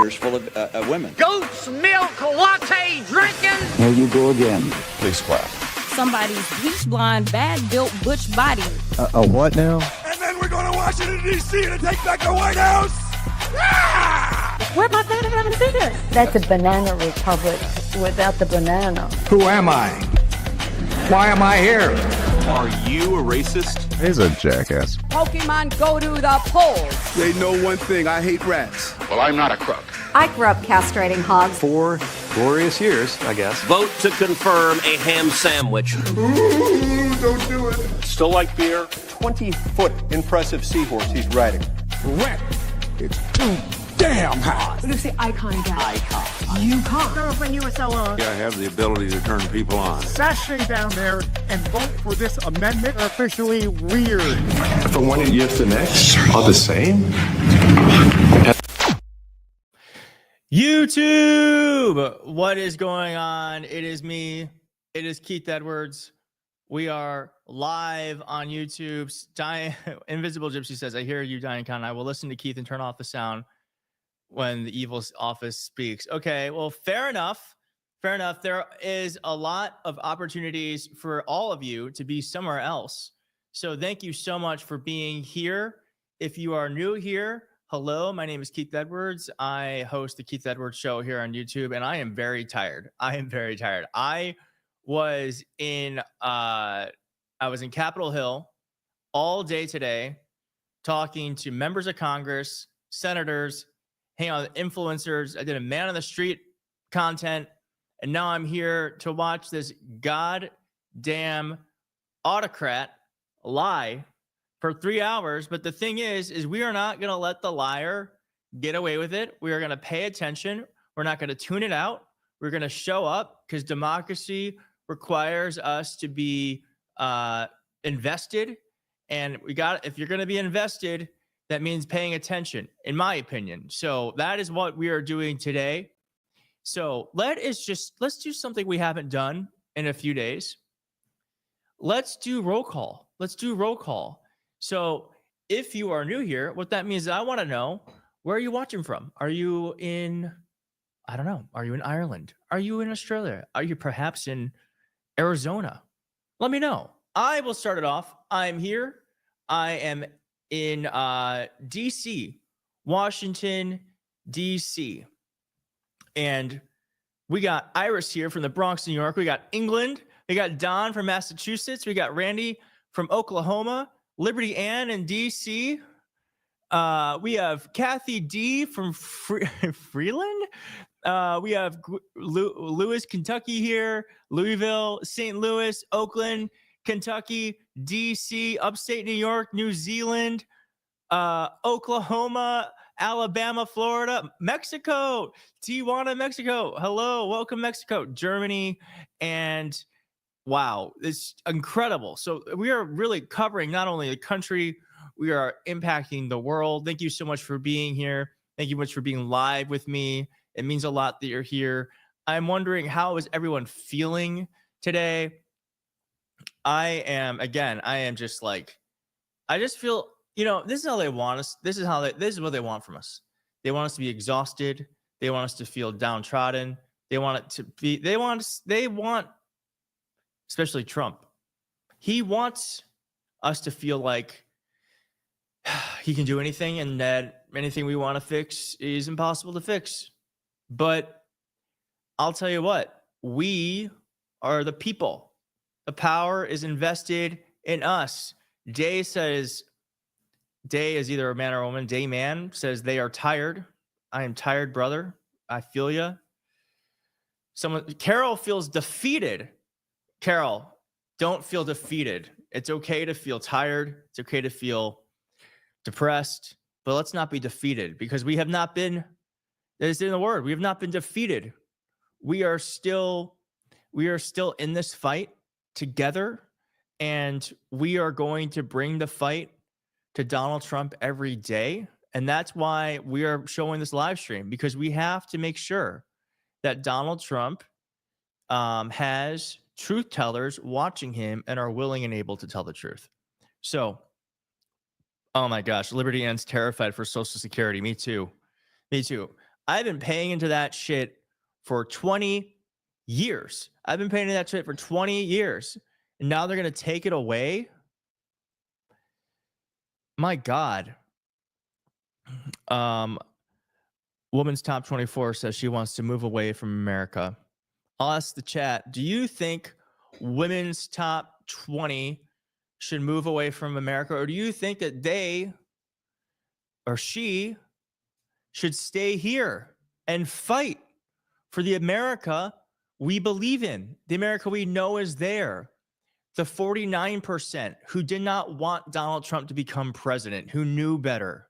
refrigerators full of women. Goat's milk latte drinking. Here you go again. Please clap. Somebody's bleach blonde, bad-built butch body. A what now? And then we're going to Washington, D.C. to take back the White House. Where my banana fingers? That's a banana republic without the banana. Who am I? Why am I here? Are you a racist? He's a jackass. Pokemon go to the polls. They know one thing. I hate rats. Well, I'm not a crook. I grew up castrating hogs. 4 glorious years, I guess. Vote to confirm a ham sandwich. Ooh, don't do it. Still like beer? 20-foot impressive seahorse he's riding. Correct. It's too damn hot. What is the icon again? Icon. You can't. Never when you were so long. I have the ability to turn people on. Sashing down there and vote for this amendment are officially weird. From one year to the next are the same? YouTube, what is going on? It is me. It is Keith Edwards. We are live on YouTube. Invisible Gypsy says, I hear you, Diane Con. I will listen to Keith and turn off the sound when the evil office speaks. Okay, well, fair enough. Fair enough. There is a lot of opportunities for all of you to be somewhere else. So thank you so much for being here. If you are new here, hello, my name is Keith Edwards. I host the Keith Edwards Show here on YouTube, and I am very tired. I was in Capitol Hill all day today, talking to members of Congress, senators, hanging out with influencers. I did a man on the street content, and now I'm here to watch this goddamn autocrat lie for 3 hours. But the thing is we are not going to let the liar get away with it. We are going to pay attention. We're not going to tune it out. We're going to show up because democracy requires us to be invested. And if you're going to be invested, that means paying attention, in my opinion. So that is what we are doing today. So let's do something we haven't done in a few days. Let's do roll call. So if you are new here, what that means is I want to know, where are you watching from? Are you in, I don't know, are you in Ireland? Are you in Australia? Are you perhaps in Arizona? Let me know. I will start it off. I'm here. I am in DC, Washington, DC. And we got Iris here from the Bronx, New York. We got England. We got Don from Massachusetts. We got Randy from Oklahoma. Liberty Ann in DC. We have Kathy D from Freeland. We have Louis, Kentucky here. Louisville, St. Louis, Oakland, Kentucky, DC, upstate New York, New Zealand, Oklahoma, Alabama, Florida, Mexico, Tijuana, Mexico. Hello, welcome, Mexico, Germany, and wow, it's incredible. So we are really covering not only the country, we are impacting the world. Thank you so much for being here. Thank you much for being live with me. It means a lot that you're here. I'm wondering, how is everyone feeling today? I just feel, this is how they want us. This is what they want from us. They want us to be exhausted. They want us to feel downtrodden. They want, especially Trump. He wants us to feel like he can do anything and that anything we want to fix is impossible to fix. But I'll tell you what, we are the people. The power is invested in us. Day is either a man or a woman. Day man says they are tired. I am tired, brother. I feel you. Carol feels defeated. Carol, don't feel defeated. It's okay to feel tired. It's okay to feel depressed, but let's not be defeated, because we have not been, it's in the word, we have not been defeated. We are still in this fight together, and we are going to bring the fight to Donald Trump every day. And that's why we are showing this live stream, because we have to make sure that Donald Trump has truth tellers watching him and are willing and able to tell the truth. So, oh my gosh, Liberty Ann's terrified for Social Security. Me too. I've been paying into that shit for 20 years. I've been paying into that shit for 20 years. And now they're going to take it away? My God. Woman's Top 24 says she wants to move away from America. I'll ask the chat, do you think women's top 20 should move away from America? Or do you think that they or she should stay here and fight for the America we believe in, the America we know is there? The 49% who did not want Donald Trump to become president, who knew better.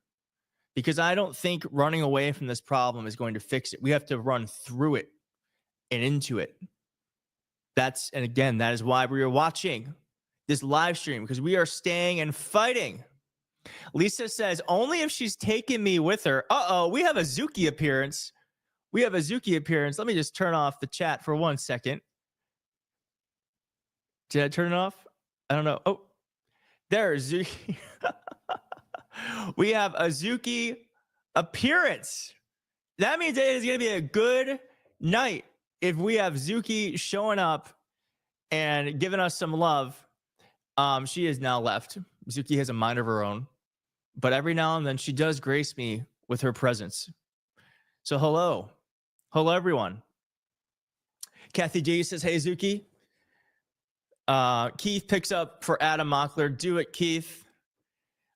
Because I don't think running away from this problem is going to fix it. We have to run through it and into it. And again, that is why we are watching this live stream, because we are staying and fighting. Lisa says, only if she's taking me with her. Uh-oh, we have a Zuki appearance. Let me just turn off the chat for 1 second. Did I turn it off? I don't know. Oh, there's Zuki. We have a Zuki appearance. That means it is going to be a good night if we have Zuki showing up and giving us some love. She is now left. Zuki has a mind of her own, but every now and then she does grace me with her presence. So hello everyone. Kathy G says, hey Zuki. Keith picks up for Adam Mockler. Do it, Keith.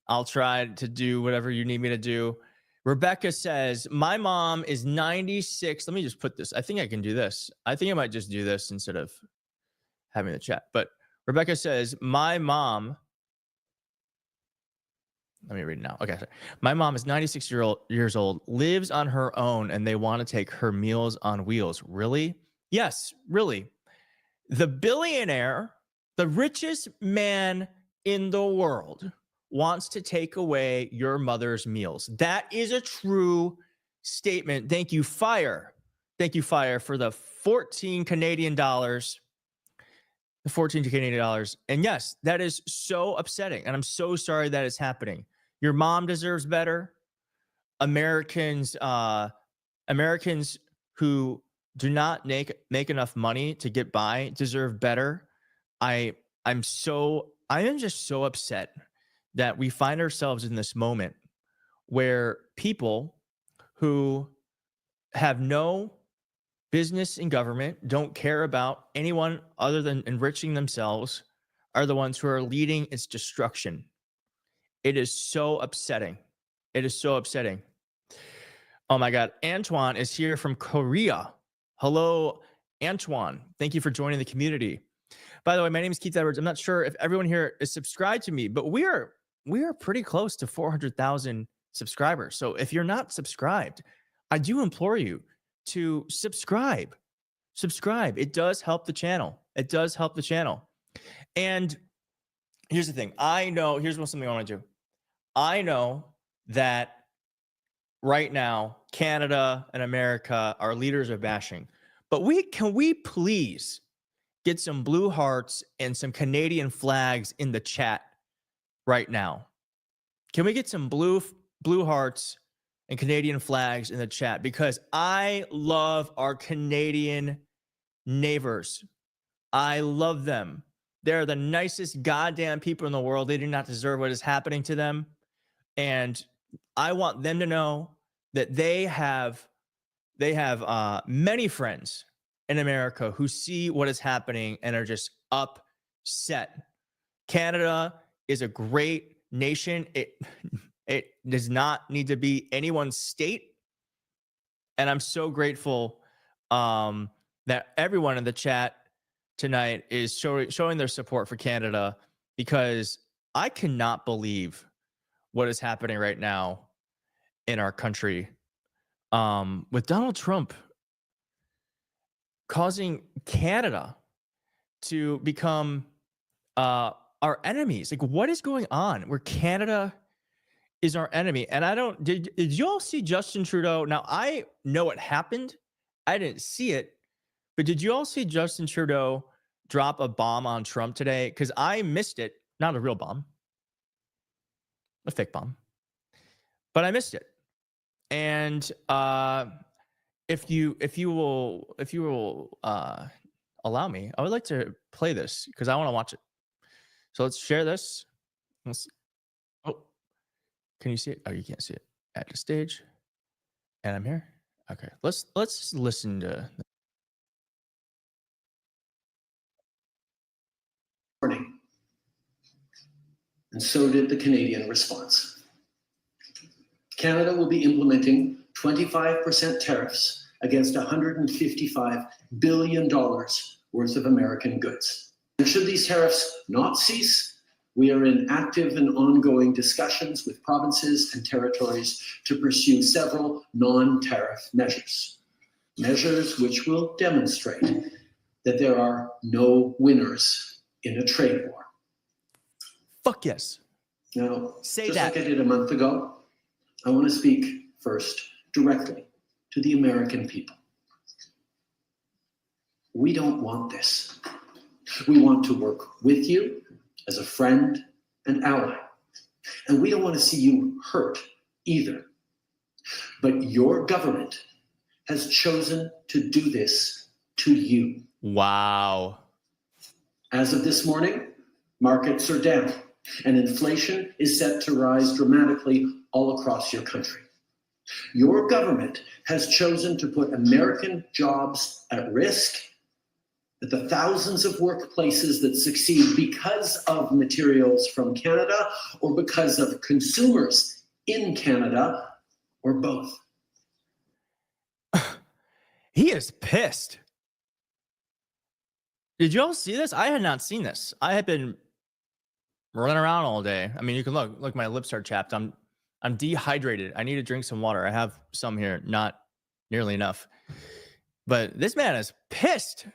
I'll try to do whatever you need me to do. Rebecca says, my mom is 96. Let me just put this. I think I can do this. I think I might just do this instead of having the chat. But Rebecca says, my mom, let me read it now. Okay. Sorry. My mom is 96 years old, lives on her own, and they want to take her Meals on Wheels. Really? Yes, really. The billionaire, the richest man in the world, wants to take away your mother's meals. That is a true statement. Thank you, Fire. Thank you, Fire, for the 14 Canadian dollars. The 14 Canadian dollars. And yes, that is so upsetting. And I'm so sorry that is happening. Your mom deserves better. Americans who do not make enough money to get by deserve better. I am just so upset that we find ourselves in this moment where people who have no business in government, don't care about anyone other than enriching themselves, are the ones who are leading its destruction. It is so upsetting. It is so upsetting. Oh my God. Antoine is here from Korea. Hello, Antoine. Thank you for joining the community. By the way, my name is Keith Edwards. I'm not sure if everyone here is subscribed to me, but we are pretty close to 400,000 subscribers. So if you're not subscribed, I do implore you to subscribe. It does help the channel. And here's the thing. Here's something I want to do. I know that right now, Canada and America, our leaders are bashing, but can we please get some blue hearts and some Canadian flags in the chat right now? Can we get some blue hearts and Canadian flags in the chat? Because I love our Canadian neighbors. I love them. They're the nicest goddamn people in the world. They do not deserve what is happening to them. And I want them to know that they have many friends in America who see what is happening and are just upset. Canada is a great nation. It does not need to be anyone's state. And I'm so grateful that everyone in the chat tonight is showing their support for Canada, because I cannot believe what is happening right now in our country with Donald Trump causing Canada to become our enemies. Like, what is going on where Canada is our enemy? And did you all see Justin Trudeau? Now, I know what happened. I didn't see it, but did you all see Justin Trudeau drop a bomb on Trump today? Because I missed it. Not a real bomb, a fake bomb, but I missed it. And If you will allow me, I would like to play this because I want to watch it. So let's share this. Let's, oh, can you see it? Oh, you can't see it. Add to stage, and I'm here. Okay, let's listen to. And so did the Canadian response. Canada will be implementing 25% tariffs against $155 billion worth of American goods. And should these tariffs not cease, we are in active and ongoing discussions with provinces and territories to pursue several non-tariff measures. Measures which will demonstrate that there are no winners in a trade war. Fuck yes. Now, Say just that. like I did a month ago, I want to speak first directly to the American people. We don't want this. We want to work with you as a friend and ally. And we don't want to see you hurt either. But your government has chosen to do this to you. Wow. As of this morning, markets are down, and inflation is set to rise dramatically all across your country. Your government has chosen to put American jobs at risk, that the thousands of workplaces that succeed because of materials from Canada or because of consumers in Canada, or both. He is pissed. Did you all see this? I had not seen this. I had been running around all day. I mean, you can look, my lips are chapped. I'm dehydrated. I need to drink some water. I have some here, not nearly enough. But this man is pissed.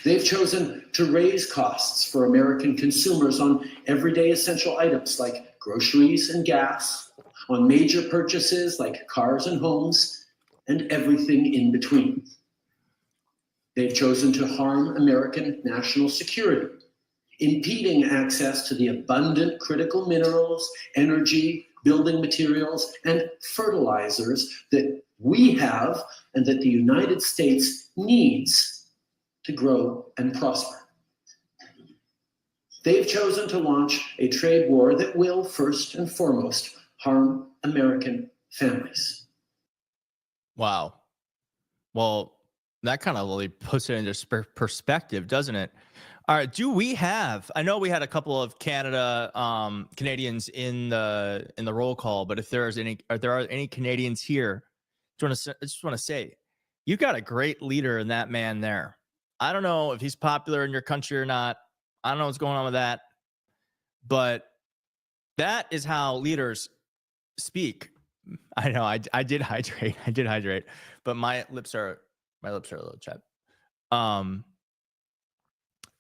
They've chosen to raise costs for American consumers on everyday essential items like groceries and gas, on major purchases like cars and homes, and everything in between. They've chosen to harm American national security, impeding access to the abundant critical minerals, energy, building materials, and fertilizers that we have and that the United States needs to grow and prosper. They've chosen to launch a trade war that will, first and foremost, harm American families. Wow. Well, that kind of really puts it into perspective, doesn't it? All right. Do we have? I know we had a couple of Canadians in the roll call, but if there are any Canadians here, I just want to say, you got a great leader in that man there. I don't know if he's popular in your country or not. I don't know what's going on with that, but that is how leaders speak. I know I did hydrate, but my lips are a little chapped.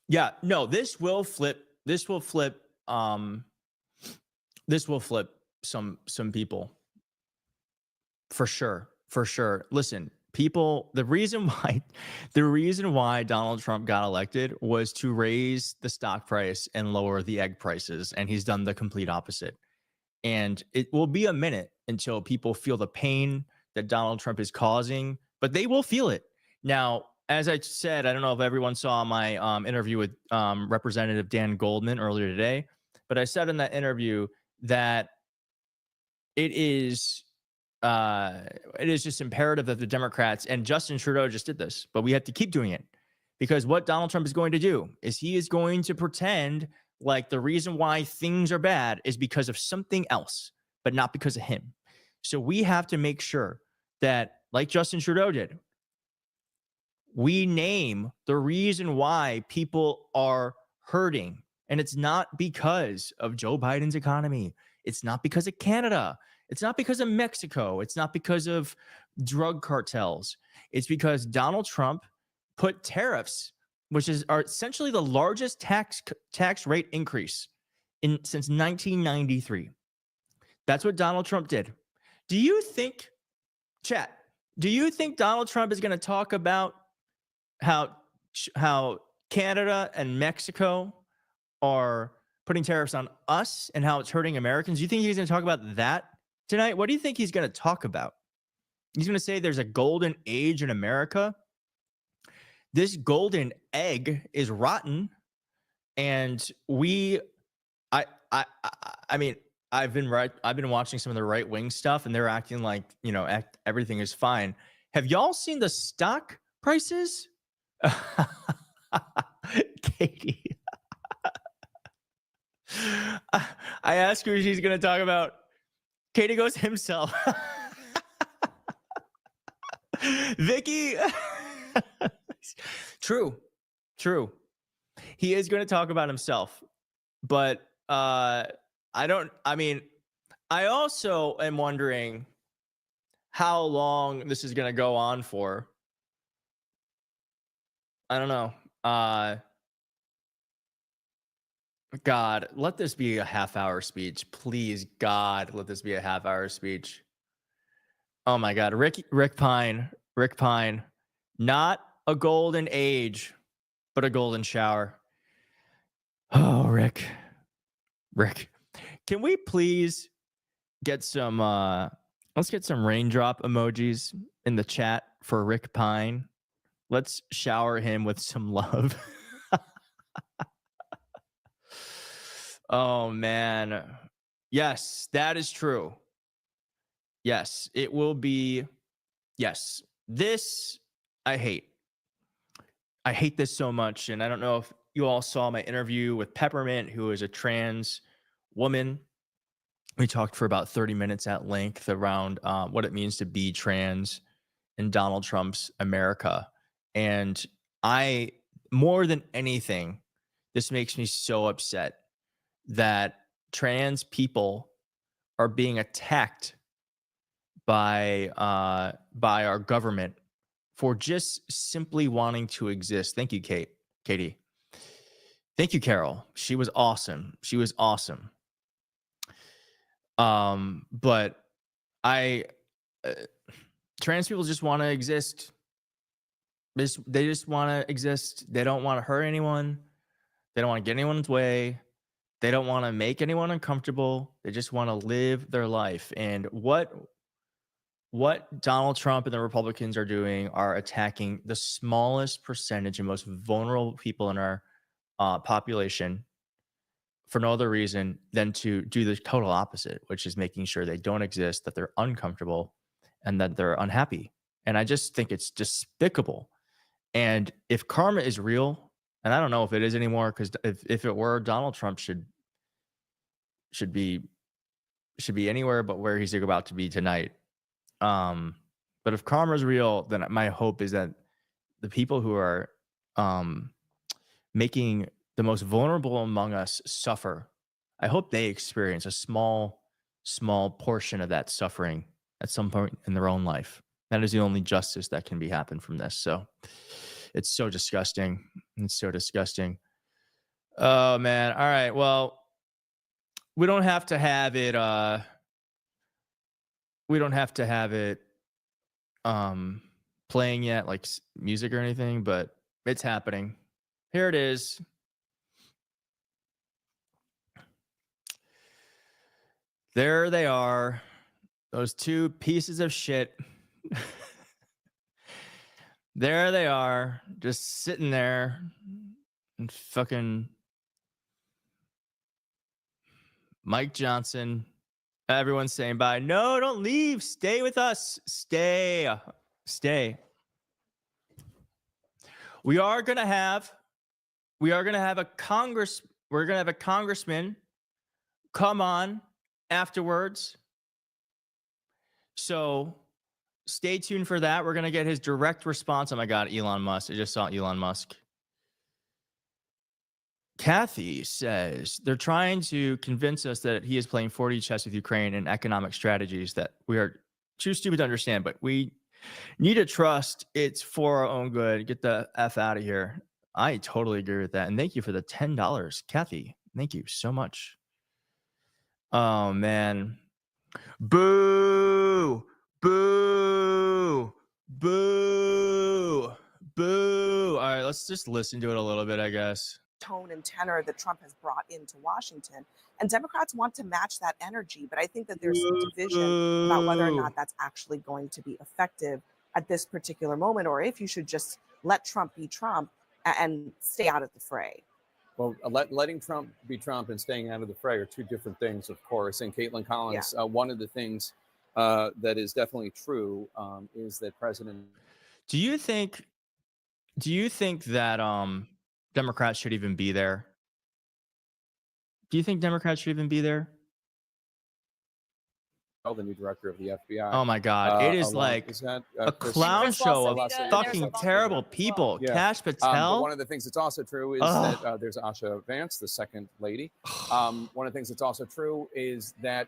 Yeah, no, this will flip some people. For sure. Listen, people, the reason why Donald Trump got elected was to raise the stock price and lower the egg prices, and he's done the complete opposite. And it will be a minute until people feel the pain that Donald Trump is causing, but they will feel it. Now, as I said, I don't know if everyone saw my interview with Representative Dan Goldman earlier today, but I said in that interview that it is just imperative that the Democrats, and Justin Trudeau just did this, but we have to keep doing it, because what Donald Trump is going to do is he is going to pretend like the reason why things are bad is because of something else, but not because of him. So we have to make sure that, like Justin Trudeau did, we name the reason why people are hurting. And it's not because of Joe Biden's economy. It's not because of Canada. It's not because of Mexico. It's not because of drug cartels. It's because Donald Trump put tariffs, which are essentially the largest tax rate increase since 1993. That's what Donald Trump did. Do you think Donald Trump is going to talk about how Canada and Mexico are putting tariffs on us and how it's hurting Americans? Do you think he's going to talk about that tonight? What do you think he's going to talk about? He's going to say there's a golden age in America. This golden egg is rotten, and I mean, I've been watching some of the right wing stuff, and they're acting like everything is fine. Have y'all seen the stock prices? Katie, I asked her if she's going to talk about. Katie goes himself. Vicky. True. He is going to talk about himself, but I also am wondering how long this is going to go on for. I don't know. God, let this be a half-hour speech. Please, God, let this be a half-hour speech. Oh my God. Rick Pine, not a golden age, but a golden shower. Oh, Rick, can we please get some, let's get some raindrop emojis in the chat for Rick Pine. Let's shower him with some love. Oh man. Yes, that is true. Yes, it will be. Yes, this I hate. I hate this so much. And I don't know if you all saw my interview with Peppermint, who is a trans woman. We talked for about 30 minutes at length around what it means to be trans in Donald Trump's America. And more than anything, this makes me so upset that trans people are being attacked by our government for just simply wanting to exist. Thank you, Katie. Thank you, Carol. She was awesome. But trans people just want to exist. They just want to exist. They don't want to hurt anyone. They don't want to get anyone's way. They don't want to make anyone uncomfortable. They just want to live their life. And what Donald Trump and the Republicans are doing are attacking the smallest percentage and most vulnerable people in our population for no other reason than to do the total opposite, which is making sure they don't exist, that they're uncomfortable, and that they're unhappy. And I just think it's despicable. And if karma is real, and I don't know if it is anymore, because if it were, Donald Trump should be anywhere but where he's about to be tonight. But if karma is real, then my hope is that the people who are making the most vulnerable among us suffer, I hope they experience a small portion of that suffering at some point in their own life. That is the only justice that can be happen from this. So it's so disgusting. Oh man. All right. Well, we don't have to have it playing yet, like music or anything, but it's happening. Here it is. There they are. Those two pieces of shit. There they are, just sitting there and fucking Mike Johnson. Everyone's saying bye. No, don't leave. Stay with us. Stay. We're going to have a congressman come on afterwards. So stay tuned for that. We're going to get his direct response. Oh my God, Elon Musk. I just saw Elon Musk. Kathy says they're trying to convince us that he is playing 4D chess with Ukraine and economic strategies that we are too stupid to understand, but we need to trust it's for our own good. Get the F out of here. I totally agree with that. And thank you for the $10, Kathy. Thank you so much. Oh, man. Boo. Boo. Boo. Boo. All right, let's just listen to it a little bit, I guess. tone and tenor that Trump has brought into Washington. And Democrats want to match that energy, but I think that there's some division about whether or not that's actually going to be effective at this particular moment, or if you should just let Trump be Trump and stay out of the fray. Well, letting Trump be Trump and staying out of the fray are two different things, of course. And Caitlin Collins, one of the things that is definitely true is that President. Do you think that Democrats should even be there? Do you think Democrats should even be there? The new director of the FBI. Oh my God! It is like a clown show of fucking terrible people. Yeah. Kash Patel. But one of the things that's also true is that there's Asha Vance, the second lady. One of the things that's also true is that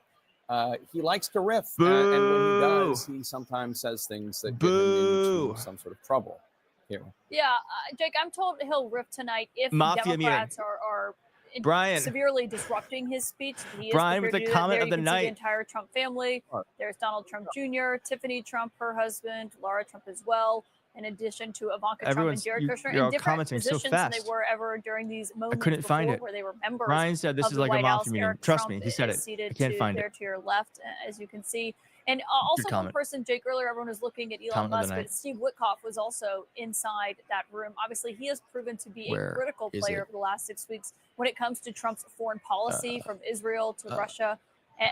he likes to riff, and when he does, he sometimes says things that get him into some sort of trouble. Here. Yeah, Jake, I'm told he'll riff tonight if Mafia Democrats are Brian severely disrupting his speech. He is Brian with the comment of the night. The entire Trump family. There's Donald Trump Jr., Tiffany Trump, her husband, Laura Trump as well, in addition to Ivanka Trump and Jared Kushner in different positions than they were ever during these moments where they were members. Brian said this is like a mafia meeting. Trust me, he said it. I can't find it. To your left, as you can see. And also one person, Jake, earlier everyone was looking at Elon Musk, but Steve Witkoff was also inside that room. Obviously, he has proven to be a critical player over the last 6 weeks when it comes to Trump's foreign policy from Israel to Russia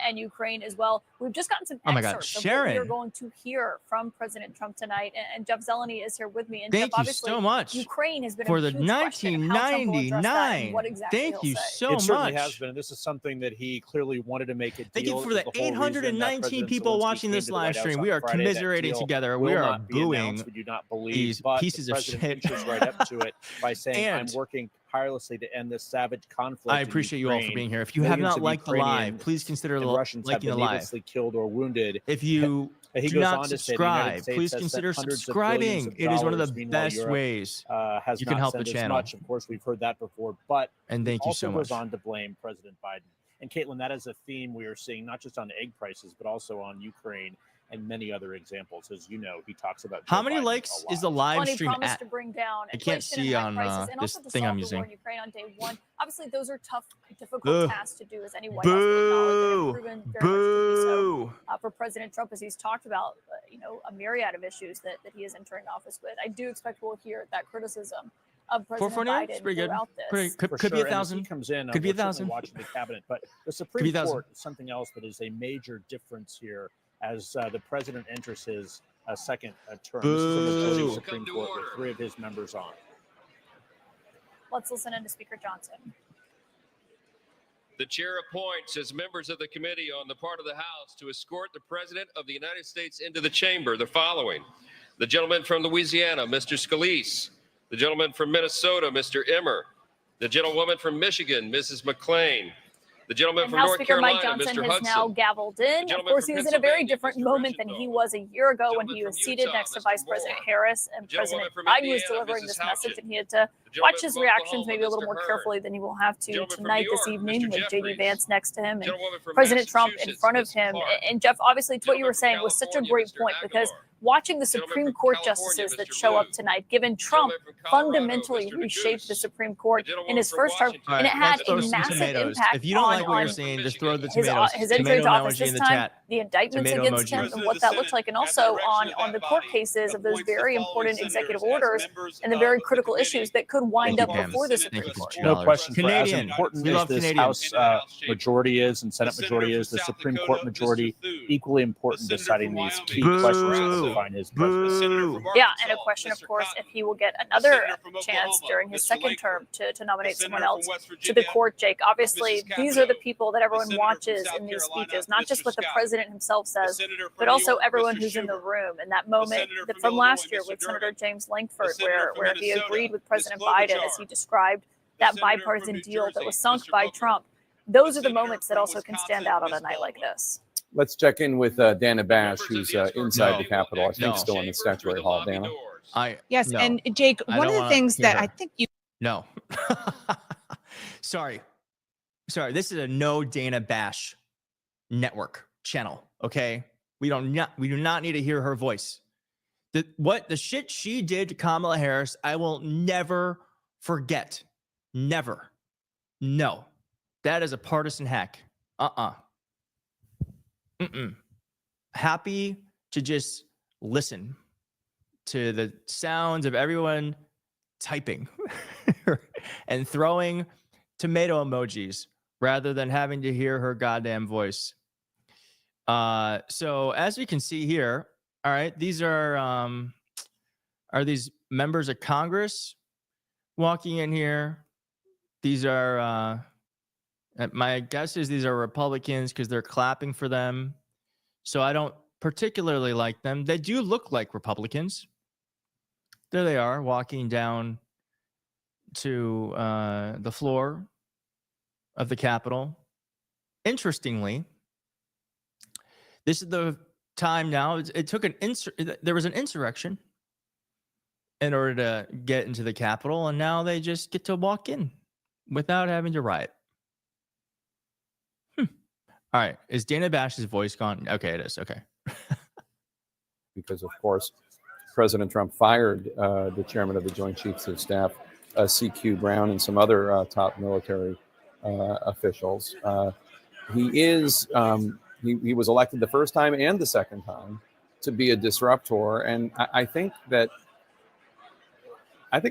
and Ukraine as well. We've just gotten some excerpts of what we are going to hear from President Trump tonight. And Jeff Zeleny is here with me. And thank Jeff, you so much Ukraine has been for the 1999. Thank you so much. It certainly has been. And this is something that he clearly wanted to make a deal. Thank you for the 819 people watching this live stream. We are commiserating together. We are booing we do not believe, these pieces of shit. Right up to it by saying, I'm working tirelessly to end this savage conflict. I appreciate you all for being here. If you have not liked the live, please consider liking the live. Killed or wounded. If you do not subscribe, please consider subscribing. It is one of the best ways you can help the channel. Of course, we've heard that before, but and thank you so much. Goes on to blame President Biden. And Caitlin, that is a theme we are seeing not just on egg prices, but also on Ukraine and many other examples. As you know, he talks about how many likes is the live stream at? To bring down I can't see on this thing I'm using. Ukraine on day one. Obviously, those are tough, difficult tasks to do, as any White House proven very much to be so for President Trump, as he's talked about, a myriad of issues that he is entering office with. I do expect we'll hear that criticism of President Biden throughout this. Could be 1,000. Comes in. Could be 1,000. Watching the cabinet, but the Supreme Court is something else that is a major difference here as the president enters his second term. This is a majority of the Supreme Court with 3 of his members on. Let's listen in to Speaker Johnson. The chair appoints as members of the committee on the part of the House to escort the President of the United States into the chamber the following: the gentleman from Louisiana, Mr. Scalise; the gentleman from Minnesota, Mr. Emmer; the gentlewoman from Michigan, Mrs. McClain; the gentleman from North Speaker Carolina, Mike Johnson Mr. has Hudson. now gavelled in. Of course, he was in a very different moment than he was a year ago when he was seated next to Vice President Harris and President Biden was delivering this message, and he had to watch his reactions maybe a little more carefully than he will have to tonight, this evening, with J.D. Vance next to him and President Trump in front of him. And Jeff, obviously, to what you were saying was such a great point, because watching the Supreme Court justices that show up tonight, given Trump fundamentally reshaped the Supreme Court in his first term, and it had a massive impact. If you don't like what you're seeing, just throw the tomatoes. His entry into office this time, the indictments against him, and what that looks like, and also on the court cases of those very important executive orders and the very critical issues that could wind up before the Supreme Court. No question. As important as this House majority is and Senate majority is, the Supreme Court majority equally important deciding these key questions. Yeah, and a question, of course, if he will get another chance during his second term to nominate someone else to the court, Jake. Obviously, these are the people that everyone watches in these speeches, not just what the president himself says, but also everyone who's in the room. And that moment from last year with Senator James Lankford, where he agreed with President Biden as he described that bipartisan deal that was sunk by Trump. Those are the moments that also can stand out on a night like this. Let's check in with Dana Bash, who's inside the Capitol. I think still in the statuary hall. Dana. Yes, and Jake, one of the things that I think you. No. Sorry. This is a no Dana Bash network channel. Okay, we do not need to hear her voice. The shit she did to Kamala Harris, I will never forget. Never. No. That is a partisan hack. Happy to just listen to the sounds of everyone typing and throwing tomato emojis rather than having to hear her goddamn voice. So as we can see here, all right, these are these members of Congress walking in here. These are my guess is these are Republicans because they're clapping for them. So I don't particularly like them. They do look like Republicans. There they are walking down to the floor of the Capitol. Interestingly, this is the time now. It took there was an insurrection in order to get into the Capitol, and now they just get to walk in without having to riot. All right. Is Dana Bash's voice gone? Okay, it is. Okay. Because, of course, President Trump fired the chairman of the Joint Chiefs of Staff, C.Q. Brown, and some other top military officials. He was elected the first time and the second time to be a disruptor. And I think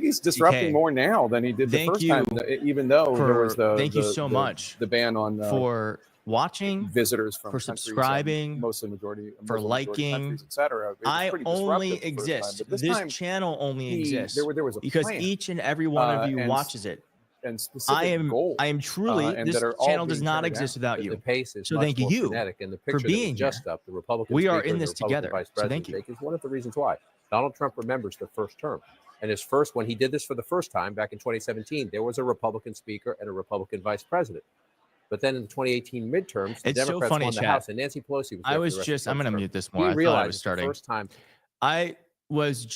he's disrupting more now than he did the first time, even though there was the ban on for watching, visitors from for subscribing, mostly majority, for liking, etc. I only exist. This channel only exists there was a because plan. Each and every one of you watches it. And I am truly. This channel does not exist without you. The pace is so much thank more you kinetic, and the for picture being that was just here. up. The Republican We are speaker, in this the Republican together. Vice So President, thank you. is one of the reasons why Donald Trump remembers the first term. And his first, when he did this for the first time back in 2017, there was a Republican speaker and a Republican vice president. But then in the 2018 midterms, the Democrats won the House, and Nancy Pelosi was. I'm going to mute this more. I thought I was starting. First time. I was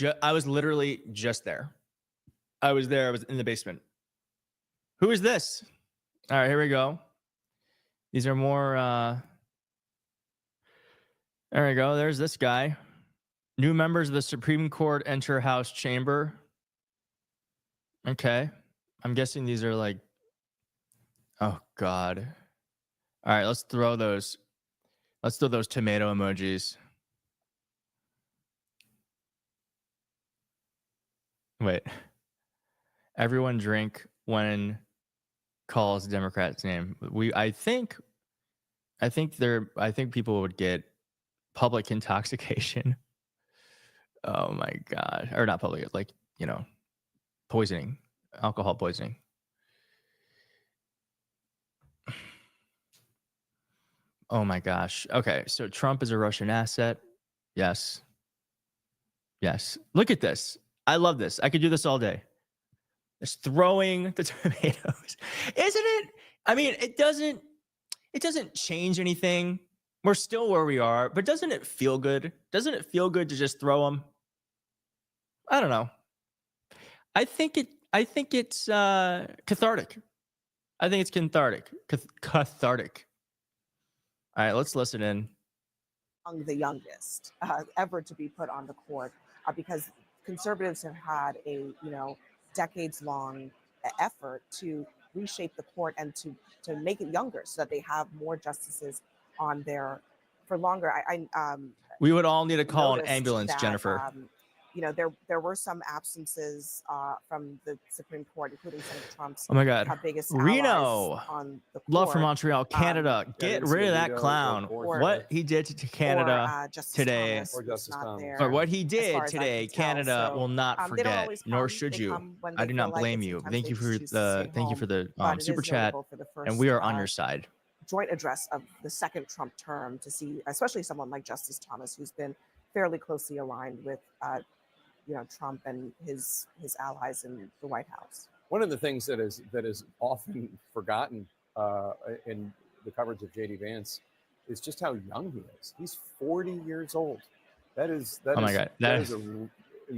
literally just there. I was there. I was in the basement. Who is this? All right, here we go. These are more. There we go. There's this guy. New members of the Supreme Court enter House chamber. Okay. I'm guessing these are like. Oh, God. All right, let's throw those tomato emojis. Wait. Everyone drink when calls Democrat's name. I think people would get public intoxication. Oh my God. Or not public, like, poisoning, alcohol poisoning. Oh my gosh. Okay, so Trump is a Russian asset. Yes. Look at this. I love this. I could do this all day. Just throwing the tomatoes. Isn't it? I mean, it doesn't change anything. We're still where we are, but doesn't it feel good? Doesn't it feel good to just throw them? I don't know. I think it's cathartic. I think it's cathartic. Cathartic. All right, let's listen in. Among the youngest ever to be put on the court, because conservatives have had a decades-long effort to reshape the court and to make it younger so that they have more justices on there for longer. We would all need to call an ambulance, Jennifer. There were some absences from the Supreme Court, including some of Trump's biggest Reno, on the court. Love for Montreal, Canada. Get rid of that clown. What he did to Canada today, or what he did today, Canada will not forget, nor should you. I do not blame you. Thank you for the super chat, and we are on your side. Joint address of the second Trump term to see, especially someone like Justice Thomas, who's been fairly closely aligned with Trump and his allies in the White House. One of the things that is often forgotten in the coverage of J.D. Vance is just how young he is. He's 40 years old. That is in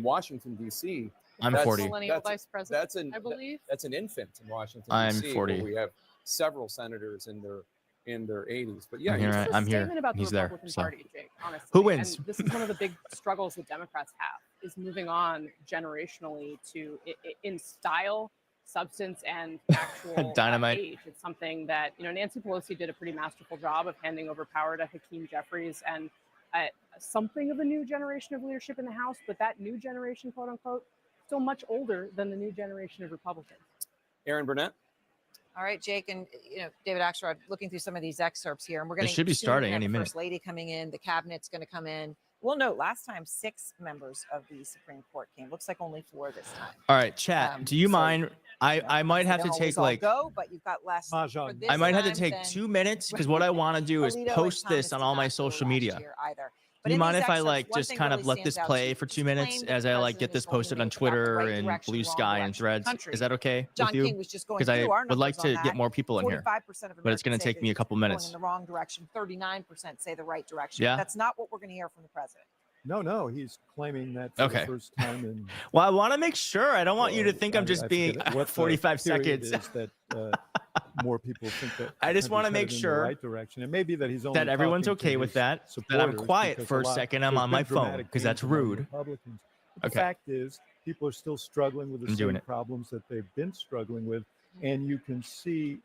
Washington D.C. I'm 40. Millennial vice president, I believe. That's an infant in Washington I'm D.C. 40. Where we have several senators in their 80s. But yeah, I'm here. About He's the there. Republican Party, Jake, honestly. Who wins? And this is one of the big struggles that Democrats have, is moving on generationally to in style substance and actual Dynamite. age. It's something that, Nancy Pelosi did a pretty masterful job of handing over power to Hakeem Jeffries and something of a new generation of leadership in the House, but that new generation, quote unquote, still much older than the new generation of Republicans. Aaron Burnett. All right, Jake and David Axelrod, looking through some of these excerpts here, and we're going to should be starting any minute. First Lady coming in, the cabinet's going to come in. We'll note last time 6 members of the Supreme Court came. Looks like only 4 this time. All right, chat. Do you mind? I might have to take like. Go, but you've got less. I might have to take 2 minutes because what I want to do is post this on all my social media. Do you mind if I just kind of let this play for 2 minutes as I get this posted on Twitter and Blue Sky and Threads? Is that okay with you? Because I would like to get more people in here, but it's going to take me a couple minutes. In the wrong direction. 39% say the right direction. Yeah. That's not what we're going to hear from the president. No, he's claiming that for the first time in. Well, I want to make sure. I don't want you to think I'm just being 45 seconds. Is that more people think that I just want to make sure in the right direction. It may be that he's only that everyone's okay with that. That I'm quiet for a second. I'm on my phone because that's rude. The fact is, people are still struggling with the same problems that they've been struggling with, and you can see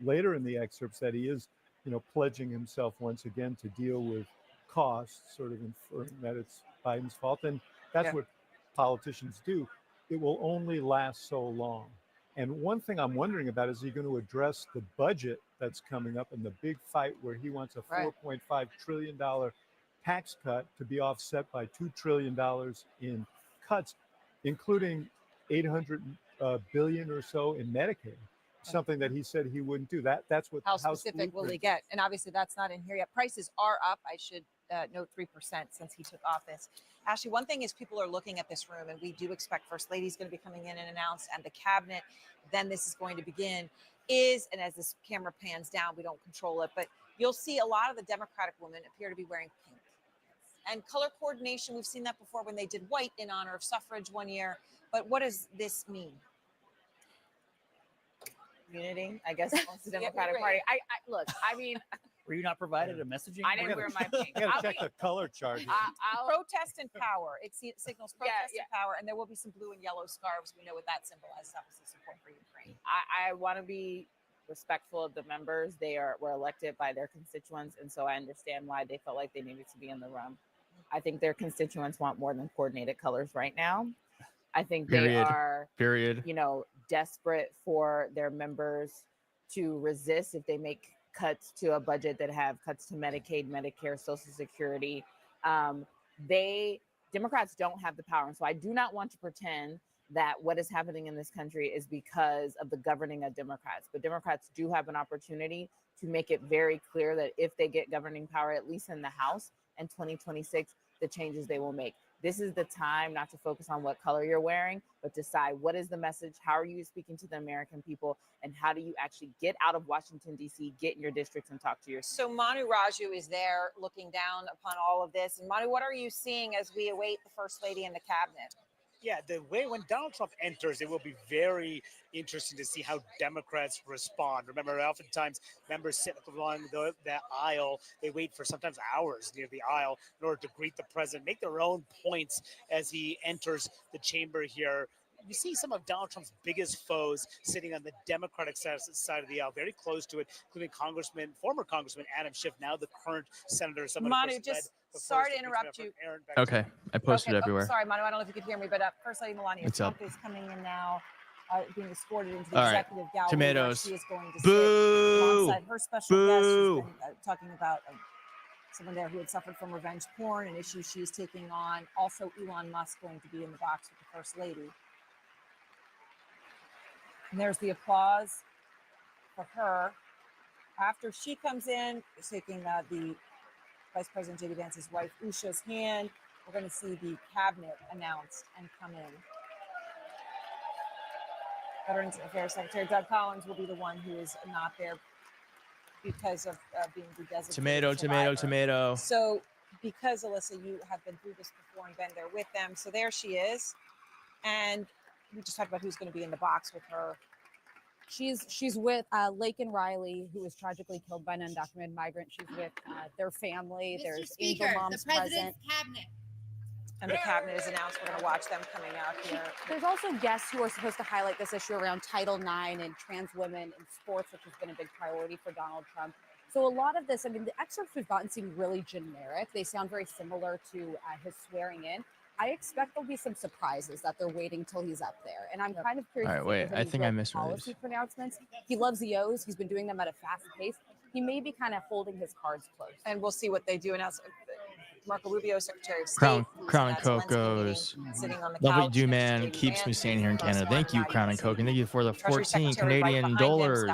later in the excerpts that he is, pledging himself once again to deal with costs, sort of inferring that it's Biden's fault, and that's what politicians do. It will only last so long. And one thing I'm wondering about is he going to address the budget that's coming up and the big fight where he wants a $4.5 trillion tax cut to be offset by $2 trillion in cuts, including $800 billion or so in Medicaid. Something that he said he wouldn't do. That's what how specific will he get? And obviously that's not in here yet. Prices are up. I should note 3% since he took office. Ashley, one thing is people are looking at this room, and we do expect First Lady's going to be coming in and announced, and the cabinet. Then this is going to begin. And as this camera pans down, we don't control it, but you'll see a lot of the Democratic women appear to be wearing pink. And color coordination, we've seen that before when they did white in honor of suffrage one year. But what does this mean? Unity, I guess, amongst the Democratic Party. Look, I mean, were you not provided a messaging? I didn't wear my pink. You gotta check the color chart. Protest and power. It signals protest and power, and there will be some blue and yellow scarves. We know what that symbolizes. Obviously, support for Ukraine. I want to be respectful of the members. They were elected by their constituents, and so I understand why they felt like they needed to be in the room. I think their constituents want more than coordinated colors right now. I think they are, desperate for their members to resist if they make cuts to a budget that have cuts to Medicaid, Medicare, Social Security. Democrats don't have the power. And so I do not want to pretend that what is happening in this country is because of the governing of Democrats. But Democrats do have an opportunity to make it very clear that if they get governing power, at least in the House in 2026, the changes they will make. This is the time not to focus on what color you're wearing, but decide what is the message, how are you speaking to the American people, and how do you actually get out of Washington, D.C., get in your districts and talk to your. So Manu Raju is there looking down upon all of this. And Manu, what are you seeing as we await the First Lady and the cabinet? Yeah, the way when Donald Trump enters, it will be very interesting to see how Democrats respond. Remember, oftentimes members sit along the aisle. They wait for sometimes hours near the aisle in order to greet the president, make their own points as he enters the chamber here. You see some of Donald Trump's biggest foes sitting on the Democratic side of the aisle, very close to it, including former Congressman Adam Schiff, now the current senator. Manu, just sorry to interrupt you. Okay, I posted everywhere. Sorry, Manu, I don't know if you could hear me, but First Lady Melania Trump is coming in now, being escorted into the executive gallery. Tomatoes. She is going to Boo! sit alongside her special guest. She's been talking about someone there who had suffered from revenge porn, an issue she's taking on. Also, Elon Musk going to be in the box with the First Lady. And there's the applause for her. After she comes in, taking the Vice President J.D. Vance's wife, Usha's hand, we're going to see the cabinet announced and come in. Veterans Affairs Secretary Doug Collins will be the one who is not there because of being the designated Tomato. So because, Alyssa, you have been through this before and been there with them, so there she is. And we just talked about who's going to be in the box with her. She's with Laken Riley, who was tragically killed by an undocumented migrant. She's with their family. Mr. There's Speaker, angel moms the president's present. cabinet. And the cabinet is announced. We're going to watch them coming out here. There's also guests who are supposed to highlight this issue around Title IX and trans women in sports, which has been a big priority for Donald Trump. So a lot of this, I mean, the excerpts we've gotten seem really generic. They sound very similar to his swearing in. I expect there'll be some surprises that they're waiting till he's up there. And I'm kind of curious. All right, wait, I think I misread policy pronouncements. He loves the O's. He's been doing them at a fast pace. He may be kind of holding his cards close. And we'll see what they do. And Marco Rubio, Secretary of State. Crown and Coke goes. Lovely do man keeps me staying here in Canada. Thank you, Crown and Coke, and thank you for the 14 Canadian dollars.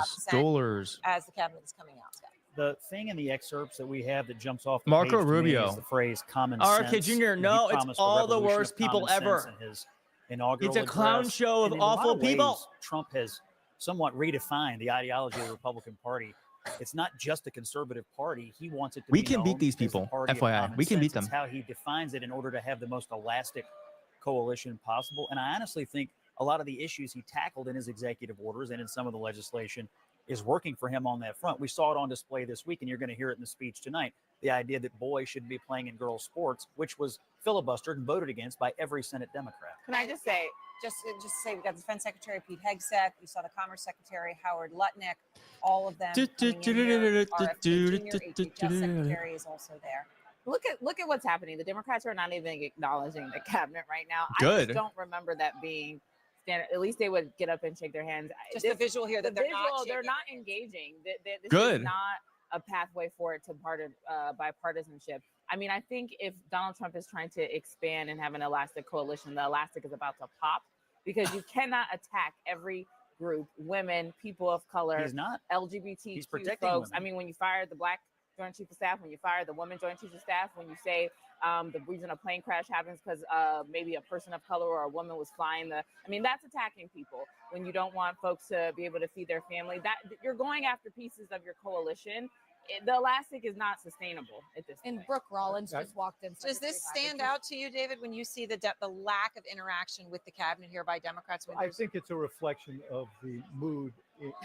As the cabinet is coming out, Scott. The thing in the excerpts that we have that jumps off the Marco page to me Rubio is the phrase "common RK sense." Jr. No, it's all the worst people ever. It's a clown show of awful people. Trump has somewhat redefined the ideology of the Republican Party. It's not just a conservative party. He wants it to be. We can beat these people. FYI, we can beat them. It's how he defines it in order to have the most elastic coalition possible. And I honestly think a lot of the issues he tackled in his executive orders and in some of the legislation is working for him on that front. We saw it on display this week, and you're going to hear it in the speech tonight. The idea that boys should be playing in girls' sports, which was filibustered and voted against by every Senate Democrat. Can I just say, we've got the Defense Secretary Pete Hegseth, you saw the Commerce Secretary Howard Lutnick, all of them coming in here. RFK Jr., HHS Secretary is also there. Look at what's happening. The Democrats are not even acknowledging the cabinet right now. Good. I just don't remember that being standard. At least they would get up and shake their hands. Just the visual here that they're not engaging. This Good. is not a pathway forward to bipartisanship. I mean, I think if Donald Trump is trying to expand and have an elastic coalition, the elastic is about to pop, because you cannot attack every group, women, people of color, He's not. LGBTQ He's protecting folks. women. I mean, when you fire the Black Joint Chief of Staff, when you fire the woman Joint Chief of Staff, when you say the reason a plane crash happens because maybe a person of color or a woman was flying that's attacking people. When you don't want folks to be able to feed their family, that you're going after pieces of your coalition. The elastic is not sustainable at this point. And Brooke Rollins just walked in. Does this stand out to you, David, when you see the lack of interaction with the cabinet here by Democrats? I think it's a reflection of the mood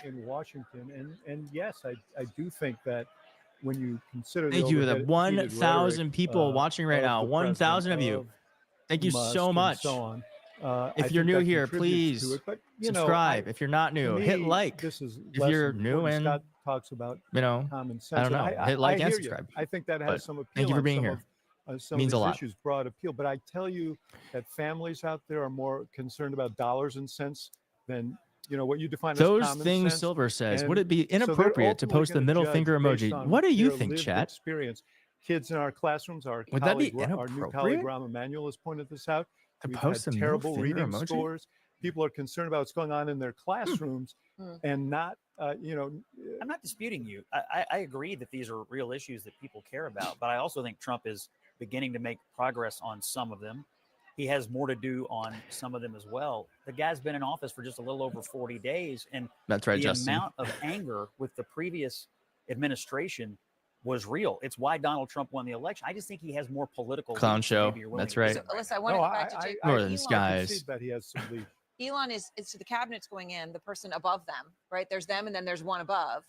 in Washington. And yes, I do think that when you consider thank you, the 1,000 people watching right now, 1,000 of you. Thank you so much. So on. If you're new here, please subscribe. If you're not new, hit like. This is if you're new and Scott talks about common sense. I don't know. Hit like and hear subscribe. You. I think that has some appeal. Thank you for being here. Some means of a these lot. issues broad appeal, but I tell you that families out there are more concerned about dollars and cents than what you define as those common things. sense. Silver says, And would it be so they're inappropriate to ultimately post the gonna middle judge finger based emoji? on What do you their think, lived chat? Experience. Kids in our classrooms, our Would that be new colleague inappropriate? Rahm Emanuel has pointed this out. To We've post had a terrible middle finger reading emoji? scores. People are concerned about what's going on in their classrooms, and not, I'm not disputing you. I agree that these are real issues that people care about, but I also think Trump is beginning to make progress on some of them. He has more to do on some of them as well. The guy's been in office for just a little over 40 days, and that's right, the Justin. amount of anger with the previous administration was real. It's why Donald Trump won the election. I just think he has more political Clown leads than show. maybe you're willing That's to right. give him Alyssa, I want to go back to Jake. Northern skies. That he has some lead. Elon is to the cabinet's going in, the person above them, right? There's them, and then there's one above,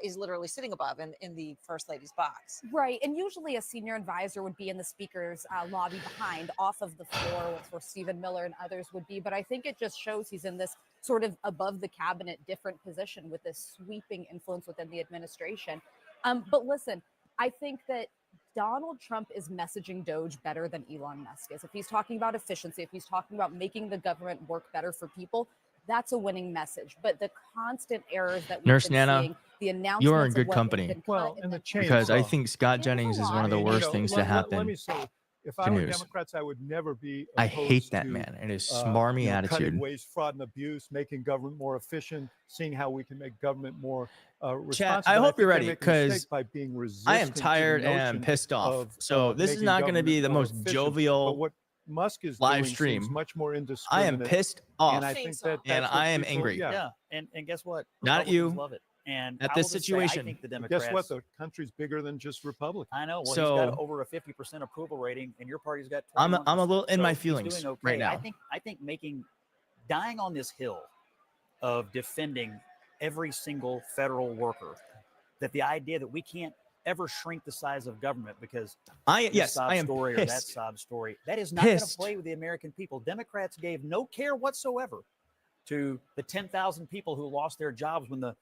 is literally sitting above in the First Lady's box. Right. And usually a senior advisor would be in the speaker's lobby behind, off of the floor, where Stephen Miller and others would be. But I think it just shows he's in this sort of above the cabinet, different position with this sweeping influence within the administration. But listen, I think that Donald Trump is messaging Doge better than Elon Musk is. If he's talking about efficiency, if he's talking about making the government work better for people, that's a winning message. But the constant errors that we've Nurse been Nana, seeing, the announcements you're in of good what company. had been Well, cut and the then- Because I think Scott Jennings is one of the worst things to Let happen. me say, if to I were news. Democrats, I would never be. I hate opposed that to, man and his smarmy Cutting attitude. waste, fraud, and abuse, making government more efficient, seeing how we can make government more responsible. Chat, I But hope think you're they ready make a because mistake by being I am resistant to the tired and notion pissed off. of, So this is making not going to be government the more most efficient. But jovial what Musk is live doing stream. seems much more I indiscriminate. am pissed off, and I think that and that's what I am people- angry. Yeah, and guess what? Not Republicans you. love it. And At I this will just say, situation. I think the Democrats. Guess what? The country's bigger than just Republicans. I know. Well, So- he's got over a 50% approval rating, and your party's got. I'm a 21%. little in my So he's feelings doing okay. right now. I think dying on this hill of defending every single federal worker, that the idea that we can't ever shrink the size of government because I this sob am story or that pissed. sob story. That is not going to Pissed. play with the American people. Democrats gave no care whatsoever to the 10,000 people who lost their jobs when the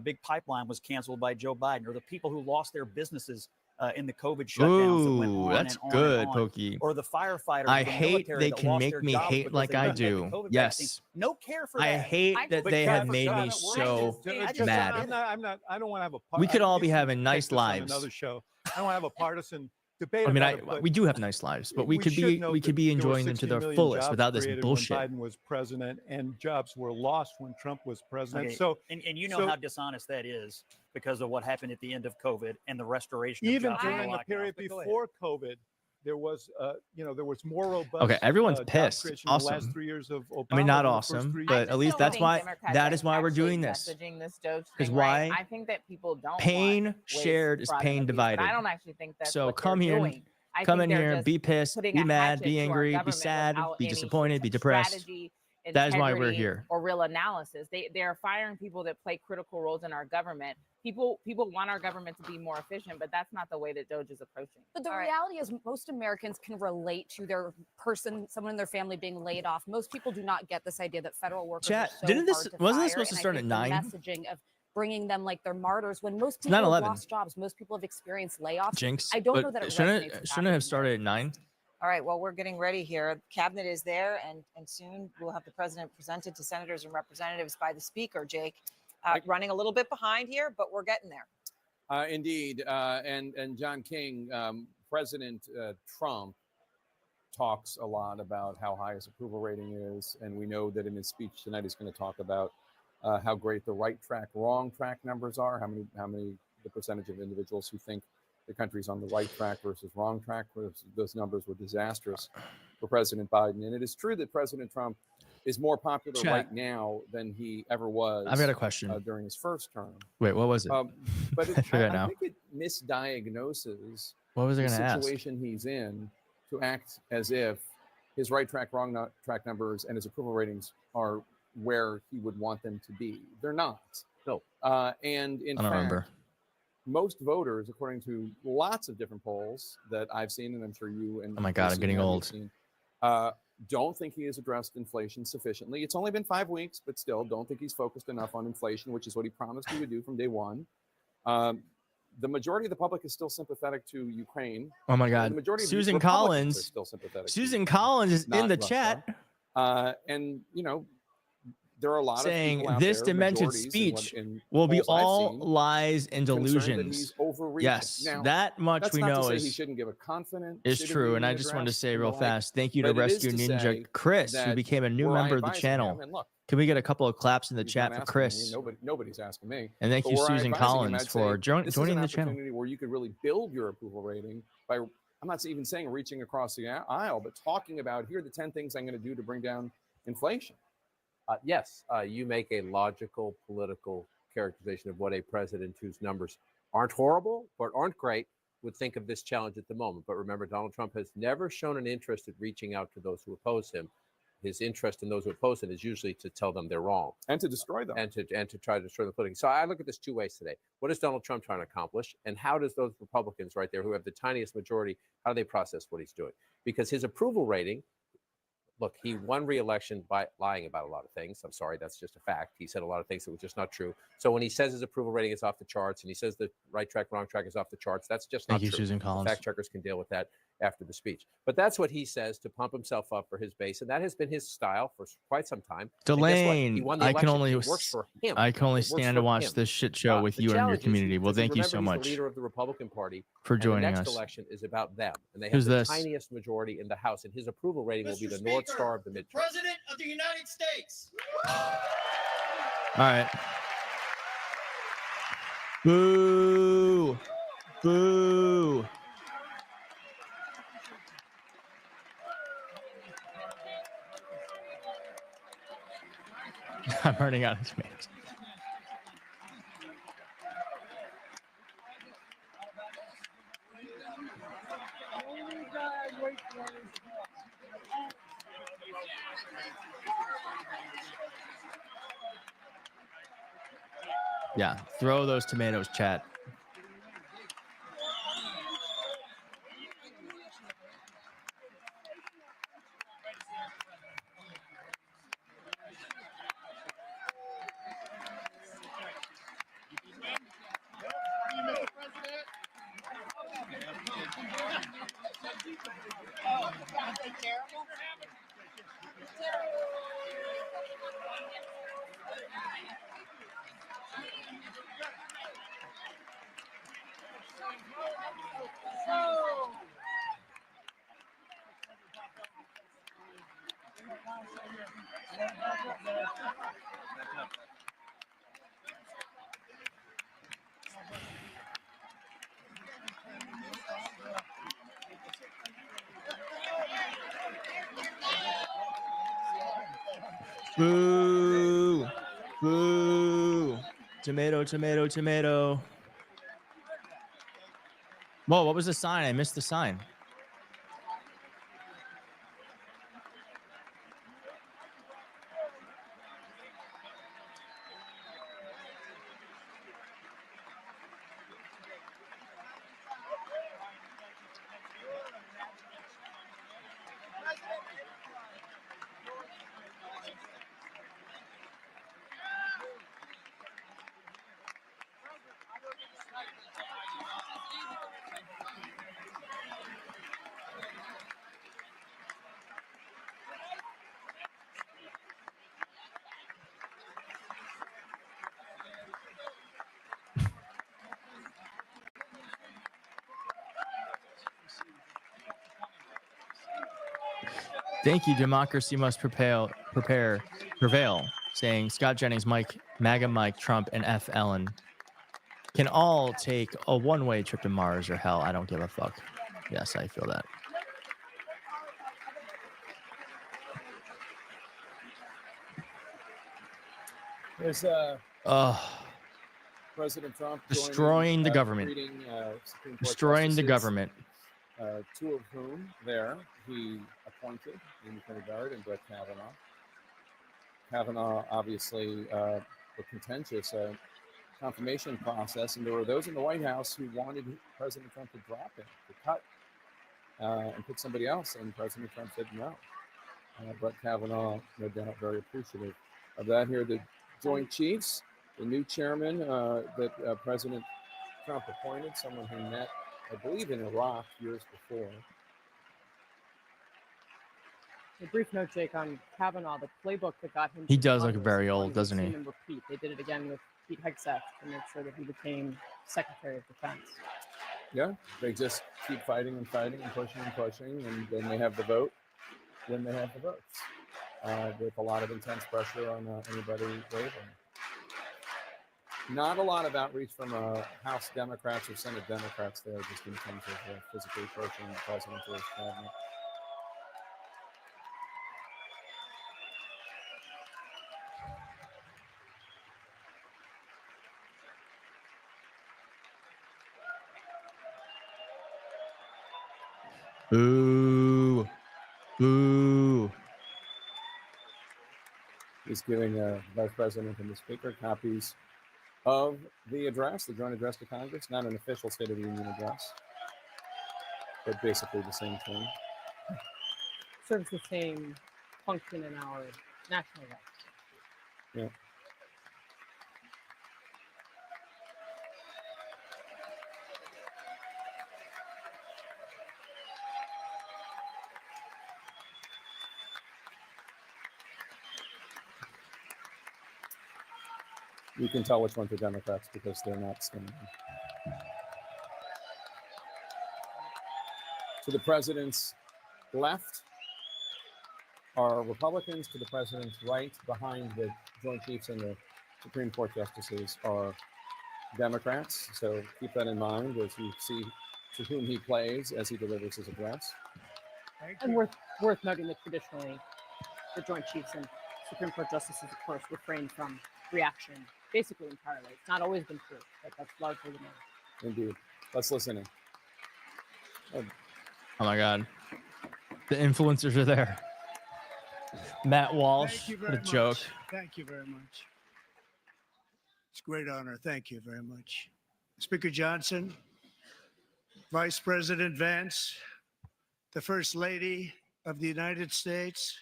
big pipeline was canceled by Joe Biden, or the people who lost their businesses in the COVID shutdowns that went Ooh, on that's and on good, and on, Pokey. or the firefighters, I or the hate military they that can lost make their me jobs hate because like they I didn't get the do. COVID Yes. vaccine. No care for I that. hate that they have made me so mad. I don't want to have a. We could all be you can having take nice this on lives. Another show. I don't want to have a partisan debate. I mean, about it, but we do have nice lives, but we could should be note we that could be there were enjoying them to 60 their million fullest jobs without this created bullshit. When Biden was president, and jobs were lost when Trump was president. Okay, So, and you know how dishonest that is because of what happened at the end of COVID and the restoration of even jobs during after the lockdown. period But go ahead. before COVID, there was, there was more robust. Okay, everyone's job pissed. creation in the last Awesome. 3 years of Obama. I mean, not than the first awesome, 3 but years. at least that's why that is why we're doing this. Messaging this Doge Because thing, why? right? I think that people don't Pain want waste, shared is fraud, and pain abuse, divided. But I don't actually think that's So what come they're here, doing. I come think in they're here, just be pissed, putting be a mad, hatchet be to our angry, be government sad, without be any disappointed, be depressed. strategy, That is why we're integrity, here. or real analysis. They're firing people that play critical roles in our government. People want our government to be more efficient, but that's not the way that Doge is approaching. But the reality is most Americans can relate to their person, someone in their family being laid off. Most people do not get this idea that federal workers Chat, are so didn't this- hard to wasn't fire. this supposed to And I start think at the 9? messaging of bringing them like they're martyrs when most It's people have 9/11. lost jobs. Most people have experienced layoffs. Jinx. I don't know but that it shouldn't resonates with shouldn't it have started at 9? All right, well, we're getting ready here. Cabinet is there, and soon we'll have the president presented to senators and representatives by the speaker, Jake. Running a little bit behind here, but we're getting there. Indeed. And John King, President Trump talks a lot about how high his approval rating is. And we know that in his speech tonight, he's going to talk about how great the right track, wrong track numbers are, how many the percentage of individuals who think the country's on the right track versus wrong track. Those numbers were disastrous for President Biden. And it is true that President Trump is more popular Chat. right now than he ever was. I've got a question. During his first term. Wait, what was it? But I forgot now. I think it misdiagnoses What was I the gonna ask? situation he's in to act as if his right track, wrong track numbers and his approval ratings are where he would want them to be. They're not. No. And in I don't fact, remember. most voters, according to lots of different polls that I've seen, and I'm sure you and Oh my God, I'm getting have old. seen, don't think he has addressed inflation sufficiently. It's only been 5 weeks, but still don't think he's focused enough on inflation, which is what he promised he would do from day one. The majority of the public is still sympathetic to Ukraine. Oh my The God. majority of Susan Republicans are Collins. still sympathetic to Susan Collins is in not the Russia. chat And, you know, there are a lot saying of people out this there, demented majorities speech in will be polls I've all seen, lies and concerned that delusions. he's overreaching. Yes, Now, that much that's we not know to say he is shouldn't give a confident true. And I city-building just wanted to address say and real the like, fast, thank you to but it is Rescue to Ninja say Chris, who that became a new where I member of the advise him, channel. and look, Can we get a couple of claps in the he's chat not for asking Chris? me, nobody's asking me. And thank But you, where I Susan advise him, Collins, I'd for say joining this is an the channel. opportunity where you could really build your approval rating by, I'm not even saying reaching across the aisle, but talking about, here are the 10 things I'm going to do to bring down inflation. Yes, you make a logical political characterization of what a president whose numbers aren't horrible but aren't great would think of this challenge at the moment. But remember, Donald Trump has never shown an interest in reaching out to those who oppose him. His interest in those who oppose him is usually to tell them they're wrong and to destroy them and to try to destroy the politically. So I look at this two ways today. What is Donald Trump trying to accomplish, and how does those Republicans right there who have the tiniest majority, how do they process what he's doing? Because his approval rating. Look, he won re-election by lying about a lot of things. I'm sorry, that's just a fact. He said a lot of things that were just not true. So when he says his approval rating is off the charts and he says the right track, wrong track is off the charts, that's just not Thank you, true. Susan Collins. Fact checkers can deal with that after the speech. But that's what he says to pump himself up for his base, and that has been his style for quite some time. And guess what? He Delane, won the I election. can only It works for him. I can only It works stand to for watch him. this shit show with The you and your challenge is, community. Well, does he thank you remember so he's much the leader of the Republican Party for joining and the next us. election is about them, and they have Who's the this? tiniest majority in the House, and his approval rating will be the North Star of the midterm. President of the United States. All right. Boo. Boo. I'm running out of tomatoes. Yeah, throw those tomatoes, chat. Boo! Boo! Tomato, tomato, tomato. Whoa, what was the sign? I missed the sign. Thank you. Democracy must prevail. Saying Scott Jennings, MAGA Mike, Trump, and F. Ellen can all take a one-way trip to Mars or hell. I don't give a fuck. Yes, I feel that. There's President Trump destroying the government. Destroying the government. Two of whom he appointed in Canada and Brett Kavanaugh. Kavanaugh, obviously, a contentious confirmation process, and there were those in the White House who wanted President Trump to drop him, to cut, and pick somebody else, and President Trump said no. Brett Kavanaugh, no doubt, very appreciative of that. Here, the Joint Chiefs, the new chairman that President Trump appointed, someone who met, I believe, in Iraq years before. A brief note, Jake, on Kavanaugh, the playbook that got him. He does look very old, doesn't he? Him repeat. They did it again with Pete Hegseth to make sure that he became Secretary of Defense. Yeah, they just keep fighting and fighting and pushing, and then they have the vote when they have the votes, with a lot of intense pressure on anybody wavering. Not a lot of outreach from House Democrats or Senate Democrats there, just in terms of physically approaching the president or his cabinet. Boo. Boo. He's giving the Vice President and the Speaker copies of the address, the joint address to Congress, not an official State of the Union address, but basically the same thing. Serves the same function in our national life. Yeah. You can tell which ones are Democrats because they're not standing. To the president's left are Republicans. To the president's right, behind the Joint Chiefs and the Supreme Court justices, are Democrats. So keep that in mind as you see to whom he plays as he delivers his address. And worth noting that traditionally, the Joint Chiefs and Supreme Court justices, of course, refrain from reaction basically entirely. It's not always been true, but that's largely the norm. Indeed. Let's listen in. Oh my God. The influencers are there. Matt Walsh, what a joke. Thank you very much. It's a great honor. Thank you very much. Speaker Johnson, Vice President Vance, the First Lady of the United States.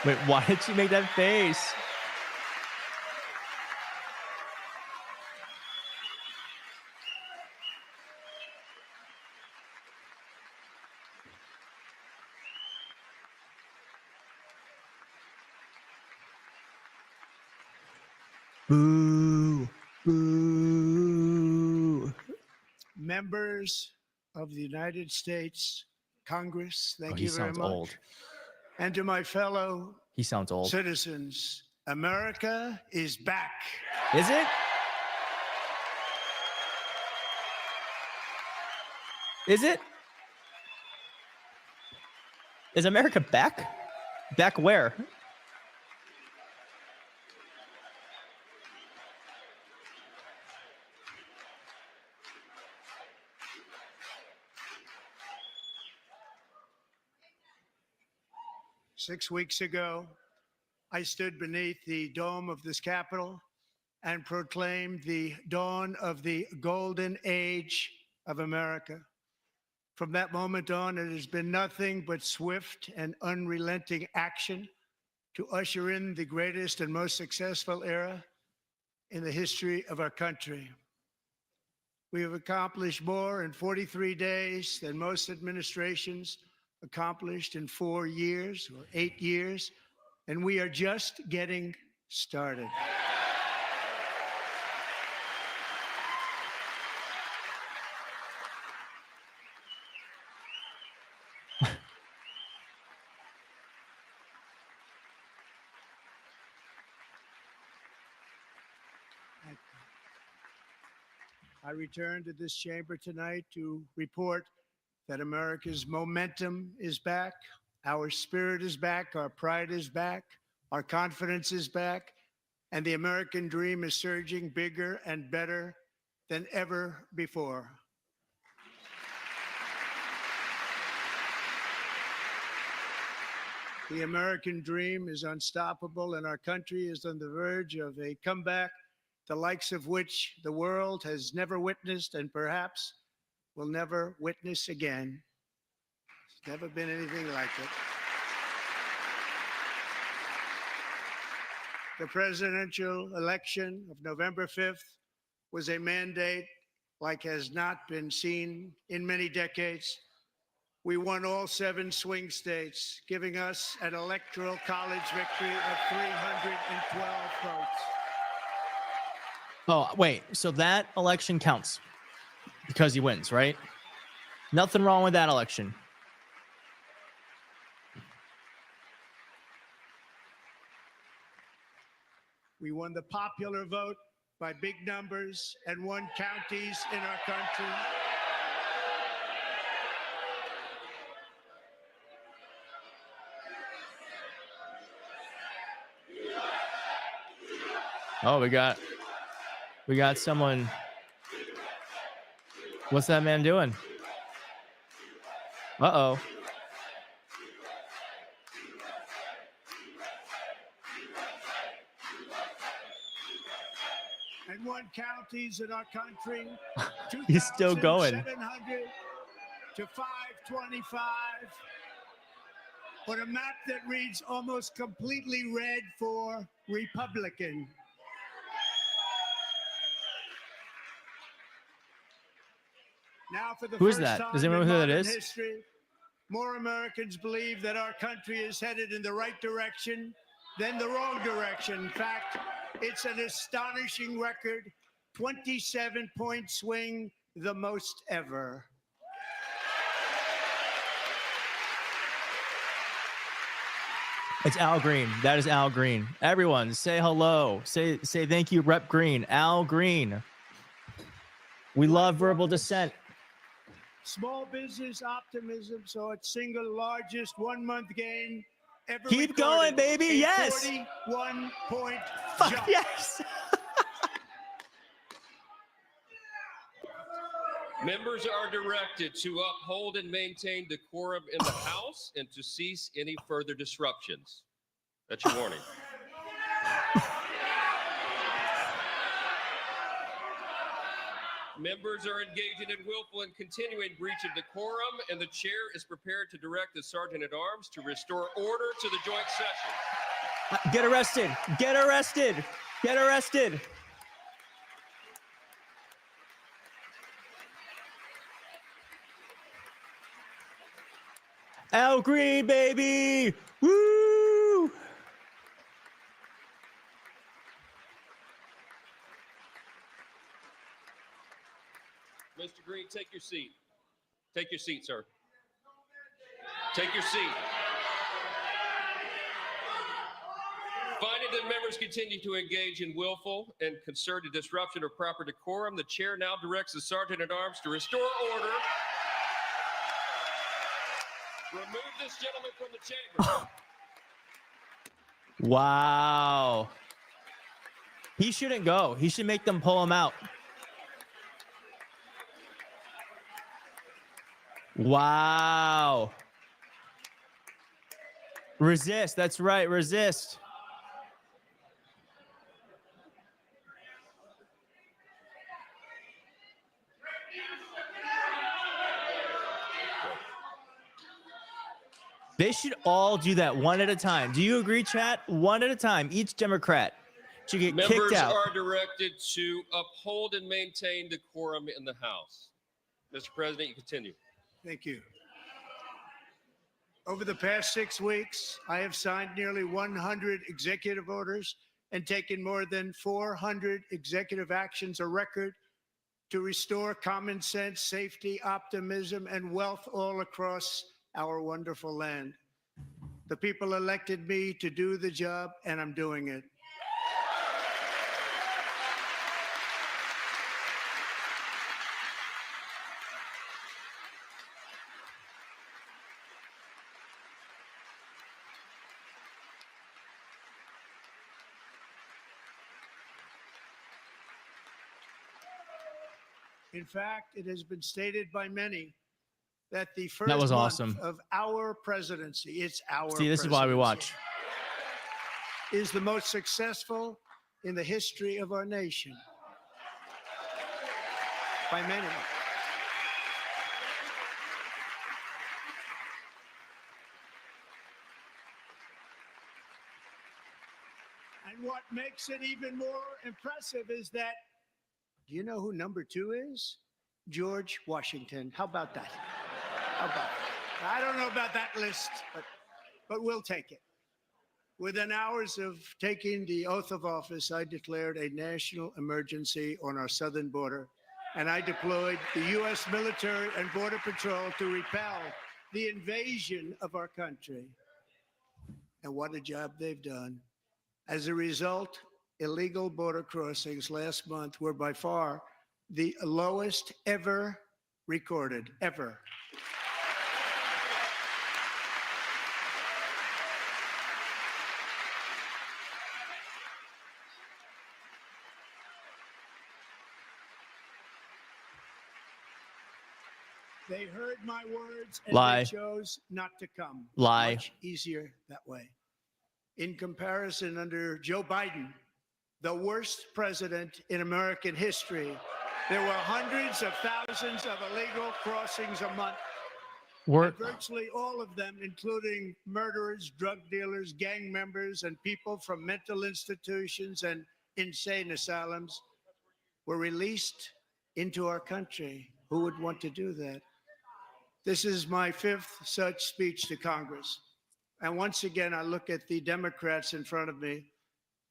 Wait, why did she make that face? Boo. Boo. Members of the United States Congress, thank he you very sounds much. old. And to my fellow He sounds old. citizens, America is back. Is it? Is it? Is America back? Back where? Six weeks ago, I stood beneath the dome of this Capitol and proclaimed the dawn of the golden age of America. From that moment on, it has been nothing but swift and unrelenting action to usher in the greatest and most successful era in the history of our country. We have accomplished more in 43 days than most administrations accomplished in 4 years or 8 years, and we are just getting started. I return to this chamber tonight to report that America's momentum is back, our spirit is back, our pride is back, our confidence is back, and the American dream is surging bigger and better than ever before. The American dream is unstoppable, and our country is on the verge of a comeback, the likes of which the world has never witnessed and perhaps will never witness again. There's never been anything like it. The presidential election of November 5th was a mandate like has not been seen in many decades. We won all 7 swing states, giving us an electoral college victory of 312 votes. Oh, wait. So that election counts because he wins, right? Nothing wrong with that election. We won the popular vote by big numbers and won counties in our country. Oh, we got someone. What's that man doing? Uh-oh. And won counties in our country. He's still going. 2,700 to 525. On a map that reads almost completely red for Republican. Now, for the Who is first that? time Does anyone in know who that modern is? history, more Americans believe that our country is headed in the right direction than the wrong direction. In fact, it's an astonishing record, 27-point swing, the most ever. It's Al Green. That is Al Green. Everyone, say hello. Say thank you, Rep. Green. Al Green. We love verbal dissent. Small business optimism saw its single largest one-month gain ever Keep going, recorded, baby. a Yes. 41-point Fuck jump. yes. Members are directed to uphold and maintain decorum in the House and to cease any further disruptions. That's your warning. Members are engaging in willful and continuing breach of decorum, and the chair is prepared to direct the Sergeant-at-Arms to restore order to the joint session. Get arrested. Get arrested. Get arrested. Al Green, baby. Woo! Mr. Green, take your seat. Take your seat, sir. Take your seat. Finding that members continue to engage in willful and concerted disruption of proper decorum, the chair now directs the Sergeant at Arms to restore order. Remove this gentleman from the chamber. Wow. He shouldn't go. He should make them pull him out. Wow. Resist. That's right. Resist. They should all do that one at a time. Do you agree, chat? One at a time. Each Democrat should get kicked Members out. are directed to uphold and maintain decorum in the House. Mr. President, you continue. Thank you. Over the past 6 weeks, I have signed nearly 100 executive orders and taken more than 400 executive actions, a record to restore common sense, safety, optimism, and wealth all across our wonderful land. The people elected me to do the job, and I'm doing it. In fact, it has been stated by many that the first was month awesome. of our presidency, it's our See, this is why we watch. is the most successful in the history of our nation. By many. And what makes it even more impressive is that, do you know who number 2 is? George Washington. How about that? How about that? I don't know about that list, but we'll take it. Within hours of taking the oath of office, I declared a national emergency on our southern border, and I deployed the U.S. military and Border Patrol to repel the invasion of our country. And what a job they've done. As a result, illegal border crossings last month were by far the lowest ever recorded, ever. They heard my words and Lie. they chose not to come. Lie. Much easier that way. In comparison, under Joe Biden, the worst president in American history, there were hundreds of thousands of illegal crossings a month. And virtually all of them, including murderers, drug dealers, gang members, and people from mental institutions and insane asylums, were released into our country. Who would want to do that? This is my 5th such speech to Congress. And once again, I look at the Democrats in front of me,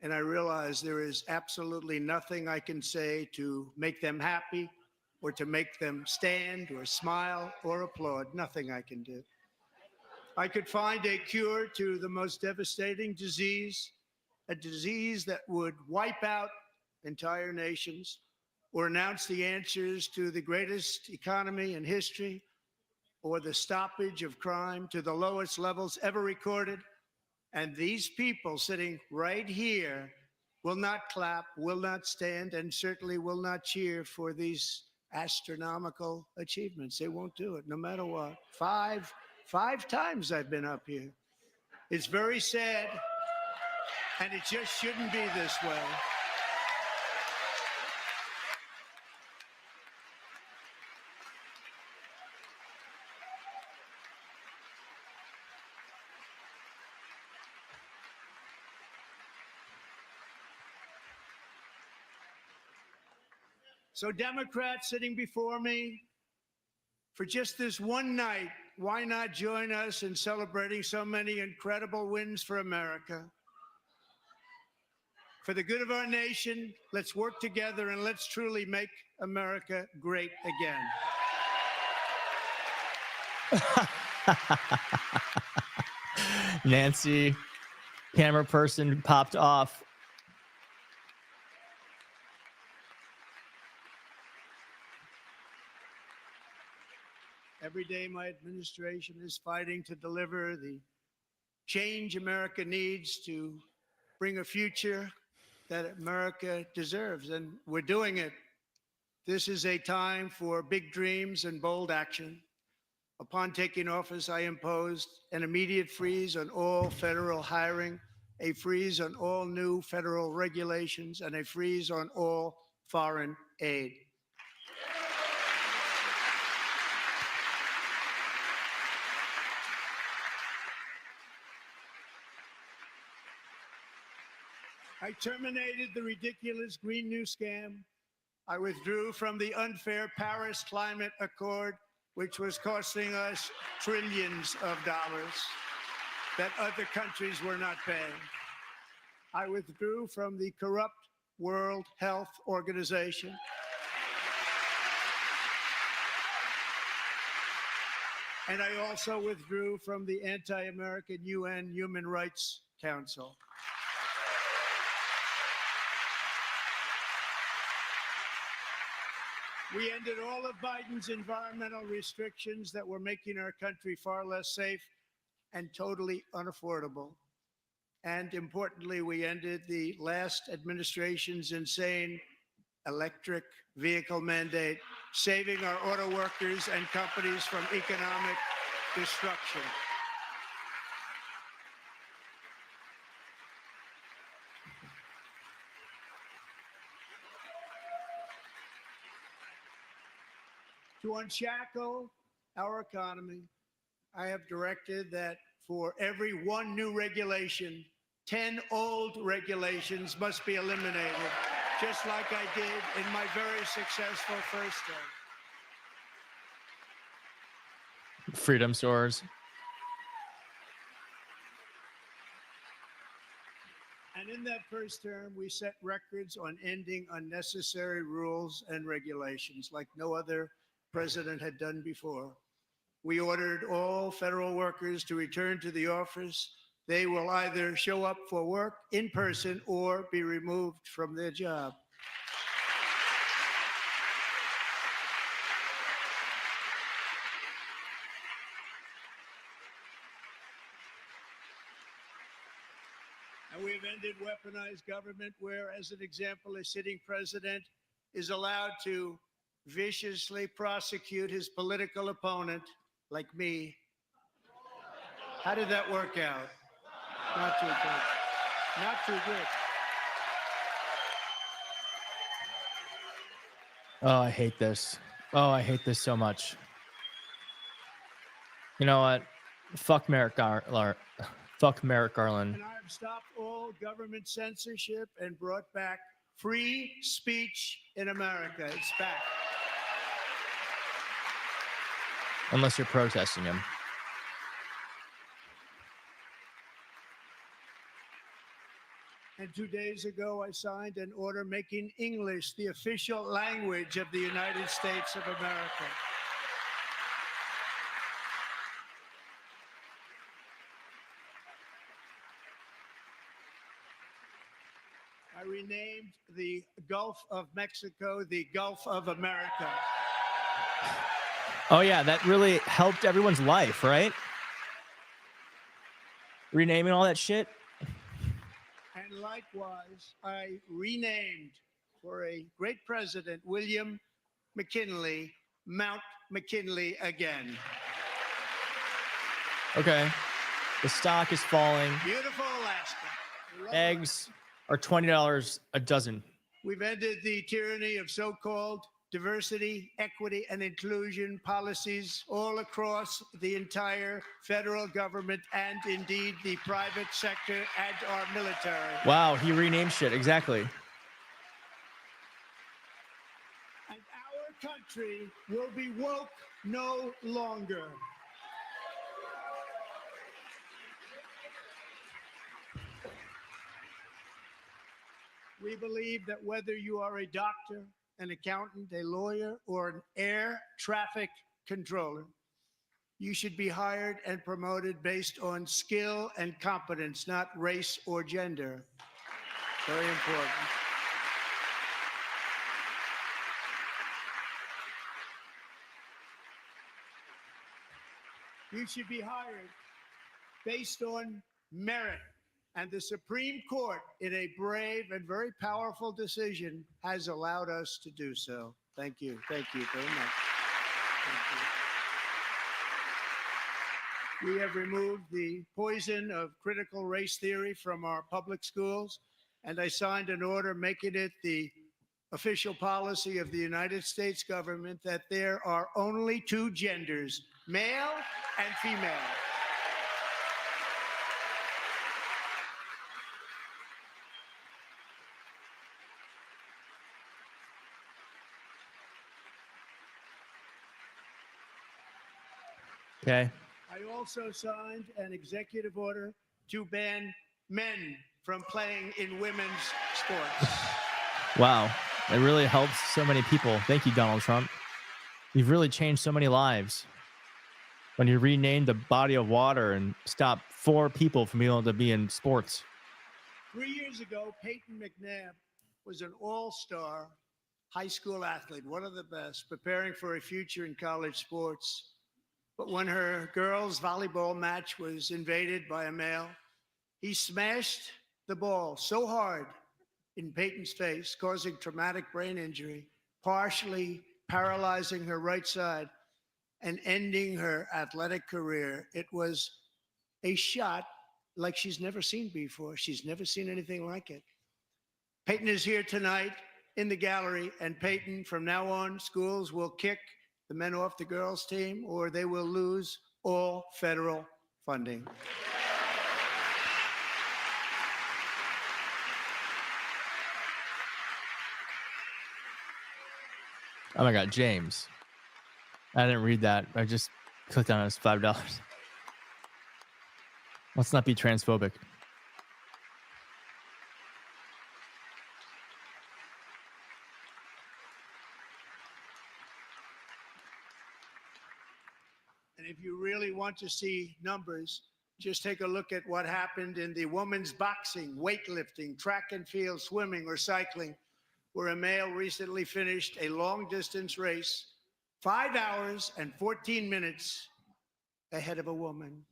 and I realize there is absolutely nothing I can say to make them happy or to make them stand or smile or applaud. Nothing I can do. I could find a cure to the most devastating disease, a disease that would wipe out entire nations, or announce the answers to the greatest economy in history, or the stoppage of crime to the lowest levels ever recorded. And these people sitting right here will not clap, will not stand, and certainly will not cheer for these astronomical achievements. They won't do it, no matter what. Five times I've been up here. It's very sad, and it just shouldn't be this way. So Democrats sitting before me, for just this one night, why not join us in celebrating so many incredible wins for America? For the good of our nation, let's work together and let's truly make America great again. Nancy, camera person, popped off. Every day, my administration is fighting to deliver the change America needs to bring a future that America deserves, and we're doing it. This is a time for big dreams and bold action. Upon taking office, I imposed an immediate freeze on all federal hiring, a freeze on all new federal regulations, and a freeze on all foreign aid. I terminated the ridiculous Green New Scam. I withdrew from the unfair Paris Climate Accord, which was costing us trillions of dollars that other countries were not paying. I withdrew from the corrupt World Health Organization. And I also withdrew from the anti-American UN Human Rights Council. We ended all of Biden's environmental restrictions that were making our country far less safe and totally unaffordable. And importantly, we ended the last administration's insane electric vehicle mandate, saving our auto workers and companies from economic destruction. To unshackle our economy, I have directed that for every one new regulation, 10 old regulations must be eliminated, just like I did in my very successful first term. Freedom stores. And in that first term, we set records on ending unnecessary rules and regulations like no other president had done before. We ordered all federal workers to return to the office. They will either show up for work in person or be removed from their job. And we've ended weaponized government where, as an example, a sitting president is allowed to viciously prosecute his political opponent, like me. How did that work out? Not too good. Not too good. Oh, I hate this. Oh, I hate this so much. You know what? Fuck Merrick Fuck Merrick Garland. And I have stopped all government censorship and brought back free speech in America. It's back. Unless you're protesting him. And 2 days ago, I signed an order making English the official language of the United States of America. I renamed the Gulf of Mexico the Gulf of America. Oh, yeah, that really helped everyone's life, right? Renaming all that shit. And likewise, I renamed for a great president, William McKinley, Mount McKinley again. Okay. The stock is falling. Beautiful Alaska. Eggs are $20 a dozen. We've ended the tyranny of so-called diversity, equity, and inclusion policies all across the entire federal government and indeed the private sector and our military. Wow, he renamed shit. Exactly. And our country will be woke no longer. We believe that whether you are a doctor, an accountant, a lawyer, or an air traffic controller, you should be hired and promoted based on skill and competence, not race or gender. Very important. You should be hired based on merit. And the Supreme Court, in a brave and very powerful decision, has allowed us to do so. Thank you. Thank you very much. Thank you. We have removed the poison of critical race theory from our public schools, and I signed an order making it the official policy of the United States government that there are only two genders, male and female. Okay. I also signed an executive order to ban men from playing in women's sports. Wow. It really helps so many people. Thank you, Donald Trump. You've really changed so many lives. When you renamed the body of water and stopped 4 people from being able to be in sports. 3 years ago, Peyton McNabb was an all-star high school athlete, one of the best, preparing for a future in college sports. But when her girls' volleyball match was invaded by a male, he smashed the ball so hard in Peyton's face, causing traumatic brain injury, partially paralyzing her right side and ending her athletic career. It was a shot like she's never seen before. She's never seen anything like it. Peyton is here tonight in the gallery, and Peyton, from now on, schools will kick the men off the girls' team, or they will lose all federal funding. Oh my God, James. I didn't read that. I just clicked on it. It's $5. Let's not be transphobic. And if you really want to see numbers, just take a look at what happened in the women's boxing, weightlifting, track and field, swimming, or cycling, where a male recently finished a long-distance race 5 hours and 14 minutes ahead of a woman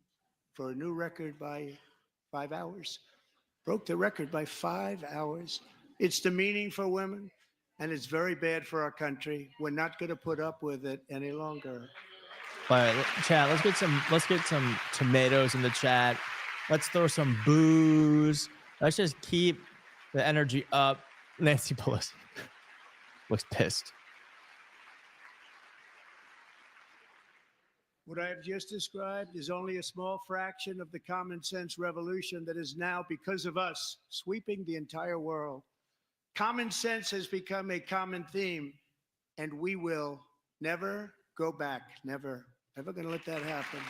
for a new record by 5 hours. Broke the record by 5 hours. It's demeaning for women, and it's very bad for our country. We're not going to put up with it any longer. All right, chat. Let's get some tomatoes in the chat. Let's throw some booze. Let's just keep the energy up. Nancy Pelosi looks pissed. What I have just described is only a small fraction of the common sense revolution that is now, because of us, sweeping the entire world. Common sense has become a common theme, and we will never go back. Never. Never going to let that happen.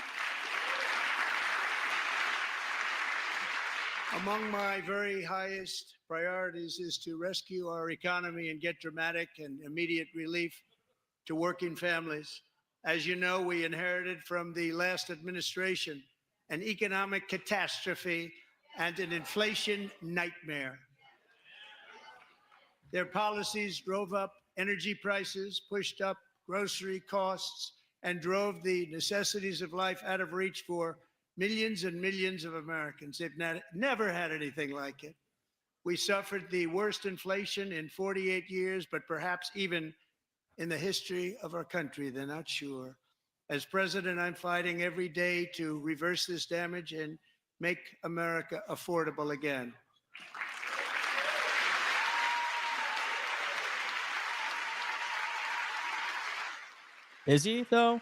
Among my very highest priorities is to rescue our economy and get dramatic and immediate relief to working families. As you know, we inherited from the last administration an economic catastrophe and an inflation nightmare. Their policies drove up energy prices, pushed up grocery costs, and drove the necessities of life out of reach for millions and millions of Americans. They've never had anything like it. We suffered the worst inflation in 48 years, but perhaps even in the history of our country. They're not sure. As president, I'm fighting every day to reverse this damage and make America affordable again. Is he, though?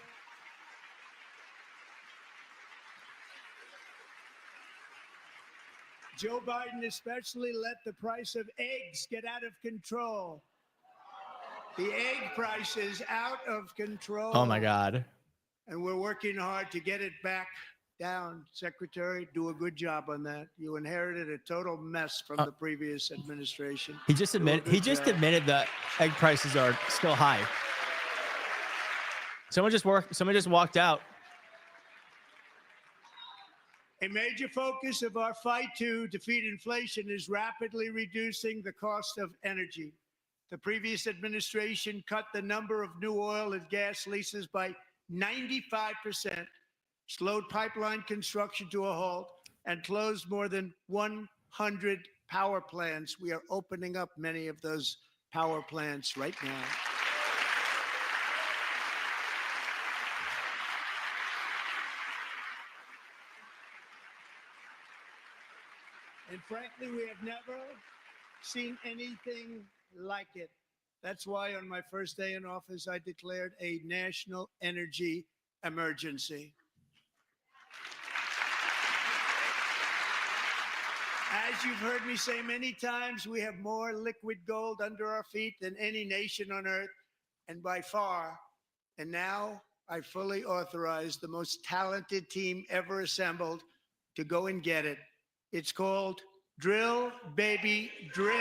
Joe Biden especially let the price of eggs get out of control. The egg price is out of control. Oh my God. And we're working hard to get it back down, Secretary. Do a good job on that. You inherited a total mess from the previous administration. He just admitted that egg prices are still high. Someone just walked out. A major focus of our fight to defeat inflation is rapidly reducing the cost of energy. The previous administration cut the number of new oil and gas leases by 95%, slowed pipeline construction to a halt, and closed more than 100 power plants. We are opening up many of those power plants right now. And frankly, we have never seen anything like it. That's why on my first day in office, I declared a national energy emergency. As you've heard me say many times, we have more liquid gold under our feet than any nation on earth, and by far. And now I fully authorize the most talented team ever assembled to go and get it. It's called Drill, Baby, Drill.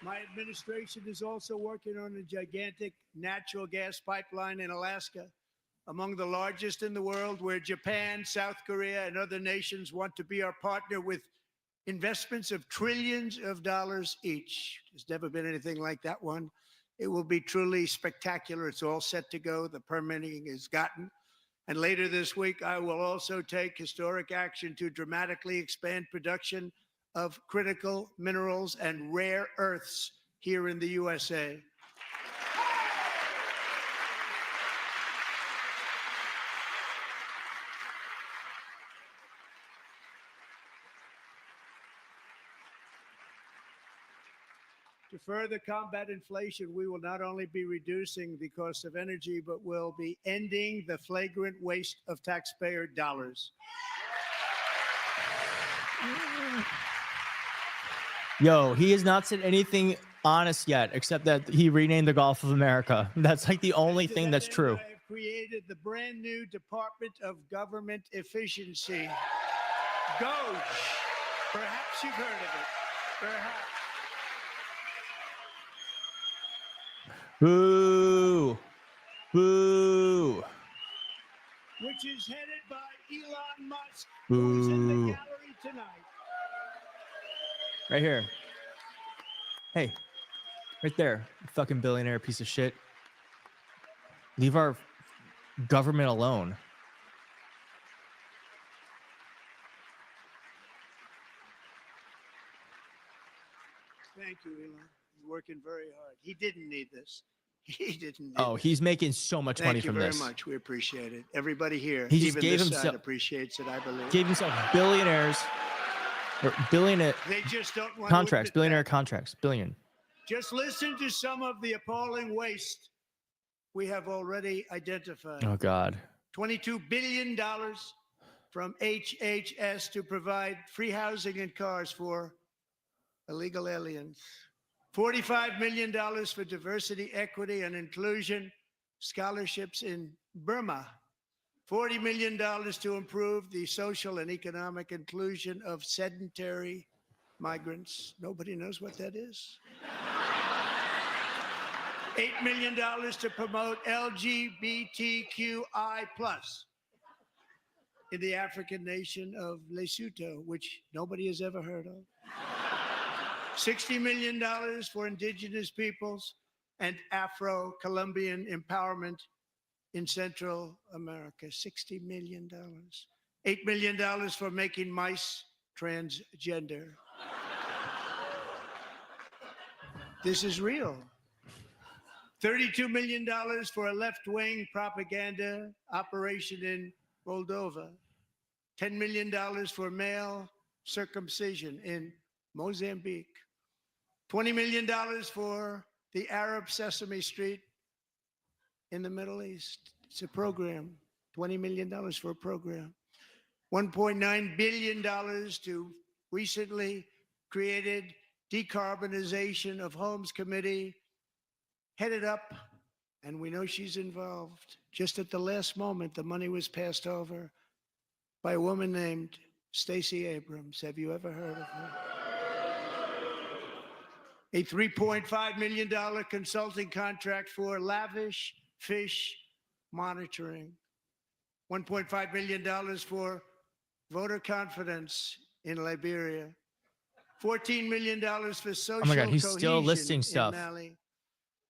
My administration is also working on a gigantic natural gas pipeline in Alaska, among the largest in the world, where Japan, South Korea, and other nations want to be our partner with investments of trillions of dollars each. There's never been anything like that one. It will be truly spectacular. It's all set to go. The permitting is gotten. And later this week, I will also take historic action to dramatically expand production of critical minerals and rare earths here in the USA. To further combat inflation, we will not only be reducing the cost of energy, but will be ending the flagrant waste of taxpayer dollars. Yo, he has not said anything honest yet, except that he renamed the Gulf of America. That's like the only thing that's true. I have created the brand new Department of Government Efficiency. GOES. Perhaps you've heard of it. Perhaps. Boo! Boo! Which is headed by Elon Musk, who's in the Boo! gallery tonight. Right here. Hey, right there, you fucking billionaire piece of shit. Leave our government alone. Thank you, Elon. He's working very hard. He didn't need this. He didn't need Oh, this. he's making so much money from this. Thank you very much. We appreciate it. Everybody here, He just even gave this himself side appreciates it, I believe. gave himself billionaires or billionaire They just don't want contracts, to admit billionaire that. contracts, billion. Just listen to some of the appalling waste we have already identified. Oh God. $22 billion from HHS to provide free housing and cars for illegal aliens. $45 million for diversity, equity, and inclusion scholarships in Burma. $40 million to improve the social and economic inclusion of sedentary migrants. Nobody knows what that is. $8 million to promote LGBTQI+ in the African nation of Lesotho, which nobody has ever heard of. $60 million for indigenous peoples and Afro-Colombian empowerment in Central America. $60 million. $8 million for making mice transgender. This is real. $32 million for a left-wing propaganda operation in Moldova. $10 million for male circumcision in Mozambique. $20 million for the Arab Sesame Street in the Middle East. It's a program. $20 million for a program. $1.9 billion to recently created Decarbonization of Homes Committee, headed up, and we know she's involved. Just at the last moment, the money was passed over by a woman named Stacey Abrams. Have you ever heard of her? A $3.5 million consulting contract for lavish fish monitoring. $1.5 million for voter confidence in Liberia. $14 million for social Oh my God, he's still cohesion listing in stuff. Mali.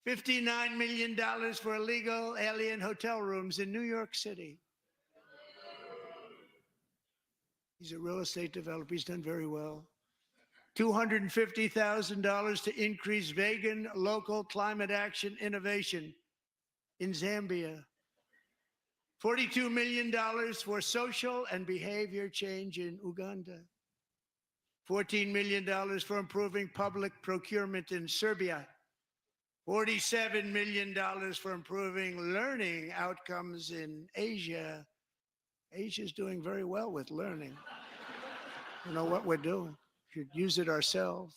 $59 million for illegal alien hotel rooms in New York City. He's a real estate developer. He's done very well. $250,000 to increase vegan local climate action innovation in Zambia. $42 million for social and behavior change in Uganda. $14 million for improving public procurement in Serbia. $47 million for improving learning outcomes in Asia. Asia's doing very well with learning. You know what we're doing. We should use it ourselves.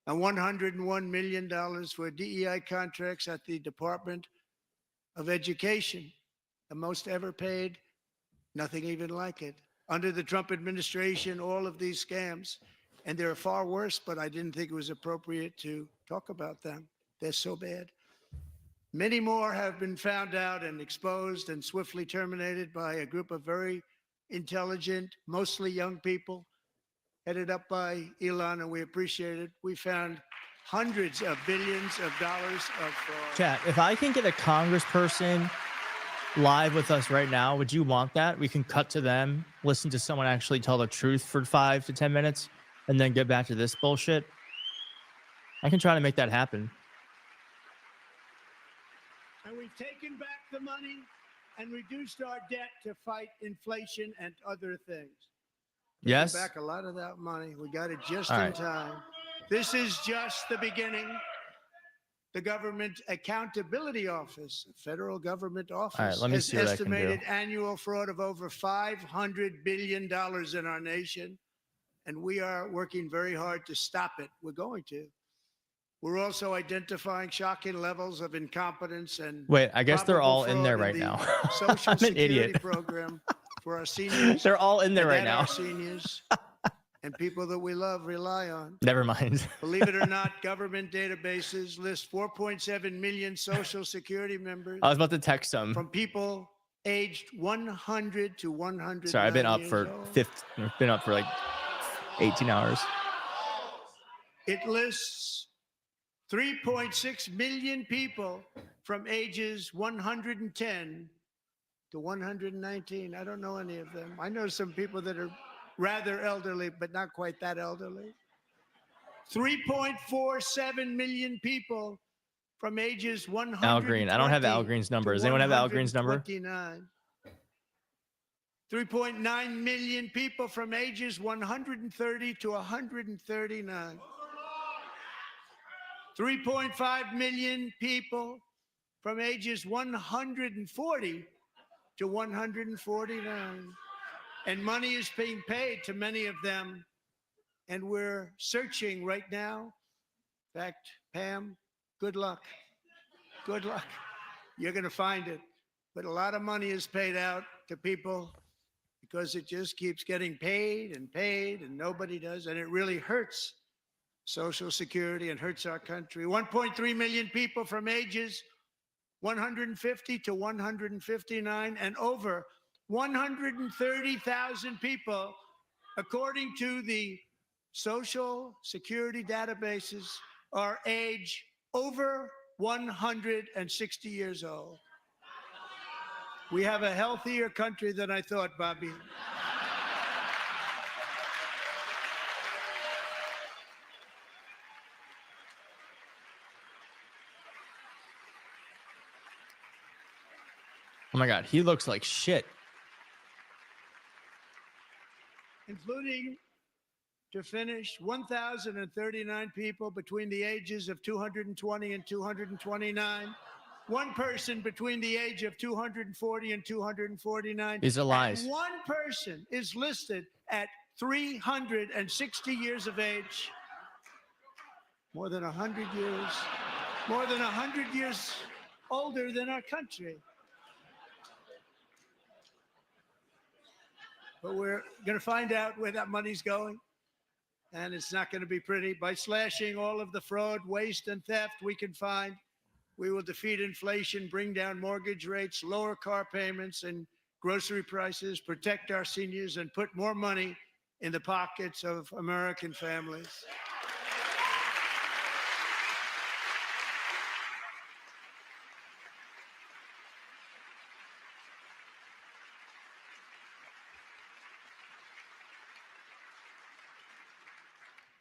And $101 million for DEI contracts at the Department of Education. The most ever paid, nothing even like it. Under the Trump administration, all of these scams, and they're far worse, but I didn't think it was appropriate to talk about them. They're so bad. Many more have been found out and exposed and swiftly terminated by a group of very intelligent, mostly young people, headed up by Elon, and we appreciate it. We found hundreds of billions of dollars of fraud. Chat, if I can get a congressperson live with us right now, would you want that? We can cut to them, listen to someone actually tell the truth for 5 to 10 minutes, and then get back to this bullshit. I can try to make that happen. And we've taken back the money and reduced our debt to fight inflation and other things. Yes. Taken back a lot of that money. We got it just All in right. time. This is just the beginning. The Government Accountability Office, a federal government office, All right, let me has see what I can do. estimated annual fraud of over $500 billion in our nation. And we are working very hard to stop it. We're going to. We're also identifying shocking levels of incompetence and Wait, I guess they're probable all in there fraud right the now. Social I'm an Security idiot. program for our seniors. They're all in there and right that now. Our seniors and people that we love rely on. Never mind. Believe it or not, government databases list 4.7 million Social Security members I was about to text them. from people aged 100 to 100. Sorry, I've been up for been up for like 18 hours. It lists 3.6 million people from ages 110 to 119. I don't know any of them. I know some people that are rather elderly, but not quite that elderly. 3.47 million people from ages 100. Al Green. I don't have Al Green's number. Does anyone have Al Green's number? 3.9 million people from ages 130 to 139. 3.5 million people from ages 140 to 149. And money is being paid to many of them. And we're searching right now. In fact, Pam, good luck. Good luck. You're going to find it. But a lot of money is paid out to people because it just keeps getting paid and nobody does. And it really hurts Social Security and hurts our country. 1.3 million people from ages 150 to 159 and over 130,000 people, according to the Social Security databases, are age over 160 years old. We have a healthier country than I thought, Bobby. Oh my God, he looks like shit. Including, to finish, 1,039 people between the ages of 220 and 229 One person between the age of 240 and 249. These are lies. And one person is listed at 360 years of age. More than 100 years. More than 100 years older than our country. But we're going to find out where that money's going. And it's not going to be pretty. By slashing all of the fraud, waste, and theft we can find, we will defeat inflation, bring down mortgage rates, lower car payments and grocery prices, protect our seniors, and put more money in the pockets of American families.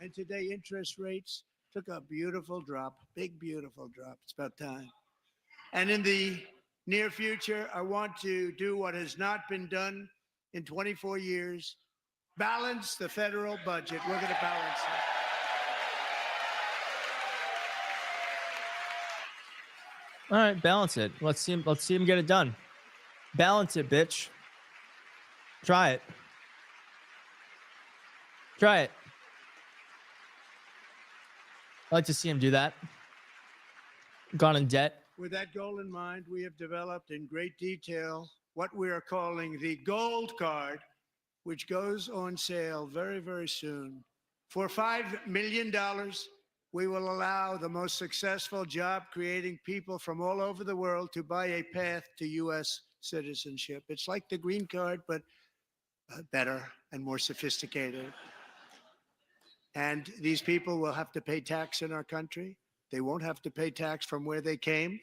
And today, interest rates took a beautiful drop, big, beautiful drop. It's about time. And in the near future, I want to do what has not been done in 24 years, balance the federal budget. We're going to balance it. All right, balance it. Let's see him get it done. Balance it, bitch. Try it. Try it. I'd like to see him do that. Gone in debt. With that goal in mind, we have developed in great detail what we are calling the Gold Card, which goes on sale very, very soon. For $5 million, we will allow the most successful job-creating people from all over the world to buy a path to U.S. citizenship. It's like the green card, but better and more sophisticated. And these people will have to pay tax in our country. They won't have to pay tax from where they came.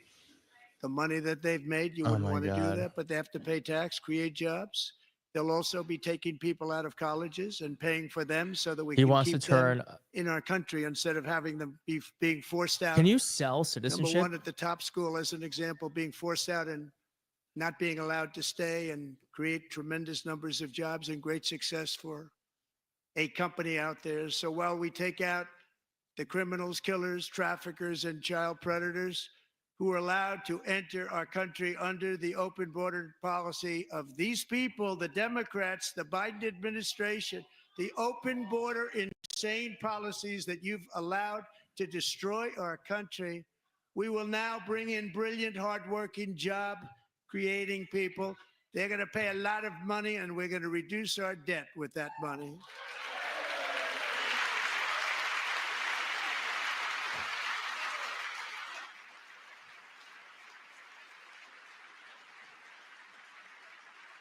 The money that they've made, you wouldn't want to do that, but they have to pay tax, create jobs. They'll also be taking people out of colleges and paying for them so that we can keep them in our country instead of having them being forced out. Can you sell citizenship? Number one, at the top school, as an example, being forced out and not being allowed to stay and create tremendous numbers of jobs and great success for a company out there. So while we take out the criminals, killers, traffickers, and child predators who are allowed to enter our country under the open border policy of these people, the Democrats, the Biden administration, the open border insane policies that you've allowed to destroy our country, we will now bring in brilliant, hardworking, job-creating people. They're going to pay a lot of money, and we're going to reduce our debt with that money.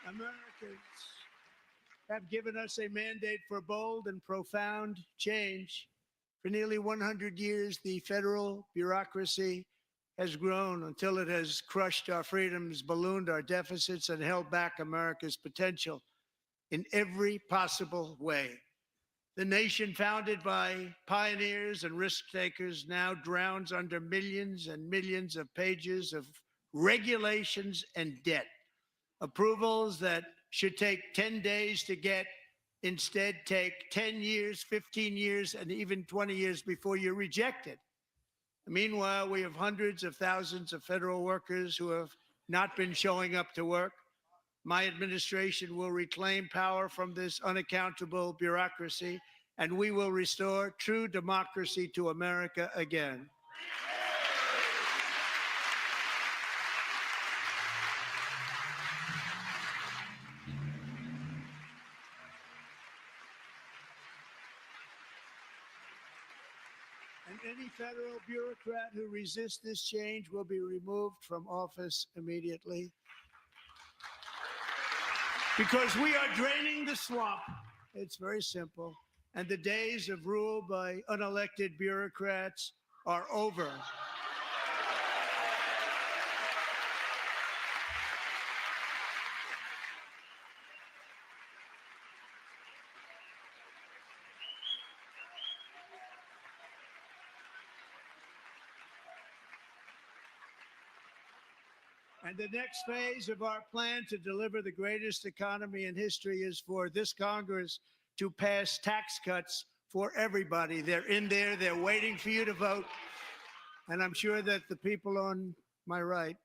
Americans have given us a mandate for bold and profound change. For nearly 100 years, the federal bureaucracy has grown until it has crushed our freedoms, ballooned our deficits, and held back America's potential in every possible way. The nation founded by pioneers and risk takers now drowns under millions and millions of pages of regulations and debt. Approvals that should take 10 days to get instead take 10 years, 15 years, and even 20 years before you're rejected. Meanwhile, we have hundreds of thousands of federal workers who have not been showing up to work. My administration will reclaim power from this unaccountable bureaucracy, and we will restore true democracy to America again. And any federal bureaucrat who resists this change will be removed from office immediately. Because we are draining the swamp. It's very simple. And the days of rule by unelected bureaucrats are over. And the next phase of our plan to deliver the greatest economy in history is for this Congress to pass tax cuts for everybody. They're in there. They're waiting for you to vote. And I'm sure that the people on my right,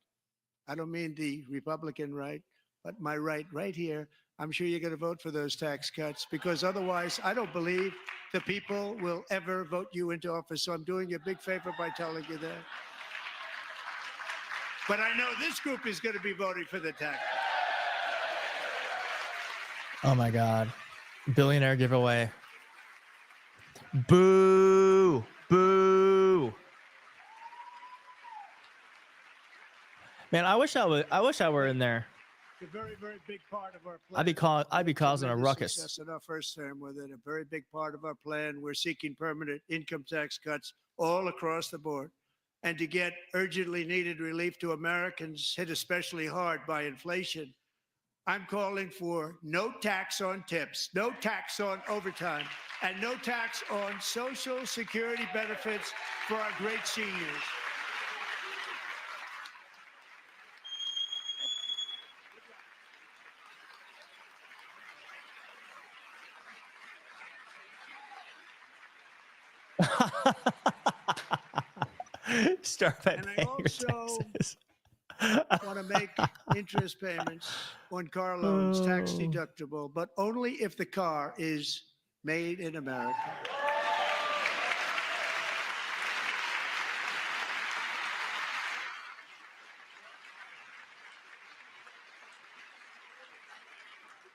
I don't mean the Republican right, but my right here, I'm sure you're going to vote for those tax cuts because otherwise I don't believe the people will ever vote you into office. So I'm doing you a big favor by telling you that. But I know this group is going to be voting for the tax. Oh my God. Billionaire giveaway. Boo. Boo. Man, I wish I were in there. It's a very, very big part of our plan. I'd be causing a Tremendous ruckus. Success in our first term with it. A very big part of our plan. We're seeking permanent income tax cuts all across the board. And to get urgently needed relief to Americans hit especially hard by inflation, I'm calling for no tax on tips, no tax on overtime, and no tax on Social Security benefits for our great seniors. Start by And I paying your also taxes. want to make interest payments on car loans tax deductible, but only if the car is made in America.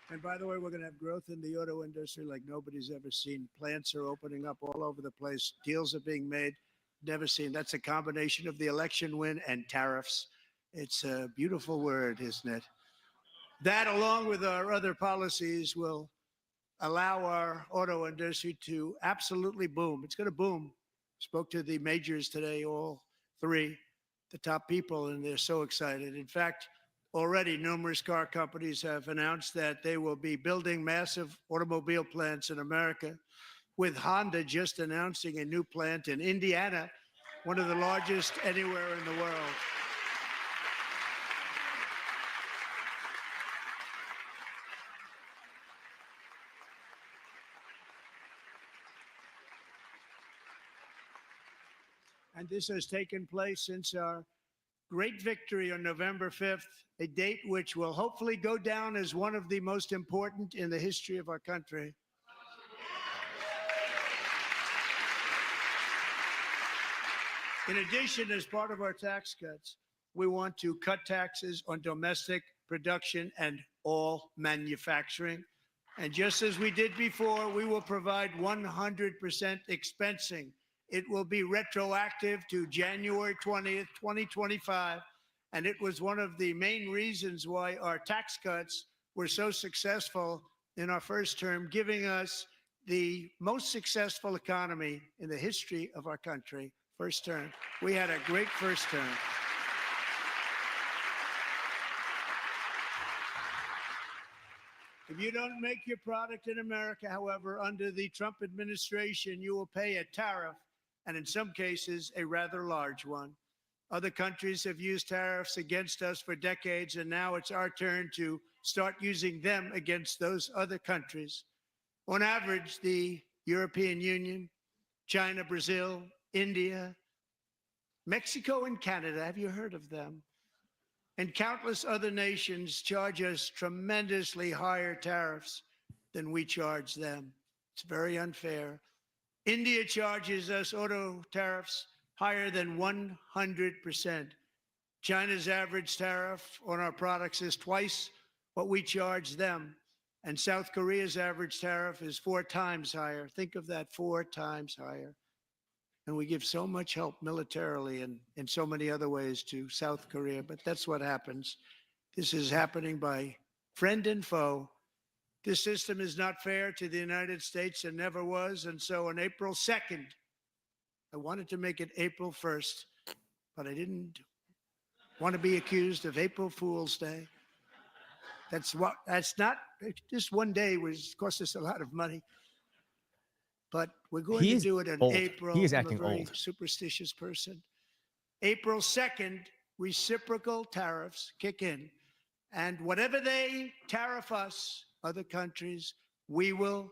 And by the way, we're going to have growth in the auto industry like nobody's ever seen. Plants are opening up all over the place. Deals are being made, never seen. That's a combination of the election win and tariffs. It's a beautiful word, isn't it? That, along with our other policies, will allow our auto industry to absolutely boom. It's going to boom. Spoke to the majors today, all three, the top people, and they're so excited. In fact, already numerous car companies have announced that they will be building massive automobile plants in America, with Honda just announcing a new plant in Indiana, one of the largest anywhere in the world. And this has taken place since our great victory on November 5th, a date which will hopefully go down as one of the most important in the history of our country. In addition, as part of our tax cuts, we want to cut taxes on domestic production and all manufacturing. And just as we did before, we will provide 100% expensing. It will be retroactive to January 20th, 2025. And it was one of the main reasons why our tax cuts were so successful in our first term, giving us the most successful economy in the history of our country. First term. We had a great first term. If you don't make your product in America, however, under the Trump administration, you will pay a tariff, and in some cases, a rather large one. Other countries have used tariffs against us for decades, and now it's our turn to start using them against those other countries. On average, the European Union, China, Brazil, India, Mexico, and Canada, have you heard of them? And countless other nations charge us tremendously higher tariffs than we charge them. It's very unfair. India charges us auto tariffs higher than 100%. China's average tariff on our products is twice what we charge them. And South Korea's average tariff is 4 times higher. Think of that, 4 times higher. And we give so much help militarily and in so many other ways to South Korea, but that's what happens. This is happening by friend and foe. This system is not fair to the United States and never was. And so on April 2nd, I wanted to make it April 1st, but I didn't want to be accused of April Fool's Day. That's not, just one day cost us a lot of money. But we're going to do it in April. He is I'm acting a very old. superstitious person. April 2nd, reciprocal tariffs kick in. And whatever they tariff us, other countries, we will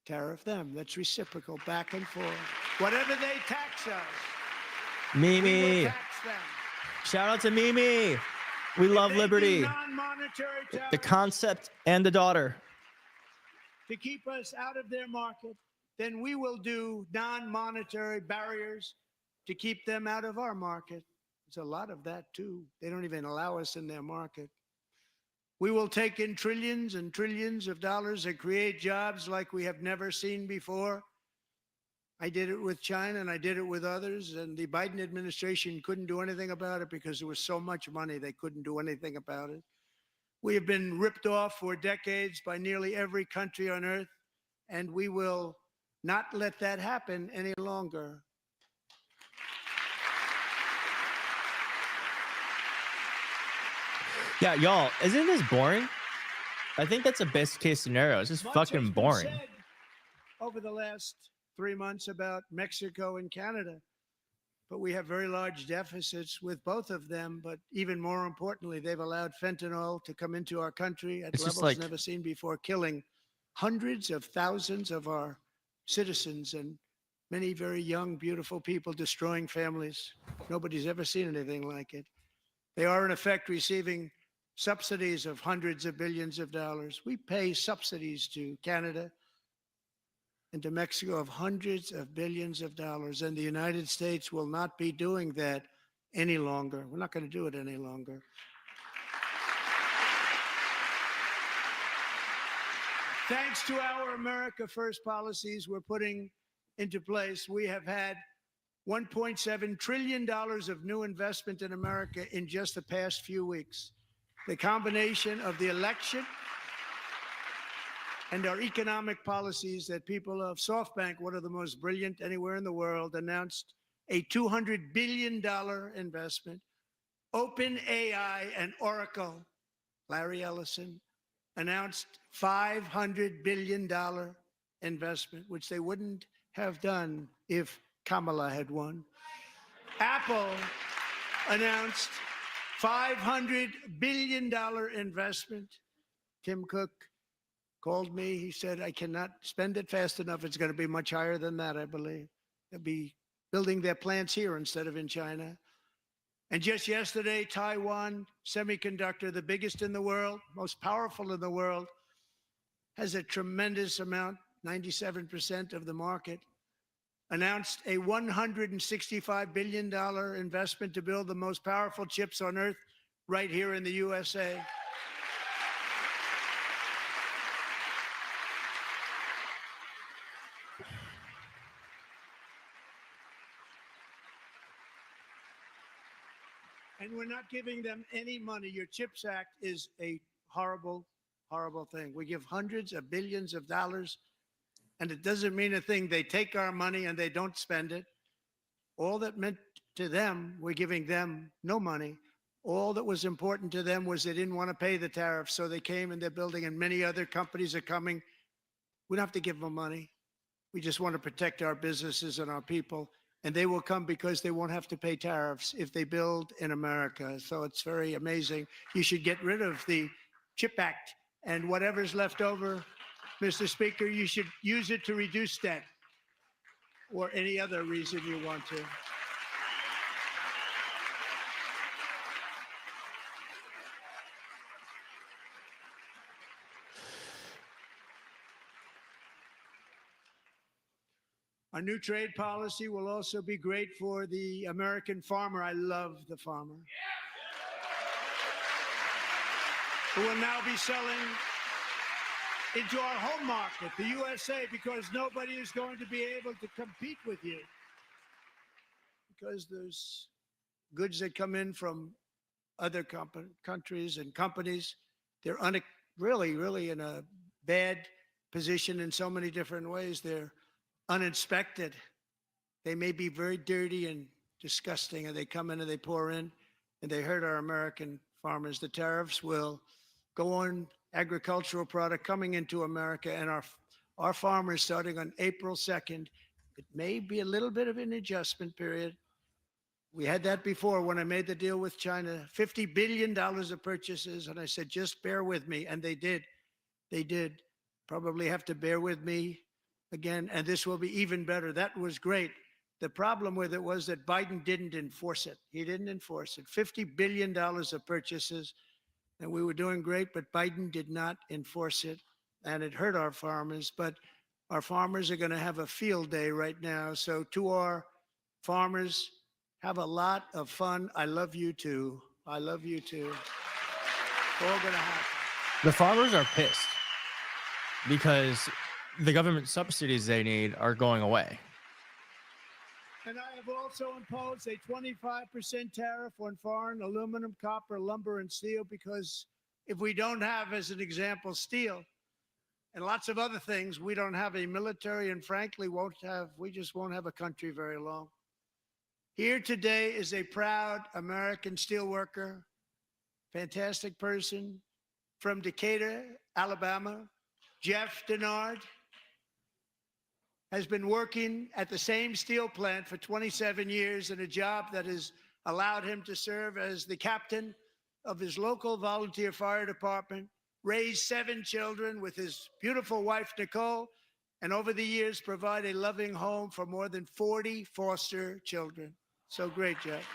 tariff them. That's reciprocal, back and forth. Whatever they tax us, we will tax them. Shout out to Mimi. We love liberty. Non-monetary The tariffs concept and the daughter. to keep us out of their market, then we will do non-monetary barriers to keep them out of our market. There's a lot of that too. They don't even allow us in their market. We will take in trillions and trillions of dollars and create jobs like we have never seen before. I did it with China and I did it with others, and the Biden administration couldn't do anything about it because there was so much money they couldn't do anything about it. We have been ripped off for decades by nearly every country on earth, and we will not let that happen any longer. Yeah, y'all, isn't this boring? I think that's a best case scenario. It's just Much fucking has been boring. said over the last 3 months about Mexico and Canada, but we have very large deficits with both of them. But even more importantly, they've allowed fentanyl to come into our country at It's just levels like- never seen before, killing hundreds of thousands of our citizens and many very young, beautiful people, destroying families. Nobody's ever seen anything like it. They are, in effect, receiving subsidies of hundreds of billions of dollars. We pay subsidies to Canada and to Mexico of hundreds of billions of dollars, and the United States will not be doing that any longer. We're not going to do it any longer. Thanks to our America First policies we're putting into place, we have had $1.7 trillion of new investment in America in just the past few weeks. The combination of the election and our economic policies that people of SoftBank, one of the most brilliant anywhere in the world, announced a $200 billion investment. OpenAI and Oracle, Larry Ellison, announced $500 billion investment, which they wouldn't have done if Kamala had won. Apple announced $500 billion investment. Tim Cook called me. He said, I cannot spend it fast enough. It's going to be much higher than that, I believe. They'll be building their plants here instead of in China. And just yesterday, Taiwan Semiconductor, the biggest in the world, most powerful in the world, has a tremendous amount, 97% of the market, announced a $165 billion investment to build the most powerful chips on earth right here in the USA. And we're not giving them any money. Your CHIPS Act is a horrible, horrible thing. We give hundreds of billions of dollars, and it doesn't mean a thing. They take our money and they don't spend it. All that meant to them, we're giving them no money. All that was important to them was they didn't want to pay the tariffs, so they came and they're building, and many other companies are coming. We don't have to give them money. We just want to protect our businesses and our people. And they will come because they won't have to pay tariffs if they build in America. So it's very amazing. You should get rid of the CHIP Act, and whatever's left over, Mr. Speaker, you should use it to reduce debt or any other reason you want to. Our new trade policy will also be great for the American farmer. I love the farmer. Who will now be selling into our home market, the USA, because nobody is going to be able to compete with you. Because there's goods that come in from other countries and companies. They're really in a bad position in so many different ways. They're uninspected. They may be very dirty and disgusting, and they come in and they pour in and they hurt our American farmers. The tariffs will go on agricultural product coming into America, and our farmers, starting on April 2nd, it may be a little bit of an adjustment period. We had that before when I made the deal with China, $50 billion of purchases, and I said, just bear with me, and they did. They did. Probably have to bear with me again, and this will be even better. That was great. The problem with it was that Biden didn't enforce it. He didn't enforce it. $50 billion of purchases, and we were doing great, but Biden did not enforce it, and it hurt our farmers. But our farmers are going to have a field day right now. So to our farmers, have a lot of fun. I love you too. I love you too. It's all going to happen. The farmers are pissed because the government subsidies they need are going away. And I have also imposed a 25% tariff on foreign aluminum, copper, lumber, and steel, because if we don't have, as an example, steel and lots of other things, we don't have a military, and frankly, we just won't have a country very long. Here today is a proud American steelworker, fantastic person from Decatur, Alabama, Jeff Denard. Has been working at the same steel plant for 27 years in a job that has allowed him to serve as the captain of his local volunteer fire department, raise 7 children with his beautiful wife, Nicole, and over the years provide a loving home for more than 40 foster children. So great, Jeff.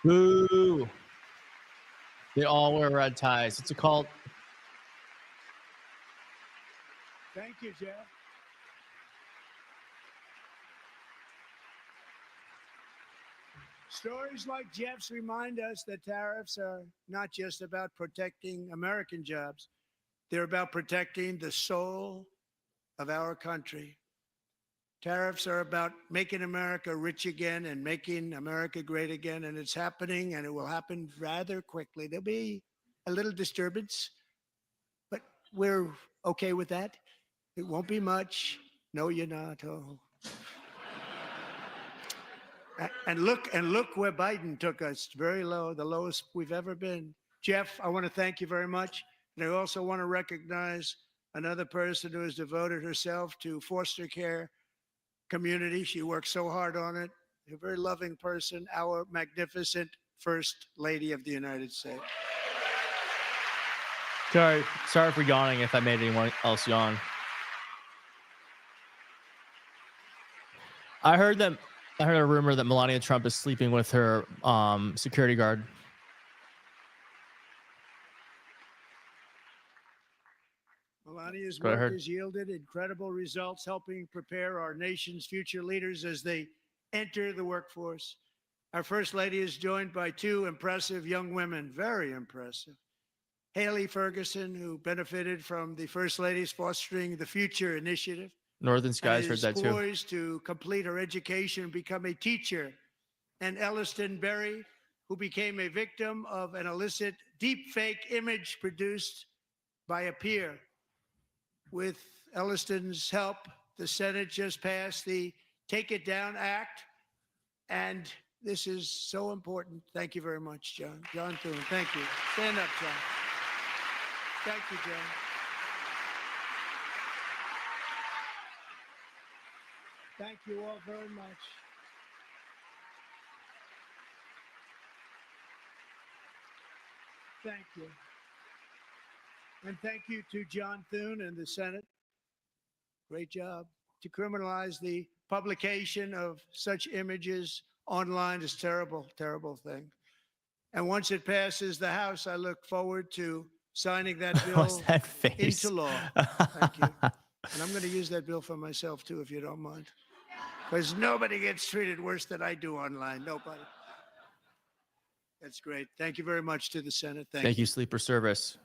Boo. They all wear red ties. It's a cult. Thank you, Jeff. Stories like Jeff's remind us that tariffs are not just about protecting American jobs. They're about protecting the soul of our country. Tariffs are about making America rich again and making America great again, and it's happening, and it will happen rather quickly. There'll be a little disturbance, but we're okay with that. It won't be much. No, you're not. Oh. And look where Biden took us. Very low, the lowest we've ever been. Jeff, I want to thank you very much. And I also want to recognize another person who has devoted herself to foster care community. She works so hard on it. A very loving person, our magnificent First Lady of the United States. Sorry for yawning if I made anyone else yawn. I heard a rumor that Melania Trump is sleeping with her security guard. Melania's work has yielded incredible results, helping prepare our nation's future leaders as they enter the workforce. Our First Lady is joined by 2 impressive young women, very impressive. Haley Ferguson, who benefited from the First Lady's Fostering the Future initiative. Northern Skies heard that too. Poised to complete her education and become a teacher. And Elliston Berry, who became a victim of an illicit deepfake image produced by a peer. With Elliston's help, the Senate just passed the Take It Down Act, and this is so important. Thank you very much, John. John Thune, thank you. Stand up, John. Thank you, John. Thank you all very much. Thank you. And thank you to John Thune and the Senate. Great job. To criminalize the publication of such images online is terrible, terrible thing. And once it passes the House, I look forward to signing that bill into law. Thank you. And I'm going to use that bill for myself, too, if you don't mind. Because nobody gets treated worse than I do online. Nobody. That's great. Thank you very much to the Senate. Thank you, Sleeper Service.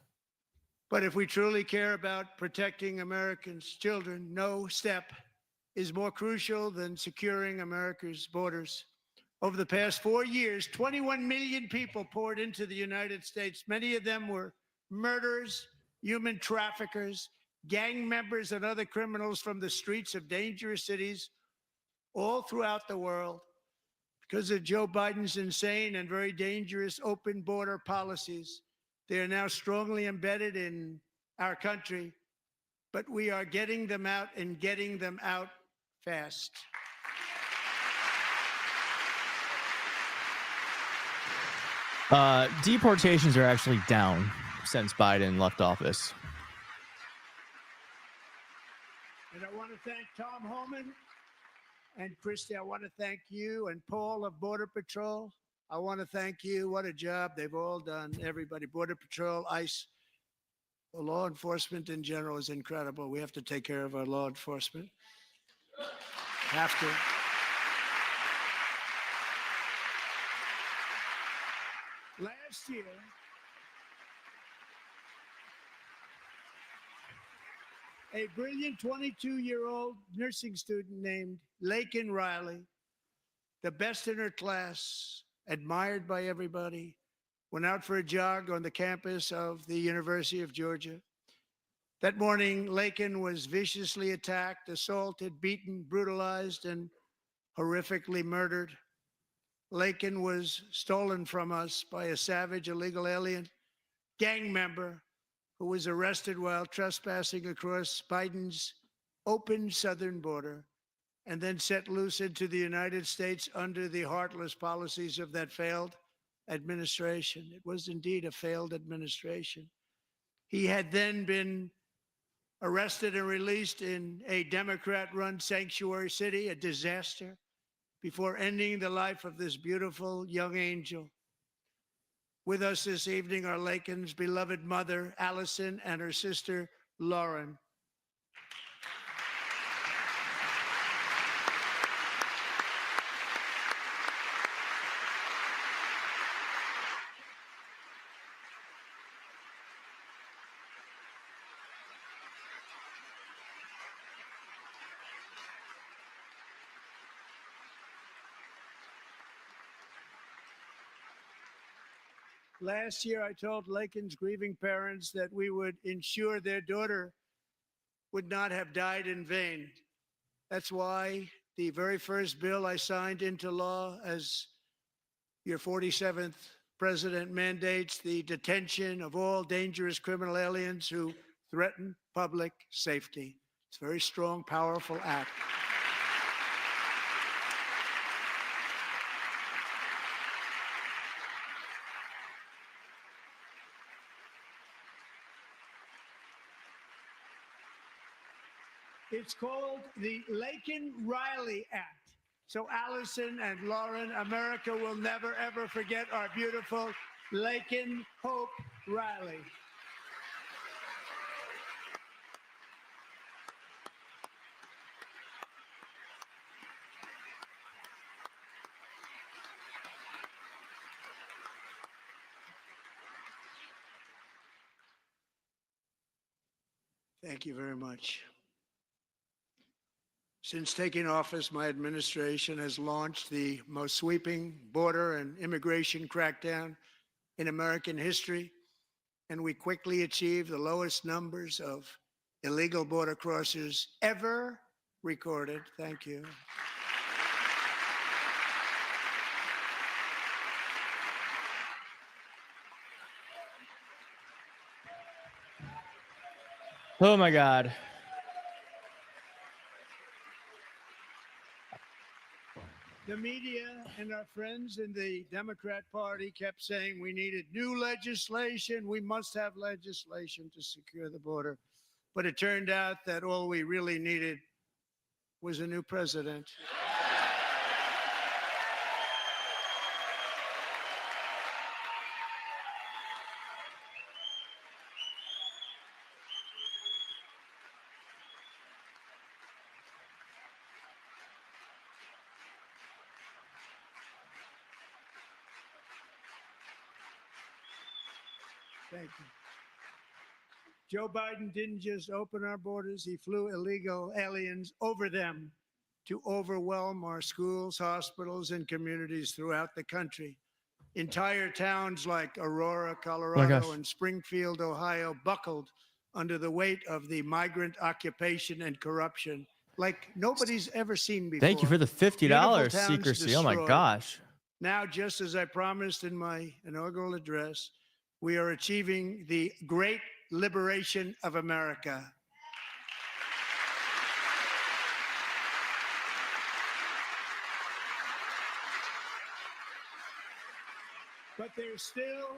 But if we truly care about protecting Americans' children, no step is more crucial than securing America's borders. Over the past 4 years, 21 million people poured into the United States. Many of them were murderers, human traffickers, gang members, and other criminals from the streets of dangerous cities all throughout the world. Because of Joe Biden's insane and very dangerous open border policies, they are now strongly embedded in our country, but we are getting them out and getting them out fast. Deportations are actually down since Biden left office. And I want to thank Tom Homan and Christy. I want to thank you and Paul of Border Patrol. I want to thank you. What a job they've all done. Everybody, Border Patrol, ICE, law enforcement in general is incredible. We have to take care of our law enforcement. Have to. Last year, a brilliant 22-year-old nursing student named Laken Riley, the best in her class, admired by everybody, went out for a jog on the campus of the University of Georgia. That morning, Laken was viciously attacked, assaulted, beaten, brutalized, and horrifically murdered. Laken was stolen from us by a savage illegal alien gang member who was arrested while trespassing across Biden's open southern border and then set loose into the United States under the heartless policies of that failed administration. It was indeed a failed administration. He had then been arrested and released in a Democrat-run sanctuary city, a disaster, before ending the life of this beautiful young angel. With us this evening are Laken's beloved mother, Allison, and her sister, Lauren. Last year, I told Laken's grieving parents that we would ensure their daughter would not have died in vain. That's why the very first bill I signed into law as your 47th president mandates the detention of all dangerous criminal aliens who threaten public safety. It's a very strong, powerful act. It's called the Laken-Riley Act. So Allison and Lauren, America will never, ever forget our beautiful Laken Hope Riley. Thank you very much. Since taking office, my administration has launched the most sweeping border and immigration crackdown in American history, and we quickly achieved the lowest numbers of illegal border crossers ever recorded. Thank you. Oh my God. The media and our friends in the Democrat Party kept saying we needed new legislation. We must have legislation to secure the border. But it turned out that all we really needed was a new president. Thank you. Joe Biden didn't just open our borders, he flew illegal aliens over them to overwhelm our schools, hospitals, and communities throughout the country. Entire towns like Aurora, Colorado, and Springfield, Ohio, buckled under the weight of the migrant occupation and corruption like nobody's ever seen before. Thank you for the $50 secrecy. Oh my gosh. Now, just as I promised in my inaugural address, we are achieving the great liberation of America. But there still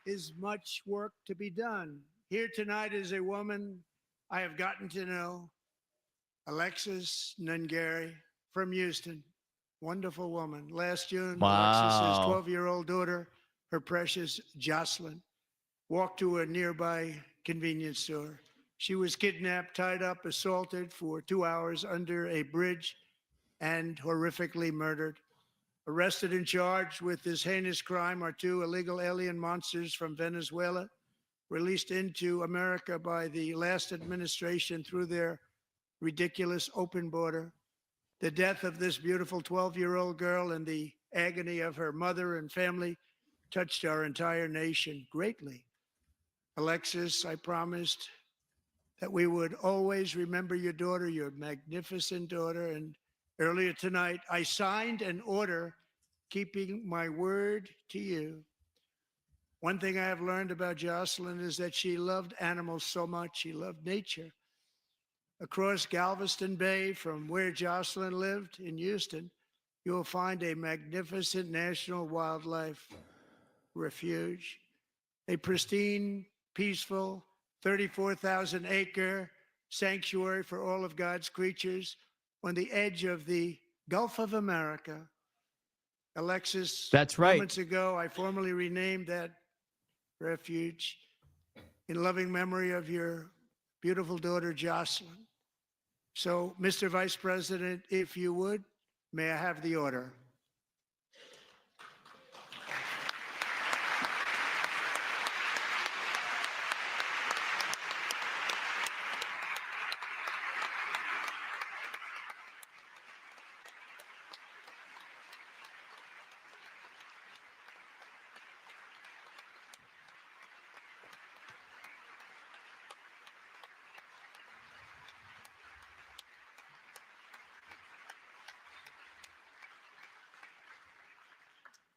is much work to be done. Here tonight is a woman I have gotten to know Alexis Nungary from Houston. Wonderful woman. Last June, Alexis's Wow. 12-year-old daughter, her precious Jocelyn, walked to a nearby convenience store. She was kidnapped, tied up, assaulted for 2 hours under a bridge, and horrifically murdered. Arrested and charged with this heinous crime are 2 illegal alien monsters from Venezuela, released into America by the last administration through their ridiculous open border. The death of this beautiful 12-year-old girl and the agony of her mother and family touched our entire nation greatly. Alexis, I promised that we would always remember your daughter, your magnificent daughter. And earlier tonight, I signed an order keeping my word to you. One thing I have learned about Jocelyn is that she loved animals so much. She loved nature. Across Galveston Bay, from where Jocelyn lived in Houston, you will find a magnificent national wildlife refuge, a pristine, peaceful, 34,000-acre sanctuary for all of God's creatures on the edge of the Gulf of America. Alexis, That's right. Moments ago, I formally renamed that refuge in loving memory of your beautiful daughter, Jocelyn. So, Mr. Vice President, if you would, may I have the order?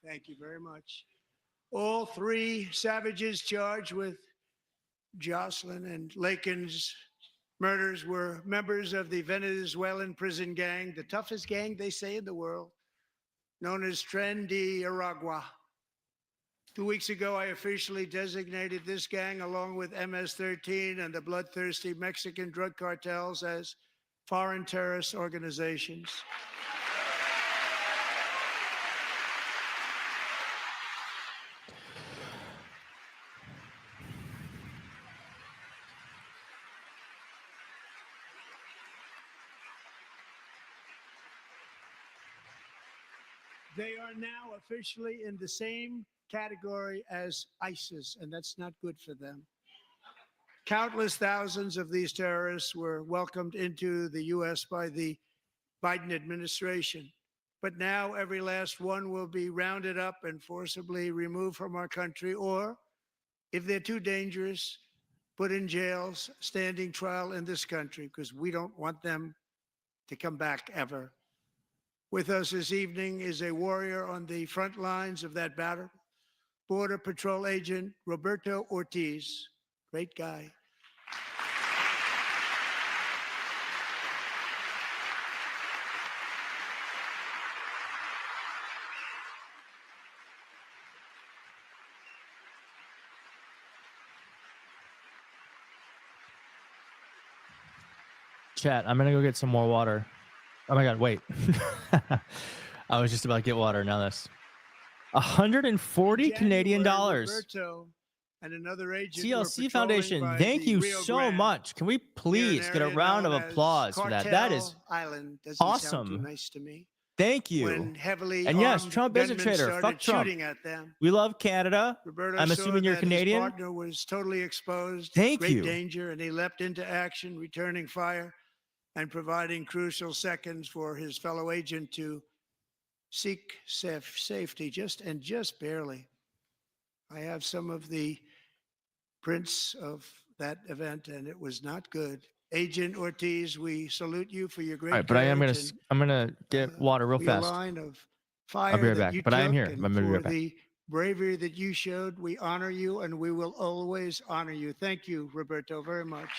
Thank you very much. All 3 savages charged with Jocelyn and Lakin's murders were members of the Venezuelan prison gang, the toughest gang, they say, in the world, known as Tren de Aragua. 2 weeks ago, I officially designated this gang, along with MS-13 and the bloodthirsty Mexican drug cartels, as foreign terrorist organizations. They are now officially in the same category as ISIS, and that's not good for them. Countless thousands of these terrorists were welcomed into the U.S. by the Biden administration. But now every last one will be rounded up and forcibly removed from our country, or, if they're too dangerous, put in jails, standing trial in this country, because we don't want them to come back ever. With us this evening is a warrior on the front lines of that battle, Border Patrol Agent Roberto Ortiz. Great guy. Chat, I'm gonna go get some more water. Oh my god, wait. I was just about to get water. Now this. 140 Canadian dollars. Roberto and another agent TLC Foundation, thank you so much. Can we please get a round of applause for that? That is Island. awesome. Nice to me. Thank you. When heavily And yes, armed Trump is a gunmen traitor. started Fuck Trump. shooting at them. We love Canada. Roberto I'm saw assuming you're that his Canadian. partner was totally exposed, Thank great you. danger, and he leapt into action, returning fire and providing crucial seconds for his fellow agent to seek safety, just barely. I have some of the prints of that event, and it was not good. Agent Ortiz, we salute you for your great All right, but I'm courage gonna get water real for your fast. line of fire I'll be right that back. you But I am took, here. and I'm gonna be for right back. the bravery that you showed. We honor you, and we will always honor you. Thank you, Roberto, very much.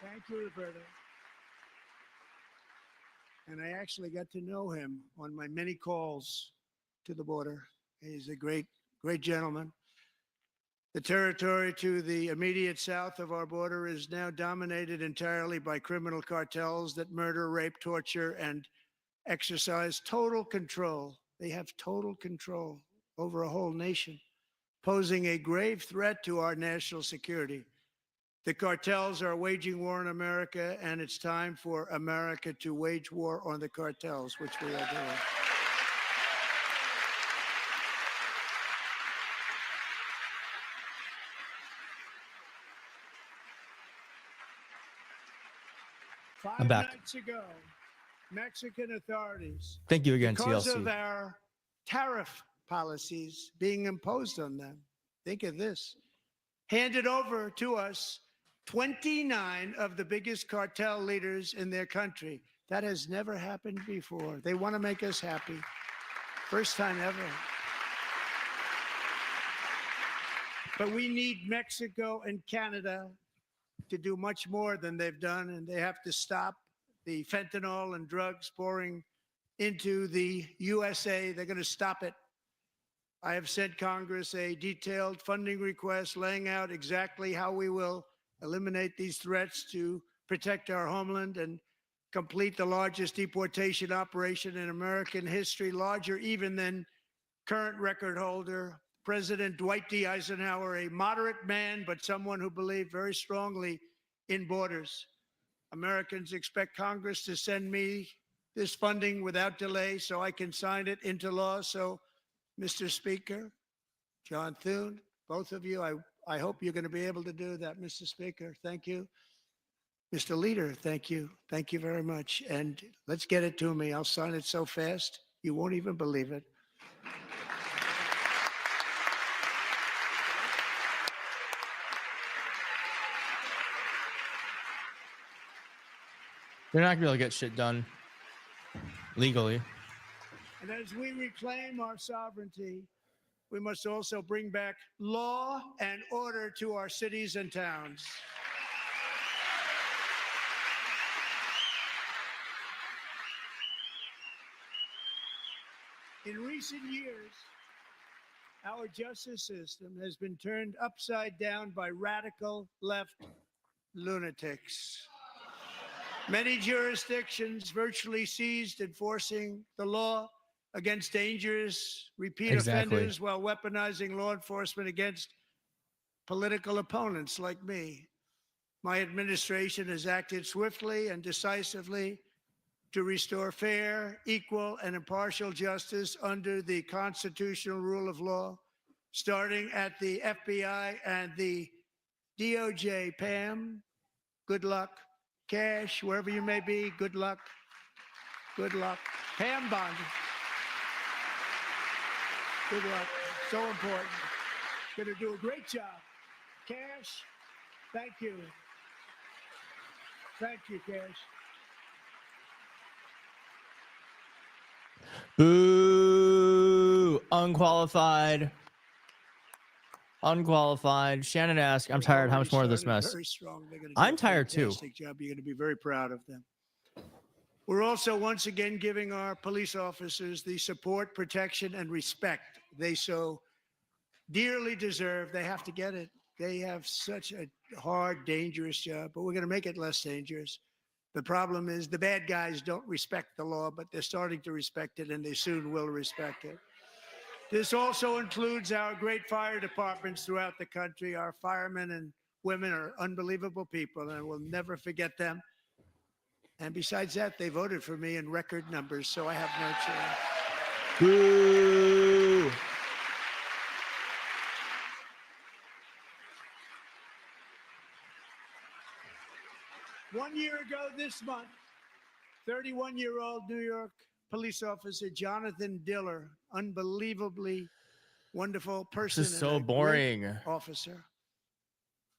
Thank you, Roberta. And I actually got to know him on my many calls to the border. He's a great, great gentleman. The territory to the immediate south of our border is now dominated entirely by criminal cartels that murder, rape, torture, and exercise total control. They have total control over a whole nation, posing a grave threat to our national security. The cartels are waging war in America, and it's time for America to wage war on the cartels, which we are doing. I'm back. 5 nights ago, Mexican authorities, Thank you again, because TLC. of our tariff policies being imposed on them, think of this, handed over to us 29 of the biggest cartel leaders in their country. That has never happened before. They want to make us happy. First time ever. But we need Mexico and Canada to do much more than they've done, and they have to stop the fentanyl and drugs pouring into the USA. They're going to stop it. I have sent Congress a detailed funding request laying out exactly how we will eliminate these threats to protect our homeland and complete the largest deportation operation in American history, larger even than current record holder, President Dwight D. Eisenhower, a moderate man, but someone who believed very strongly in borders. Americans expect Congress to send me this funding without delay so I can sign it into law. So, Mr. Speaker, John Thune, both of you, I hope you're going to be able to do that, Mr. Speaker. Thank you. Mr. Leader, thank you. Thank you very much. And let's get it to me. I'll sign it so fast, you won't even believe it. They're not going to be able to get shit done legally. And as we reclaim our sovereignty, we must also bring back law and order to our cities and towns. In recent years, our justice system has been turned upside down by radical left lunatics. Many jurisdictions virtually ceased enforcing the law against dangerous repeat offenders while weaponizing law enforcement against political opponents like me. My administration has acted swiftly and decisively to restore fair, equal, and impartial justice under the constitutional rule of law, starting at the FBI and the DOJ. Pam, good luck. Cash, wherever you may be, good luck. Good luck. Pam Bond. Good luck. So important. Going to do a great job. Cash, thank you. Thank you, Cash. Boo! Unqualified. Unqualified. Shannon asked, I'm tired. How much more of this mess? Very strong. They're gonna do I'm a tired too. fantastic job. You're going to be very proud of them. We're also once again giving our police officers the support, protection, and respect they so dearly deserve. They have to get it. They have such a hard, dangerous job, but we're going to make it less dangerous. The problem is the bad guys don't respect the law, but they're starting to respect it, and they soon will respect it. This also includes our great fire departments throughout the country. Our firemen and women are unbelievable people, and we'll never forget them. And besides that, they voted for me in record numbers, so I have no choice. Boo! One year ago this month, 31-year-old New York police officer Jonathan Diller, unbelievably wonderful person. This is so boring. Officer,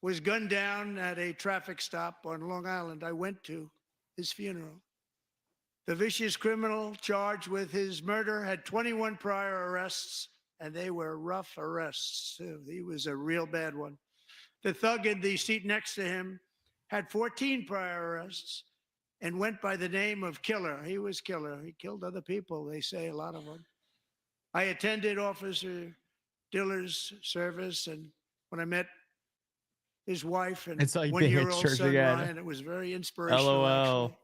was gunned down at a traffic stop on Long Island. I went to his funeral. The vicious criminal charged with his murder had 21 prior arrests, and they were rough arrests, too. He was a real bad one. The thug in the seat next to him had 14 prior arrests, and went by the name of Killer. He was Killer. He killed other people, they say, a lot of them. I attended Officer Diller's service, and when I met his wife and It's like being at one-year-old church son, again. Ryan, it was very inspirational, LOL. actually.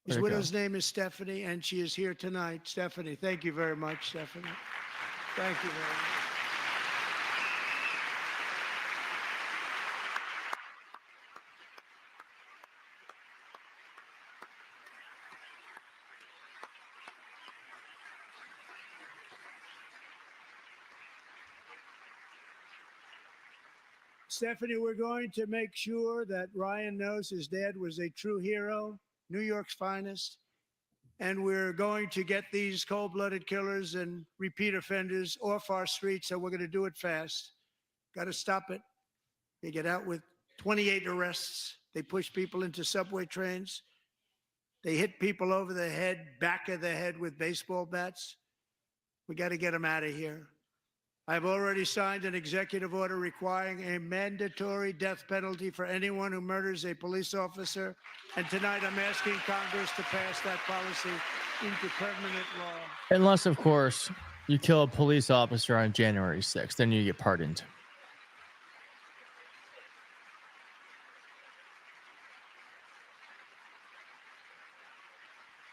His There you widow's go. name is Stephanie, and she is here tonight. Stephanie, thank you very much, Stephanie. Thank you very much. Stephanie, we're going to make sure that Ryan knows his dad was a true hero, New York's finest. And we're going to get these cold-blooded killers and repeat offenders off our streets, so we're going to do it fast. Got to stop it. They get out with 28 arrests. They push people into subway trains. They hit people over the head, back of the head with baseball bats. We got to get them out of here. I've already signed an executive order requiring a mandatory death penalty for anyone who murders a police officer. And tonight I'm asking Congress to pass that policy into permanent law. Unless, of course, you kill a police officer on January 6th, then you get pardoned.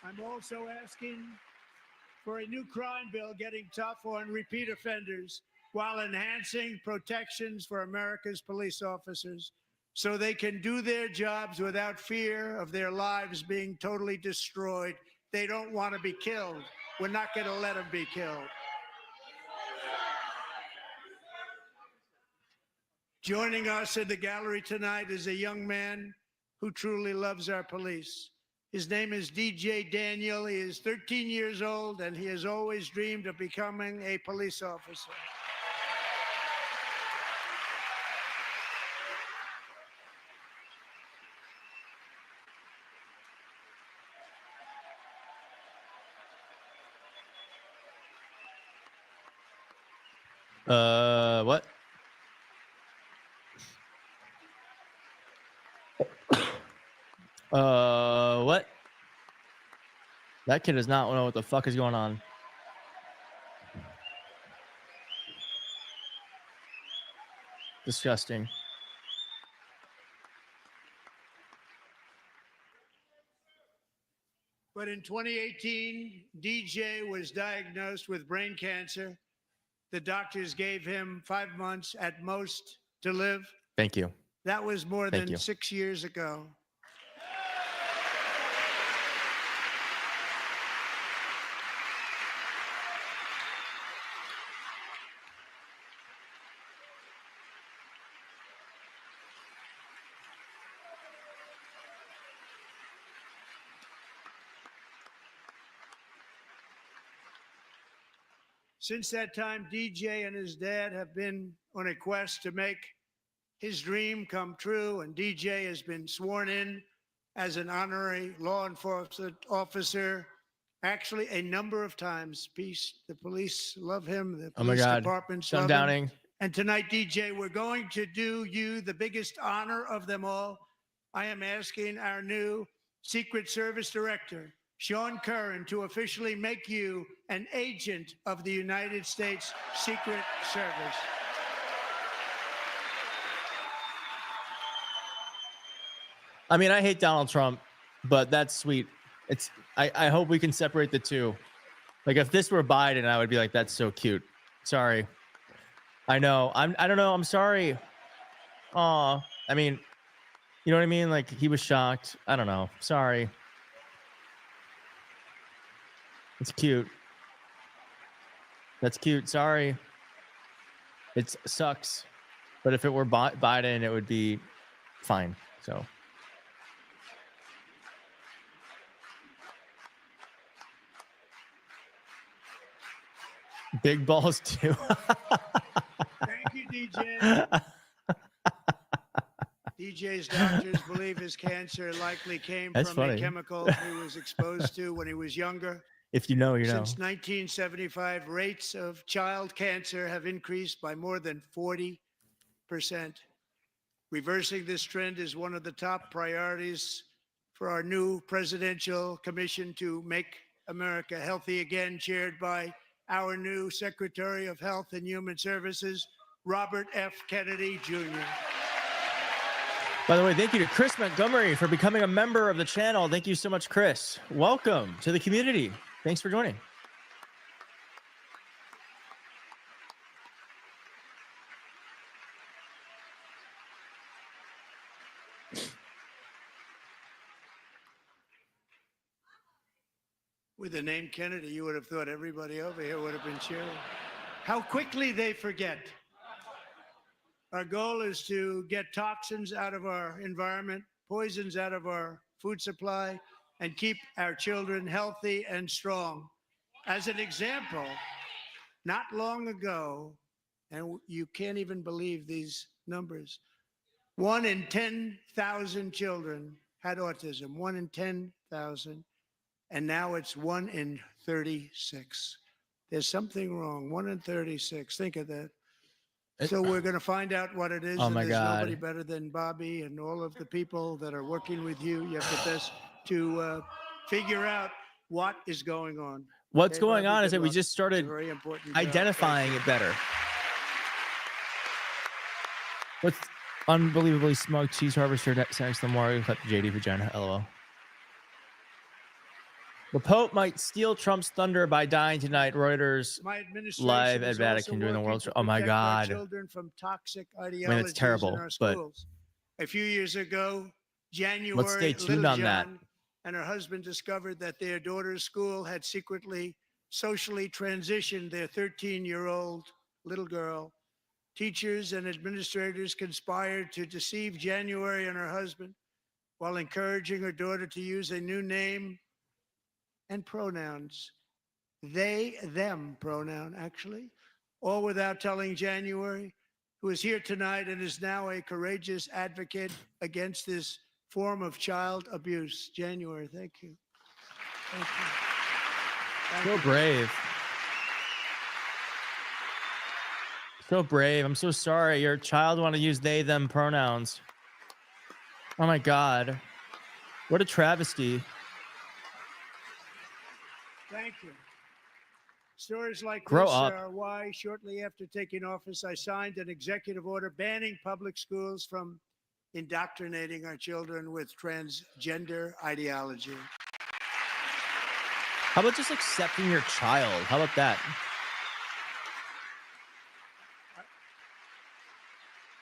I'm also asking for a new crime bill getting tough on repeat offenders while enhancing protections for America's police officers so they can do their jobs without fear of their lives being totally destroyed. They don't want to be killed. We're not going to let them be killed. Joining us in the gallery tonight is a young man who truly loves our police. His name is DJ Daniel. He is 13 years old, and he has always dreamed of becoming a police officer. What? What? That kid does not know what the fuck is going on. Disgusting. But in 2018, DJ was diagnosed with brain cancer. The doctors gave him 5 months at most to live. Thank you. That was more Thank than you. 6 years ago. Since that time, DJ and his dad have been on a quest to make his dream come true, and DJ has been sworn in as an honorary law enforcement officer, actually a number of times. The police love him. The Oh my police God. departments love him. Sundowning. And tonight, DJ, we're going to do you the biggest honor of them all. I am asking our new Secret Service Director, Sean Curran, to officially make you an agent of the United States Secret Service. I mean, I hate Donald Trump, but that's sweet. I hope we can separate the two. Like, if this were Biden, I would be like, that's so cute. Sorry. I know. I don't know. I'm sorry. Aw. I mean, you know what I mean? Like, he was shocked. I don't know. Sorry. It's cute. That's cute. Sorry. It sucks. But if it were Biden, it would be fine. So. Big balls too. Thank you, DJ. DJ's doctors believe his cancer likely came That's from funny. a chemical he was exposed to when he was younger. If you know, you know. Since 1975, rates of child cancer have increased by more than 40%. Reversing this trend is one of the top priorities for our new presidential commission to make America healthy again, chaired by our new Secretary of Health and Human Services, Robert F. Kennedy Jr. By the way, thank you to Chris Montgomery for becoming a member of the channel. Thank you so much, Chris. Welcome to the community. Thanks for joining. With the name Kennedy, you would have thought everybody over here would have been cheering. How quickly they forget. Our goal is to get toxins out of our environment, poisons out of our food supply, and keep our children healthy and strong. As an example, not long ago, and you can't even believe these numbers, 1 in 10,000 children had autism, 1 in 10,000. And now it's 1 in 36. There's something wrong. 1 in 36. Think of that. So we're going to find out what it is. Oh and my there's God. nobody better than Bobby and all of the people that are working with you. You have the best to figure out what is going on. What's Okay, going Bobby, on is good that we luck. just started It's a very important job. identifying Thank it better. What's unbelievably smoked cheese harvester next to the Mario clip JD vagina, LOL. The Pope might steal Trump's thunder by dying tonight. Reuters My administration live at is Vatican also doing the working world to show. Oh my protect our God. children from toxic I ideologies mean, it's terrible, in our but schools. A few years ago, January, let's stay tuned little on that. John and her husband discovered that their daughter's school had secretly socially transitioned their 13-year-old little girl. Teachers and administrators conspired to deceive January and her husband while encouraging her daughter to use a new name and pronouns. They, them pronoun, actually, all without telling January, who is here tonight and is now a courageous advocate against this form of child abuse. January, thank you. Thank you. Thank So you. brave. So brave. I'm so sorry. Your child want to use they, them pronouns. Oh my God. What a travesty. Thank you. Stories like Grow this up. are why, shortly after taking office, I signed an executive order banning public schools from indoctrinating our children with transgender ideology. How about just accepting your child? How about that?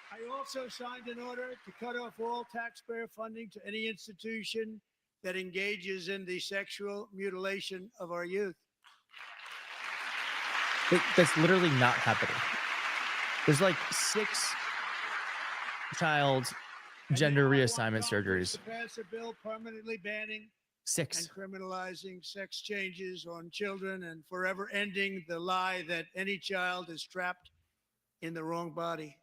I also signed an order to cut off all taxpayer funding to any institution that engages in the sexual mutilation of our youth. That's literally not happening. There's like 6 child gender reassignment surgeries. To pass a bill permanently banning 6. and criminalizing sex changes on children and forever ending the lie that any child is trapped in the wrong body.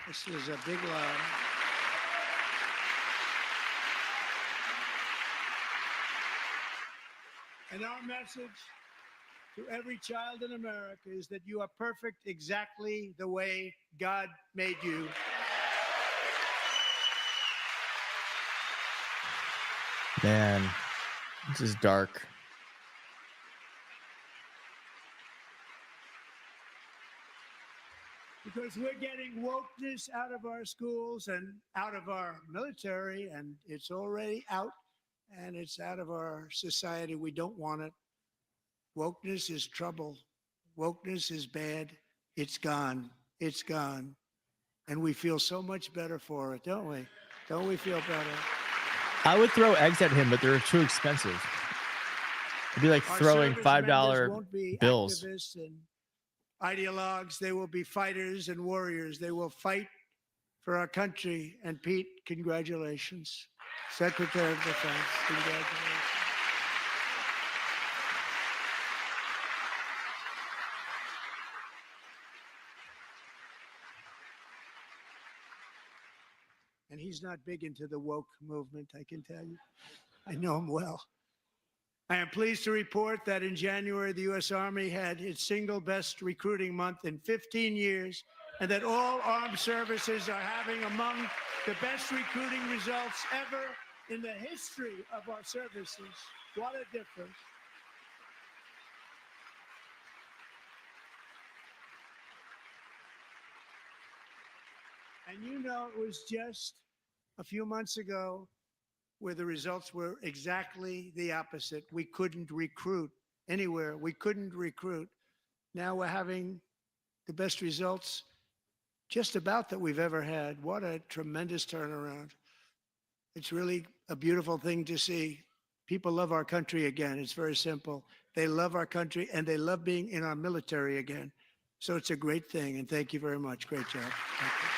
This is a big lie. And our message to every child in America is that you are perfect exactly the way God made you. Man, this is dark. Because we're getting wokeness out of our schools and out of our military, and it's already out, and it's out of our society. We don't want it. Wokeness is trouble. Wokeness is bad. It's gone. It's gone. And we feel so much better for it, don't we? Don't we feel better? I would throw eggs at him, but they're too expensive. It'd be like Our throwing service members $5 won't be bills. activists and ideologues. They will be fighters and warriors. They will fight for our country. And Pete, congratulations. Secretary of Defense, congratulations. And he's not big into the woke movement, I can tell you. I know him well. I am pleased to report that in January, the U.S. Army had its single best recruiting month in 15 years and that all armed services are having among the best recruiting results ever in the history of our services. What a difference. And you know, it was just a few months ago where the results were exactly the opposite. We couldn't recruit anywhere. We couldn't recruit. Now we're having the best results just about that we've ever had. What a tremendous turnaround. It's really a beautiful thing to see. People love our country again. It's very simple. They love our country and they love being in our military again. So it's a great thing. And thank you very much. Great job. Thank you.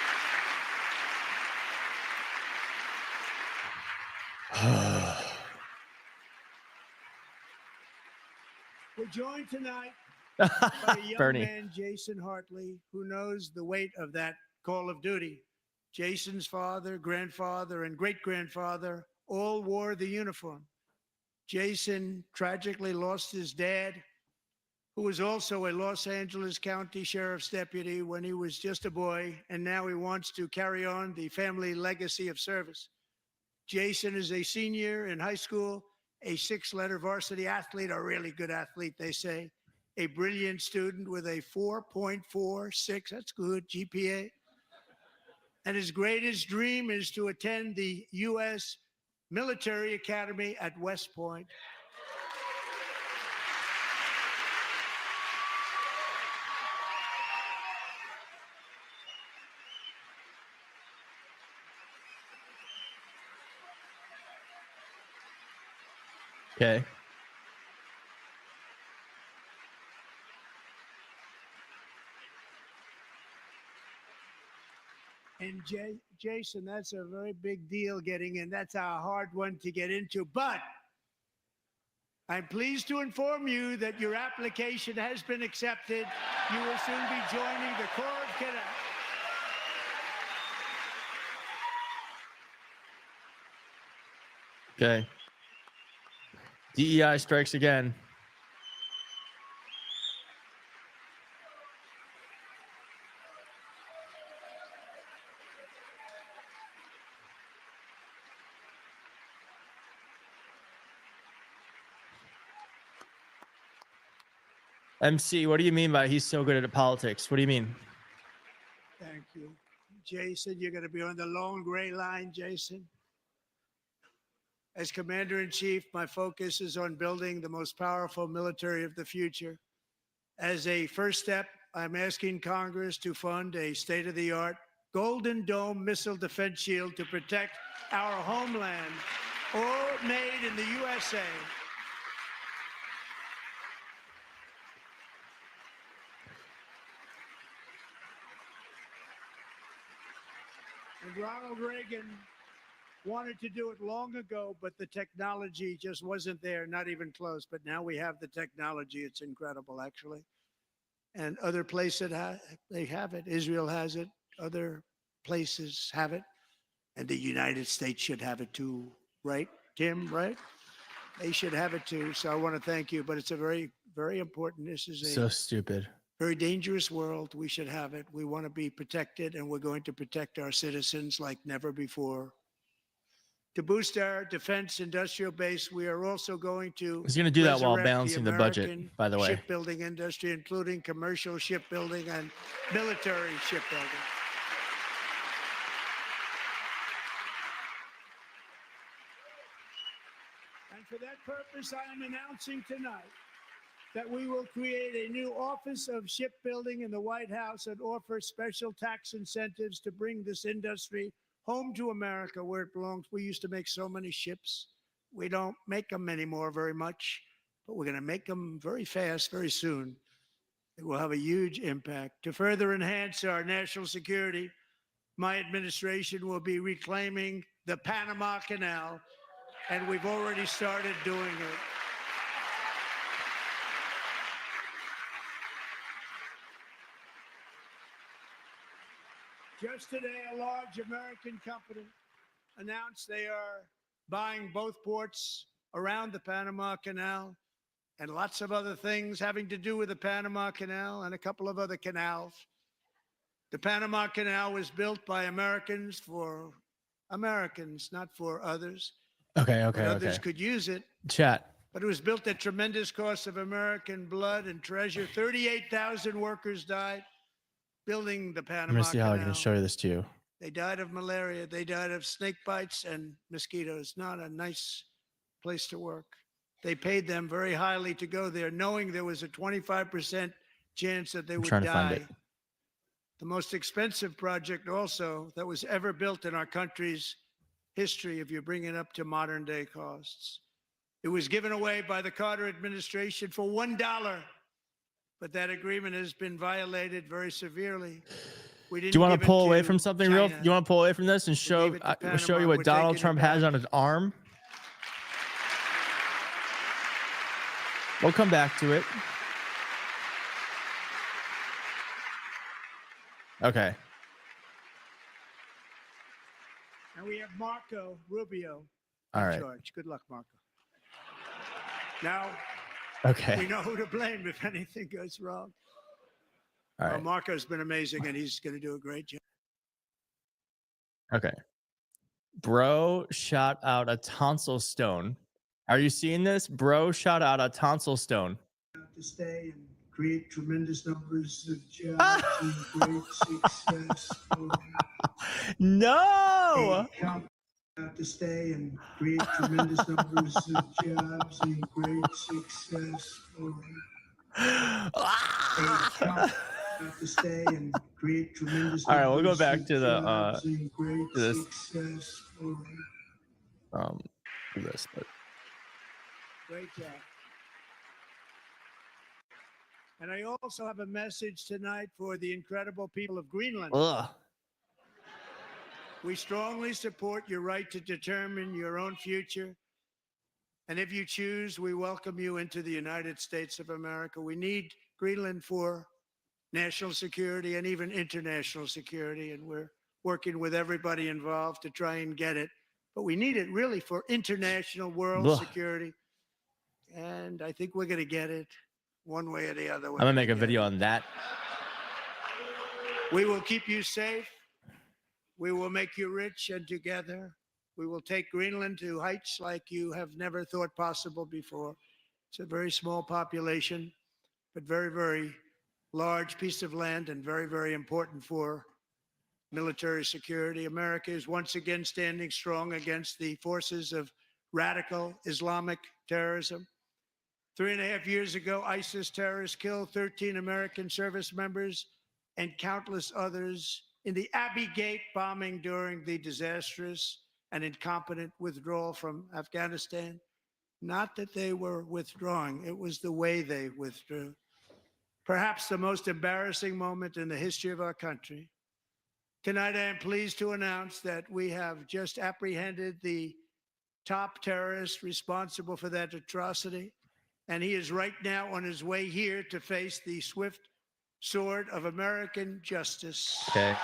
We're joined tonight by a young Bernie. man, Jason Hartley, who knows the weight of that call of duty. Jason's father, grandfather, and great-grandfather all wore the uniform. Jason tragically lost his dad, who was also a Los Angeles County Sheriff's deputy when he was just a boy, and now he wants to carry on the family legacy of service. Jason is a senior in high school, a six-letter varsity athlete, a really good athlete, they say, a brilliant student with a 4.46, that's good, GPA. And his greatest dream is to attend the U.S. Military Academy at West Point. Okay. And Jason, that's a very big deal getting in. That's a hard one to get into. But I'm pleased to inform you that your application has been accepted. You will soon be joining the Corps of Cadets. Okay. DEI strikes again. MC, what do you mean by he's so good at politics? What do you mean? Thank you. Jason, you're going to be on the long gray line, Jason. As Commander-in-Chief, my focus is on building the most powerful military of the future. As a first step, I'm asking Congress to fund a state-of-the-art Golden Dome missile defense shield to protect our homeland, all made in the USA. And Ronald Reagan wanted to do it long ago, but the technology just wasn't there, not even close. But now we have the technology. It's incredible, actually. And other places, they have it. Israel has it. Other places have it. And the United States should have it too, right, Tim, right? They should have it too. So I want to thank you. But it's a very, very important. This is a So stupid. very dangerous world. We should have it. We want to be protected, and we're going to protect our citizens like never before. To boost our defense industrial base, we are also going to He's going to do that while resurrect balancing the budget, American by the way. shipbuilding industry, including commercial shipbuilding and military shipbuilding. And for that purpose, I am announcing tonight that we will create a new Office of Shipbuilding in the White House and offer special tax incentives to bring this industry home to America where it belongs. We used to make so many ships. We don't make them anymore very much, but we're going to make them very fast, very soon. It will have a huge impact. To further enhance our national security, my administration will be reclaiming the Panama Canal, and we've already started doing it. Just today, a large American company announced they are buying both ports around the Panama Canal and lots of other things having to do with the Panama Canal and a couple of other canals. The Panama Canal was built by Americans for Americans, not for others. Okay. But others could use it. Chat. But it was built at tremendous cost of American blood and treasure. 38,000 workers died building the I'm Panama gonna see how I Canal. can show you this to you. They died of malaria. They died of snake bites and mosquitoes. Not a nice place to work. They paid them very highly to go there, knowing there was a 25% chance that they would trying to find die. it. The most expensive project also that was ever built in our country's history, if you bring it up to modern day costs. It was given away by the Carter administration for $1, but that agreement has been violated very severely. We didn't Do you want give to it pull away to from something China. real? You want to pull away from this and show gave it to show you Panama. We're what Donald taking it Trump has back. on his arm? We'll come back to it. Okay. And we have Marco Rubio All in right. charge. Good luck, Marco. Now, Okay. we know who to blame if anything goes wrong. All right. Marco's been amazing, and he's going to do a great job. Okay. Bro shot out a tonsil stone. Are you seeing this? Bro shot out a tonsil stone. To stay and create tremendous numbers of jobs and great success. No! To stay and create tremendous numbers of jobs and great success. To stay and create tremendous. All right, we'll go back to the this this, but Great job. And I also have a message tonight for the incredible people of Greenland. ugh. We strongly support your right to determine your own future. And if you choose, we welcome you into the United States of America. We need Greenland for national security and even international security. And we're working with everybody involved to try and get it. But we need it really for international world Ugh. security. And I think we're going to get it one way or the other. I'm gonna make a video on that. We will keep you safe. We will make you rich, and together we will take Greenland to heights like you have never thought possible before. It's a very small population, but very, very large piece of land and very, very important for military security. America is once again standing strong against the forces of radical Islamic terrorism. 3.5 years ago, ISIS terrorists killed 13 American service members and countless others in the Abbey Gate bombing during the disastrous and incompetent withdrawal from Afghanistan. Not that they were withdrawing, it was the way they withdrew. Perhaps the most embarrassing moment in the history of our country. Tonight, I am pleased to announce that we have just apprehended the top terrorist responsible for that atrocity. And he is right now on his way here to face the swift sword of American justice. Okay.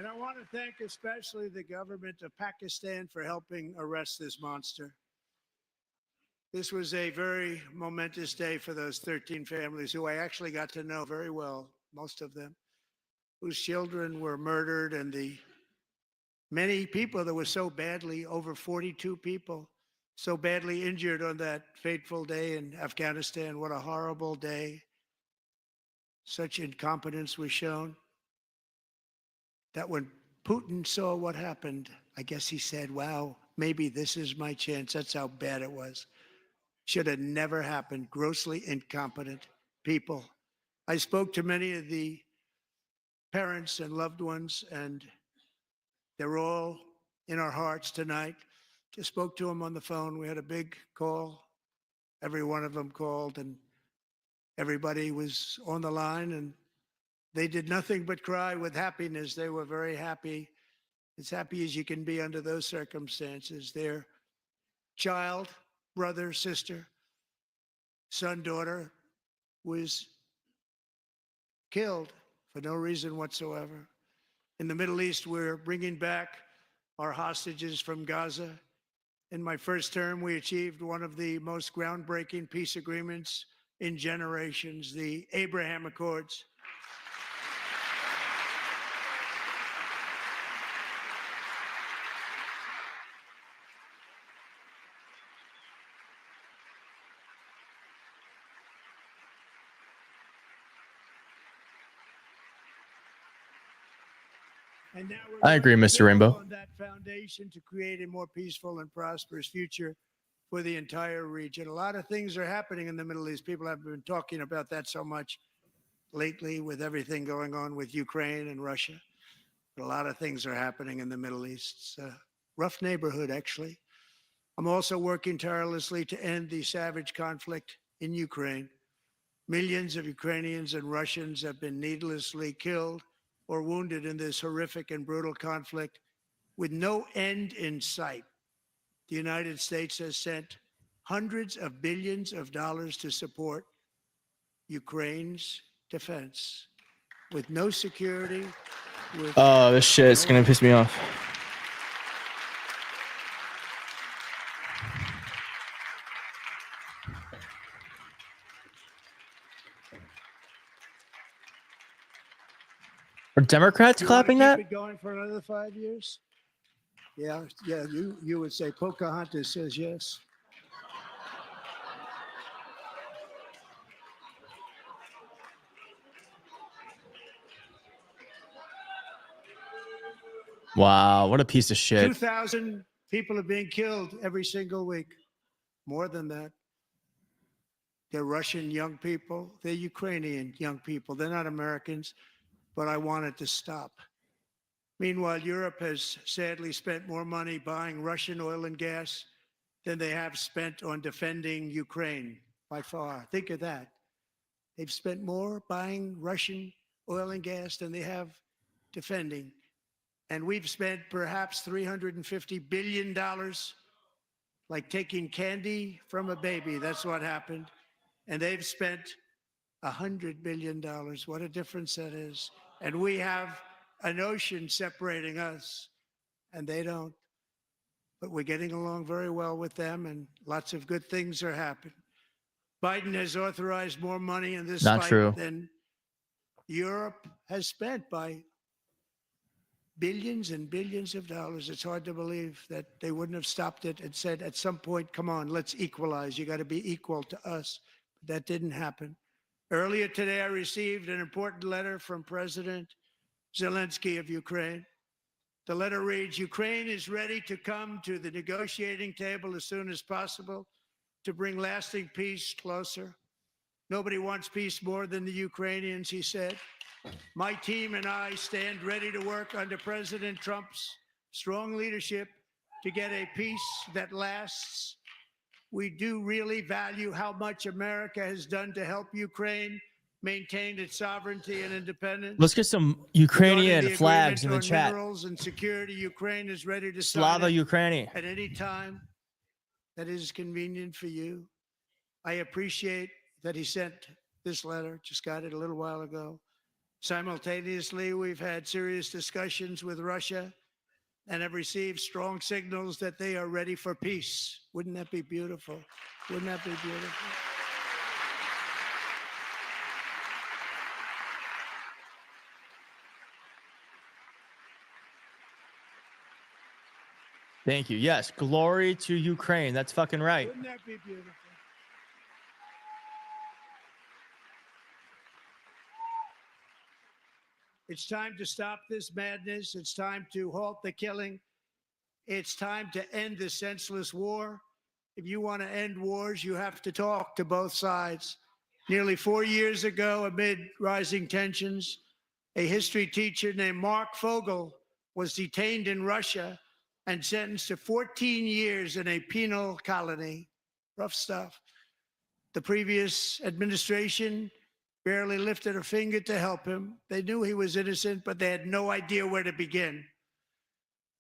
And I want to thank especially the government of Pakistan for helping arrest this monster. This was a very momentous day for those 13 families who I actually got to know very well, most of them, whose children were murdered, and the many people that were so badly, over 42 people, so badly injured on that fateful day in Afghanistan. What a horrible day. Such incompetence was shown. That when Putin saw what happened, I guess he said, wow, maybe this is my chance. That's how bad it was. Should have never happened. Grossly incompetent people. I spoke to many of the parents and loved ones, and they're all in our hearts tonight. Just spoke to them on the phone. We had a big call. Every one of them called, and everybody was on the line, and they did nothing but cry with happiness. They were very happy, as happy as you can be under those circumstances. Their child brother, sister, son, daughter was killed for no reason whatsoever. In the Middle East, we're bringing back our hostages from Gaza. In my first term, we achieved one of the most groundbreaking peace agreements in generations, the Abraham Accords. And now I agree, Mr. Rainbow. on that foundation to create a more peaceful and prosperous future for the entire region. A lot of things are happening in the Middle East. People have been talking about that so much lately with everything going on with Ukraine and Russia. But a lot of things are happening in the Middle East. It's a rough neighborhood, actually. I'm also working tirelessly to end the savage conflict in Ukraine. Millions of Ukrainians and Russians have been needlessly killed or wounded in this horrific and brutal conflict with no end in sight. The United States has sent hundreds of billions of dollars to support Ukraine's defense with no security. Oh, this shit is gonna piss me off. Are Democrats clapping that? Keep it going for another 5 years? Yeah, you would say Pocahontas says yes. Wow, what a piece of shit. 2,000 people are being killed every single week. More than that. They're Russian young people. They're Ukrainian young people. They're not Americans, but I want it to stop. Meanwhile, Europe has sadly spent more money buying Russian oil and gas than they have spent on defending Ukraine by far. Think of that. They've spent more buying Russian oil and gas than they have defending. And we've spent perhaps $350 billion, like taking candy from a baby. That's what happened. And they've spent $100 billion. What a difference that is. And we have an ocean separating us, and they don't. But we're getting along very well with them, and lots of good things are happening. Biden has authorized more money in this Not fight true. than Europe has spent by billions and billions of dollars. It's hard to believe that they wouldn't have stopped it and said at some point, come on, let's equalize. You got to be equal to us. But that didn't happen. Earlier today, I received an important letter from President Zelensky of Ukraine. The letter reads, Ukraine is ready to come to the negotiating table as soon as possible to bring lasting peace closer. Nobody wants peace more than the Ukrainians, he said. My team and I stand ready to work under President Trump's strong leadership to get a peace that lasts. We do really value how much America has done to help Ukraine maintain its sovereignty and independence. Let's get some Ukrainian flags in the chat. Minerals and security, Ukraine is ready to Slava sign it Ukraini. at any time that is convenient for you. I appreciate that he sent this letter, just got it a little while ago. Simultaneously, we've had serious discussions with Russia and have received strong signals that they are ready for peace. Wouldn't that be beautiful? Wouldn't that be beautiful? Thank you. Yes, glory to Ukraine. That's fucking right. Wouldn't that be beautiful? It's time to stop this madness. It's time to halt the killing. It's time to end this senseless war. If you want to end wars, you have to talk to both sides. Nearly 4 years ago, amid rising tensions, a history teacher named Mark Fogel was detained in Russia and sentenced to 14 years in a penal colony. Rough stuff. The previous administration barely lifted a finger to help him. They knew he was innocent, but they had no idea where to begin.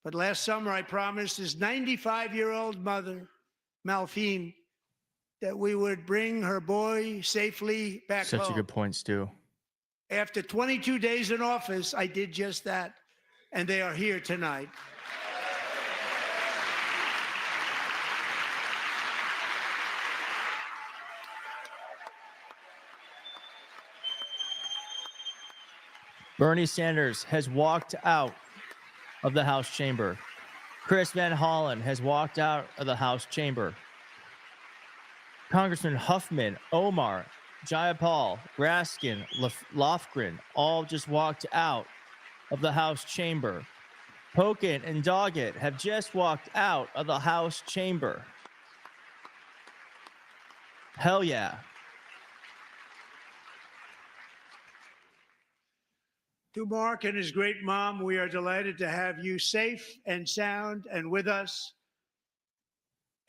But last summer, I promised his 95-year-old mother, Malphine, that we would bring her boy safely back Such home. a good point, Stu. After 22 days in office, I did just that, and they are here tonight. Bernie Sanders has walked out of the House chamber. Chris Van Hollen has walked out of the House chamber. Congressman Huffman, Omar, Jayapal, Raskin, Lofgren all just walked out of the House chamber. Pokin and Doggett have just walked out of the House chamber. Hell yeah. To Mark and his great mom, we are delighted to have you safe and sound and with us.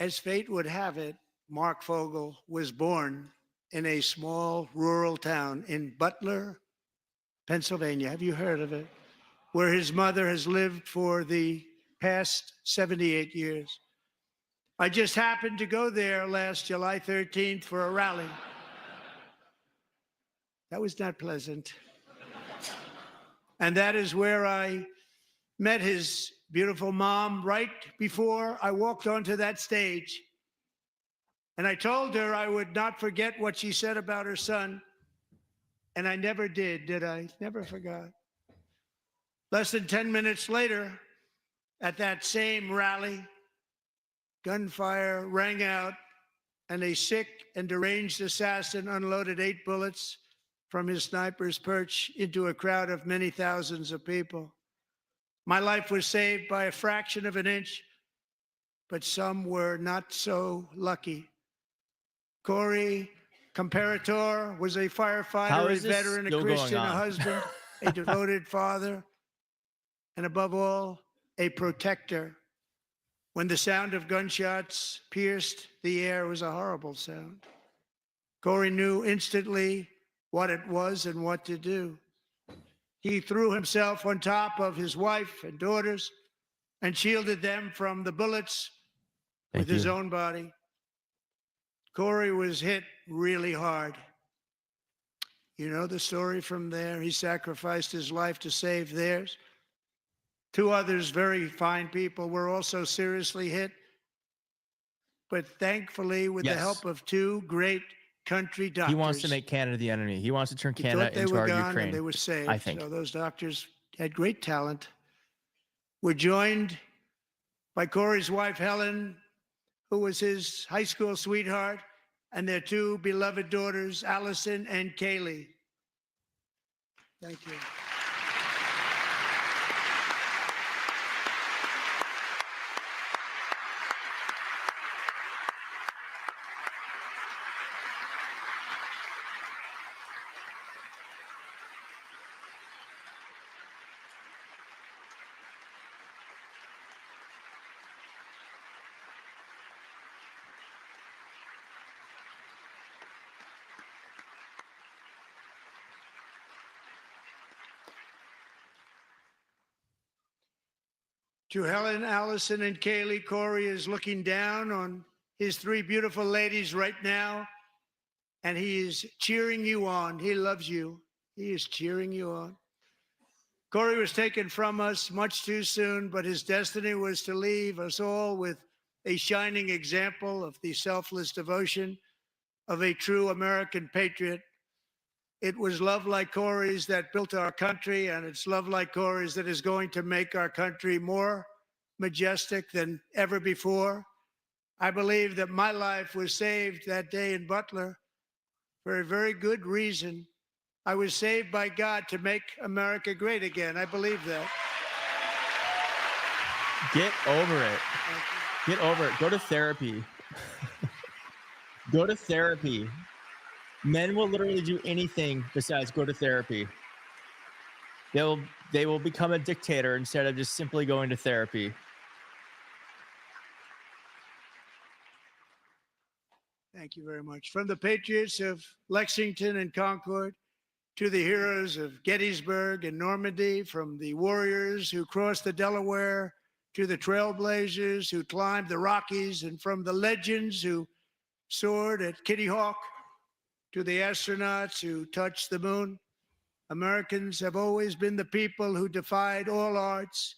As fate would have it, Mark Fogel was born in a small rural town in Butler, Pennsylvania. Have you heard of it? Where his mother has lived for the past 78 years. I just happened to go there last July 13th for a rally. That was not pleasant. And that is where I met his beautiful mom right before I walked onto that stage. And I told her I would not forget what she said about her son. And I never did I? Never forgot. Less than 10 minutes later, at that same rally, gunfire rang out, and a sick and deranged assassin unloaded 8 bullets from his sniper's perch into a crowd of many thousands of people. My life was saved by a fraction of an inch, but some were not so lucky. Corey Comparator was a firefighter, a veteran, a Christian, a husband, a devoted father, and above all, a protector. When the sound of gunshots pierced the air, it was a horrible sound. Corey knew instantly what it was and what to do. He threw himself on top of his wife and daughters and shielded them from the bullets with his own body. Corey was hit really hard. You know the story from there. He sacrificed his life to save theirs. 2 others, very fine people, were also seriously hit. But thankfully, with the help of 2 great country doctors. He wants to make Canada the enemy. He wants to turn Canada into our Ukraine. And they were saved. I think. So those doctors had great talent. We're joined by Corey's wife, Helen, who was his high school sweetheart, and their 2 beloved daughters, Allison and Kaylee. Thank you. To Helen, Allison, and Kaylee, Corey is looking down on his 3 beautiful ladies right now, and he is cheering you on. He loves you. He is cheering you on. Corey was taken from us much too soon, but his destiny was to leave us all with a shining example of the selfless devotion of a true American patriot. It was love like Corey's that built our country, and it's love like Corey's that is going to make our country more majestic than ever before. I believe that my life was saved that day in Butler for a very good reason. I was saved by God to make America great again. I believe that. Get over it. Get over it. Go to therapy. Go to therapy. Men will literally do anything besides go to therapy. They will become a dictator instead of just simply going to therapy. Thank you very much. From the patriots of Lexington and Concord to the heroes of Gettysburg and Normandy, from the warriors who crossed the Delaware to the trailblazers who climbed the Rockies, and from the legends who sword at Kitty Hawk, to the astronauts who touched the moon. Americans have always been the people who defied all odds,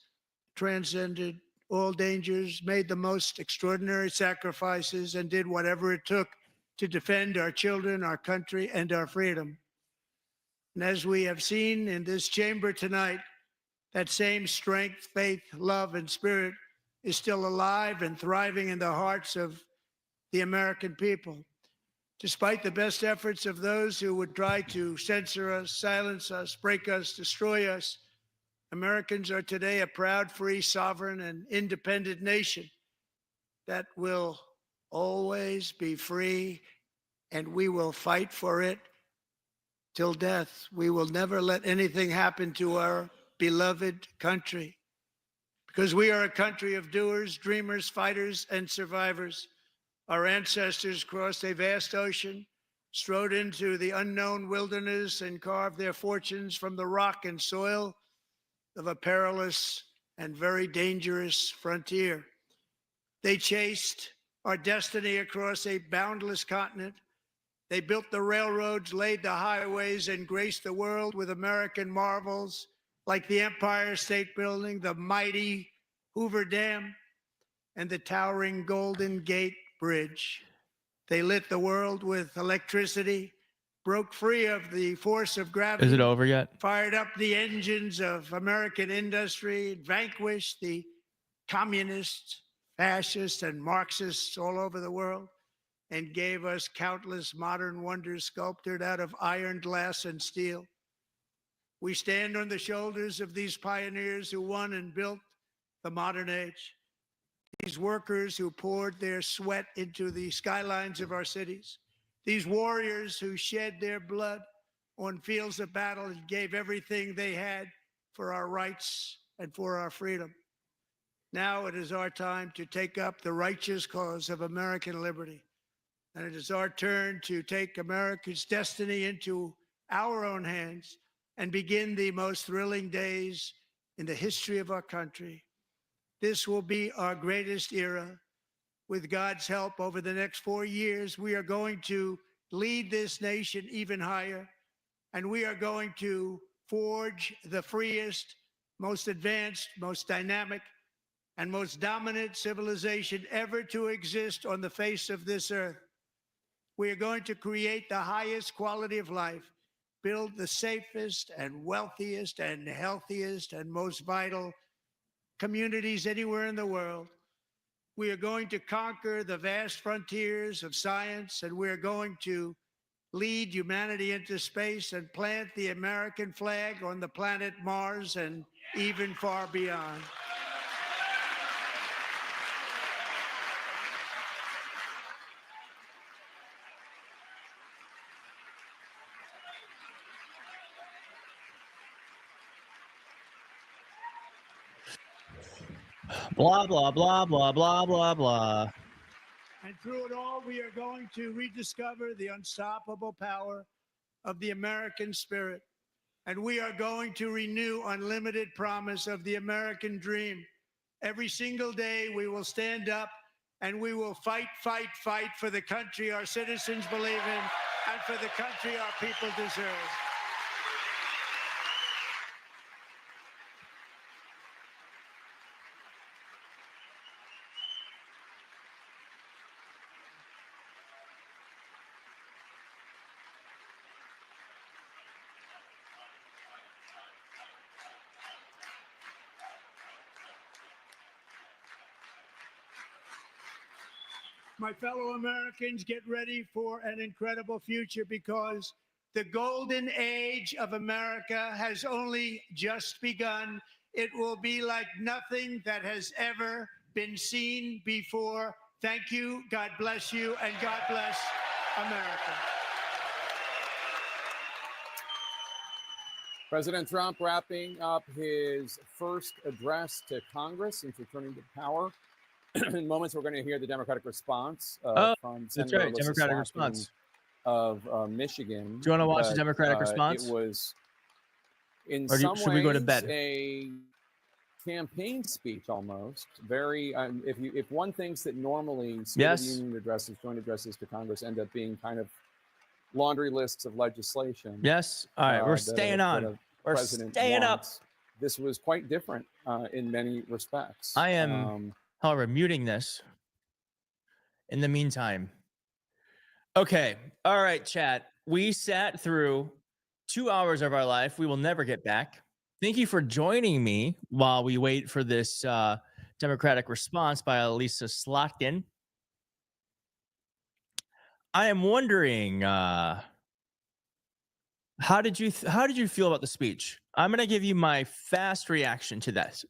transcended all dangers, made the most extraordinary sacrifices, and did whatever it took to defend our children, our country, and our freedom. And as we have seen in this chamber tonight, that same strength, faith, love, and spirit is still alive and thriving in the hearts of the American people. Despite the best efforts of those who would try to censor us, silence us, break us, destroy us, Americans are today a proud, free, sovereign, and independent nation that will always be free, and we will fight for it till death. We will never let anything happen to our beloved country, because we are a country of doers, dreamers, fighters, and survivors. Our ancestors crossed a vast ocean, strode into the unknown wilderness, and carved their fortunes from the rock and soil of a perilous and very dangerous frontier. They chased our destiny across a boundless continent. They built the railroads, laid the highways, and graced the world with American marvels like the Empire State Building, the mighty Hoover Dam, and the towering Golden Gate Bridge. They lit the world with electricity, broke free of the force of gravity. Is it over yet? Fired up the engines of American industry, vanquished the communists, fascists, and Marxists all over the world, and gave us countless modern wonders sculptured out of iron, glass, and steel. We stand on the shoulders of these pioneers who won and built the modern age. These workers who poured their sweat into the skylines of our cities. These warriors who shed their blood on fields of battle and gave everything they had for our rights and for our freedom. Now it is our time to take up the righteous cause of American liberty. And it is our turn to take America's destiny into our own hands and begin the most thrilling days in the history of our country. This will be our greatest era. With God's help, over the next 4 years, we are going to lead this nation even higher, and we are going to forge the freest, most advanced, most dynamic, and most dominant civilization ever to exist on the face of this earth. We are going to create the highest quality of life, build the safest and wealthiest and healthiest and most vital communities anywhere in the world. We are going to conquer the vast frontiers of science, and we are going to lead humanity into space and plant the American flag on the planet Mars and even far beyond. Blah, blah, blah, blah, blah, blah, blah. And through it all, we are going to rediscover the unstoppable power of the American spirit. And we are going to renew unlimited promise of the American dream. Every single day, we will stand up and we will fight, fight, fight for the country our citizens believe in and for the country our people deserve. My fellow Americans, get ready for an incredible future, because the golden age of America has only just begun. It will be like nothing that has ever been seen before. Thank you, God bless you, and God bless America. President Trump wrapping up his first address to Congress since returning to power. In moments, we're going to hear the Democratic response from Senator Alyssa Democratic Slotkin response of Michigan. Do you want to watch the Democratic response? It was, in or some should we go to ways, bed? a campaign speech almost. Very, if one thinks that normally State Yes. of Union addresses, joint addresses to Congress end up being kind of laundry lists of legislation. Yes. All right. We're that staying a on. We're president staying wants, this was quite different in many respects. I am, however, muting this in the meantime. Okay. All right, chat. We sat through 2 hours of our life we will never get back. Thank you for joining me while we wait for this Democratic response by Elisa Slotkin. I am wondering, how did you feel about the speech? I'm going to give you my fast reaction to this.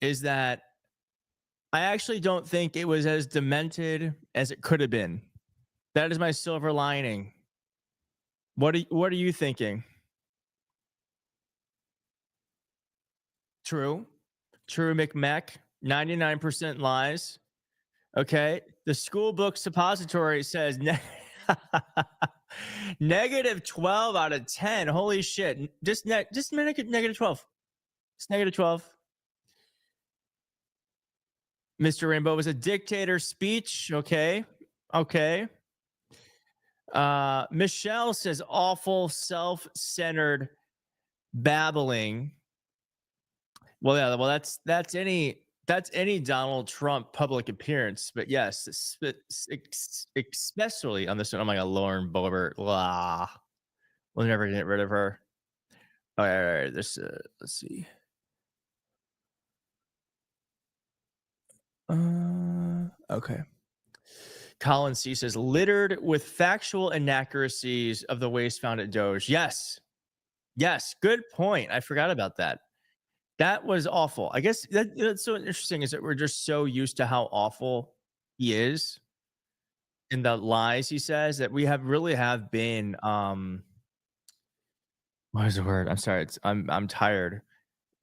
Is that I actually don't think it was as demented as it could have been. That is my silver lining. What are you thinking? True, McMack. 99% lies. Okay, the school book suppository says negative 12 out of 10. Holy shit! Just negative 12. It's negative 12. Mr. Rainbow was a dictator's speech. Okay. Michelle says awful, self-centered babbling. Well, yeah. Well, that's any Donald Trump public appearance. But yes, especially on this one. Oh my God, Lauren Boebert. Blah. We'll never get rid of her. All right. This. Let's see. Okay. Colin C says littered with factual inaccuracies of the waste found at Doge. Yes. Good point. I forgot about that. That was awful. I guess that's so interesting is that we're just so used to how awful he is and the lies he says that we really have been what is the word? I'm sorry. I'm tired.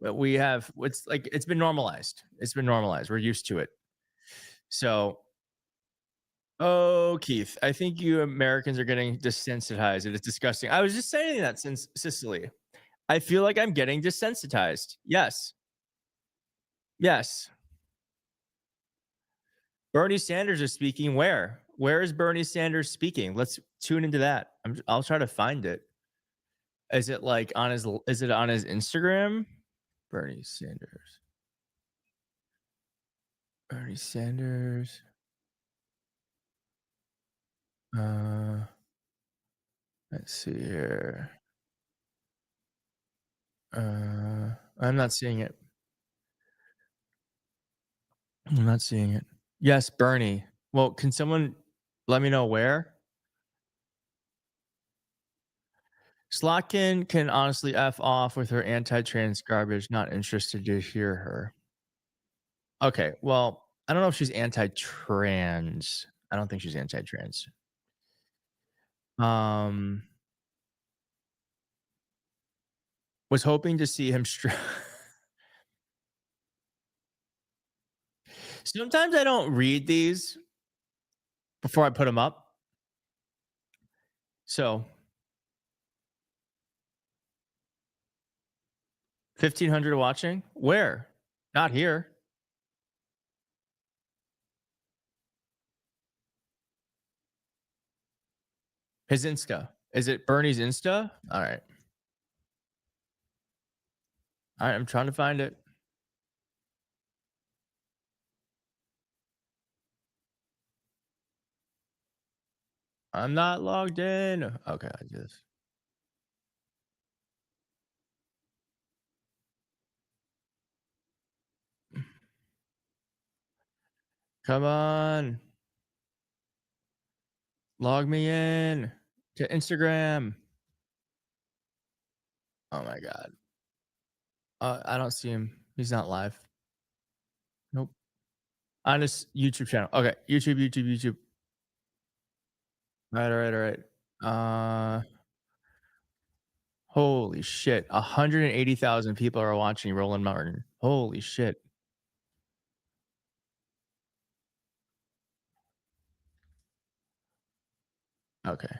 But it's been normalized. We're used to it. So Keith, I think you Americans are getting desensitized. It is disgusting. I was just saying that since Sicily. I feel like I'm getting desensitized. Yes. Bernie Sanders is speaking where? Where is Bernie Sanders speaking? Let's tune into that. I'll try to find it. Is it on his Instagram? Bernie Sanders. Let's see here. I'm not seeing it. Yes, Bernie. Well, can someone let me know where? Slotkin can honestly F off with her anti-trans garbage. Not interested to hear her. Okay, well, I don't know if she's anti-trans. I don't think she's anti-trans. Was hoping to see him Sometimes I don't read these before I put them up. So 1,500 watching? Where? Not here. His Insta. Is it Bernie's Insta? All right. I'm trying to find it. I'm not logged in. Okay, I just. Come on. Log me in to Instagram. Oh my God. I don't see him. He's not live. Nope. On his YouTube channel. Okay. YouTube. All right. Holy shit. 180,000 people are watching Roland Martin. Holy shit. Okay.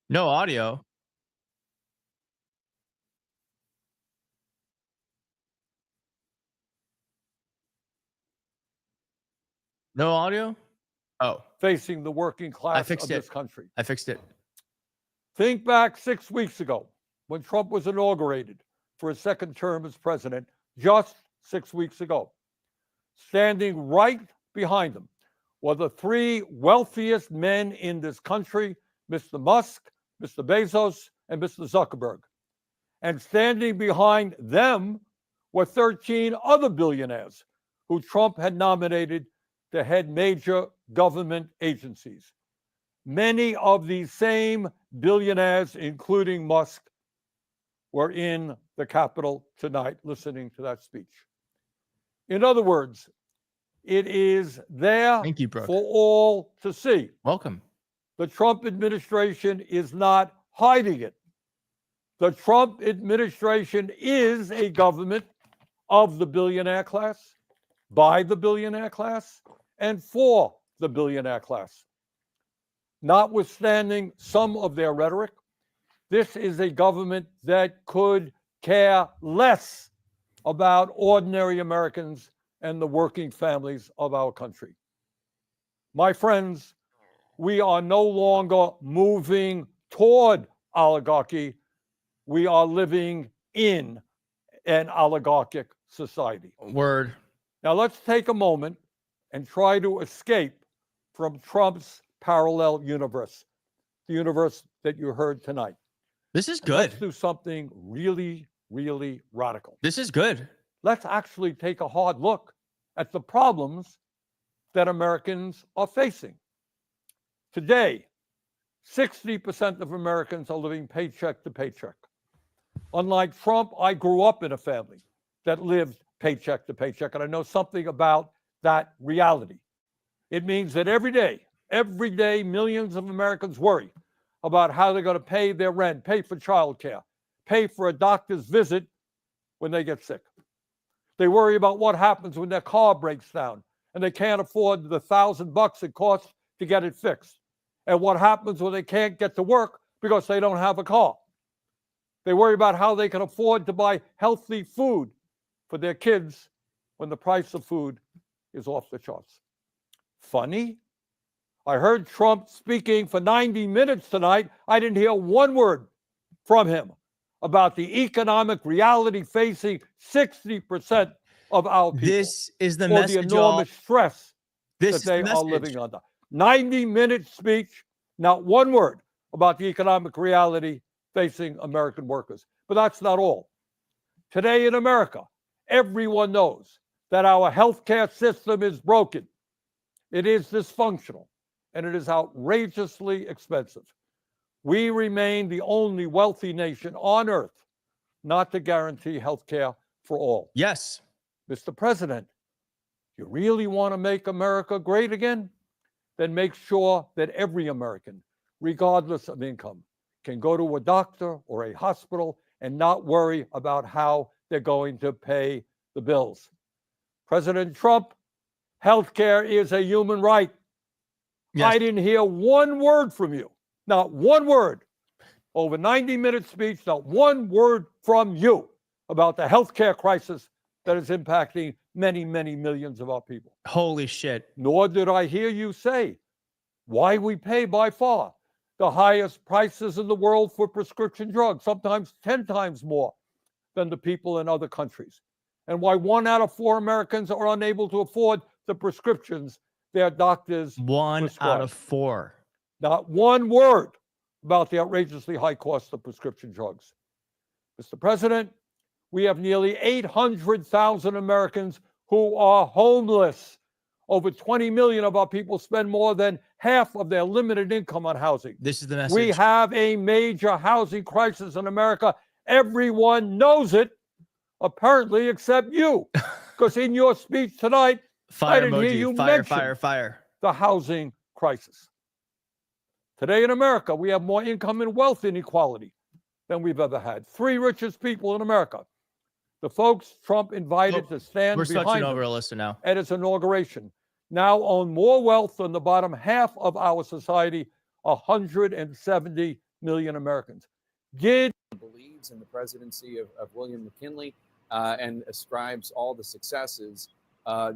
No audio. No audio? Oh. Facing the working class of fixed this it. country. I fixed it. Think back 6 weeks ago when Trump was inaugurated for his second term as president, just 6 weeks ago. Standing right behind him were the three wealthiest men in this country, Mr. Musk, Mr. Bezos, and Mr. Zuckerberg. And standing behind them were 13 other billionaires who Trump had nominated to head major government agencies. Many of these same billionaires, including Musk, were in the Capitol tonight listening to that speech. In other words, it is there for all to see. Welcome. The Trump administration is not hiding it. The Trump administration is a government of the billionaire class, by the billionaire class, and for the billionaire class. Notwithstanding some of their rhetoric, this is a government that could care less about ordinary Americans and the working families of our country. My friends, we are no longer moving toward oligarchy. We are living in an oligarchic society. Word. Now let's take a moment and try to escape from Trump's parallel universe, the universe that you heard tonight. This is And good. let's do something really, really radical. This is good. Let's actually take a hard look at the problems that Americans are facing. Today, 60% of Americans are living paycheck to paycheck. Unlike Trump, I grew up in a family that lived paycheck to paycheck, and I know something about that reality. It means that every day, millions of Americans worry about how they're going to pay their rent, pay for childcare, pay for a doctor's visit when they get sick. They worry about what happens when their car breaks down and they can't afford the $1,000 it costs to get it fixed. And what happens when they can't get to work because they don't have a car. They worry about how they can afford to buy healthy food for their kids when the price of food is off the charts. Funny? I heard Trump speaking for 90 minutes tonight. I didn't hear one word from him about the economic reality facing 60% of our people. This is the or message, the enormous stress This that is they the are message. living under. 90-minute speech, not one word about the economic reality facing American workers. But that's not all. Today in America, everyone knows that our healthcare system is broken. It is dysfunctional, and it is outrageously expensive. We remain the only wealthy nation on earth not to guarantee health care for all. Yes. Mr. President, you really want to make America great again? Then make sure that every American, regardless of income, can go to a doctor or a hospital and not worry about how they're going to pay the bills. President Trump, health care is a human right. Yes. I didn't hear one word from you, not one word. Over 90-minute speech, not one word from you about the healthcare crisis that is impacting many, many millions of our people. Holy shit. Nor did I hear you say why we pay by far the highest prices in the world for prescription drugs, sometimes 10 times more than the people in other countries, and why 1 out of 4 Americans are unable to afford the prescriptions their doctors prescribe. Out of 4. Not one word about the outrageously high cost of prescription drugs. Mr. President, we have nearly 800,000 Americans who are homeless. Over 20 million of our people spend more than half of their limited income on housing. This is the message. We have a major housing crisis in America. Everyone knows it, apparently, except you. Because in your speech tonight, I didn't hear you mention the housing crisis. Today in America, we have more income and wealth inequality than we've ever had. 3 richest people in America, the folks Trump invited to stand behind him at his inauguration, now own more wealth than the bottom half of our society, $170 million Americans. Did believes in the presidency of William McKinley and ascribes all the successes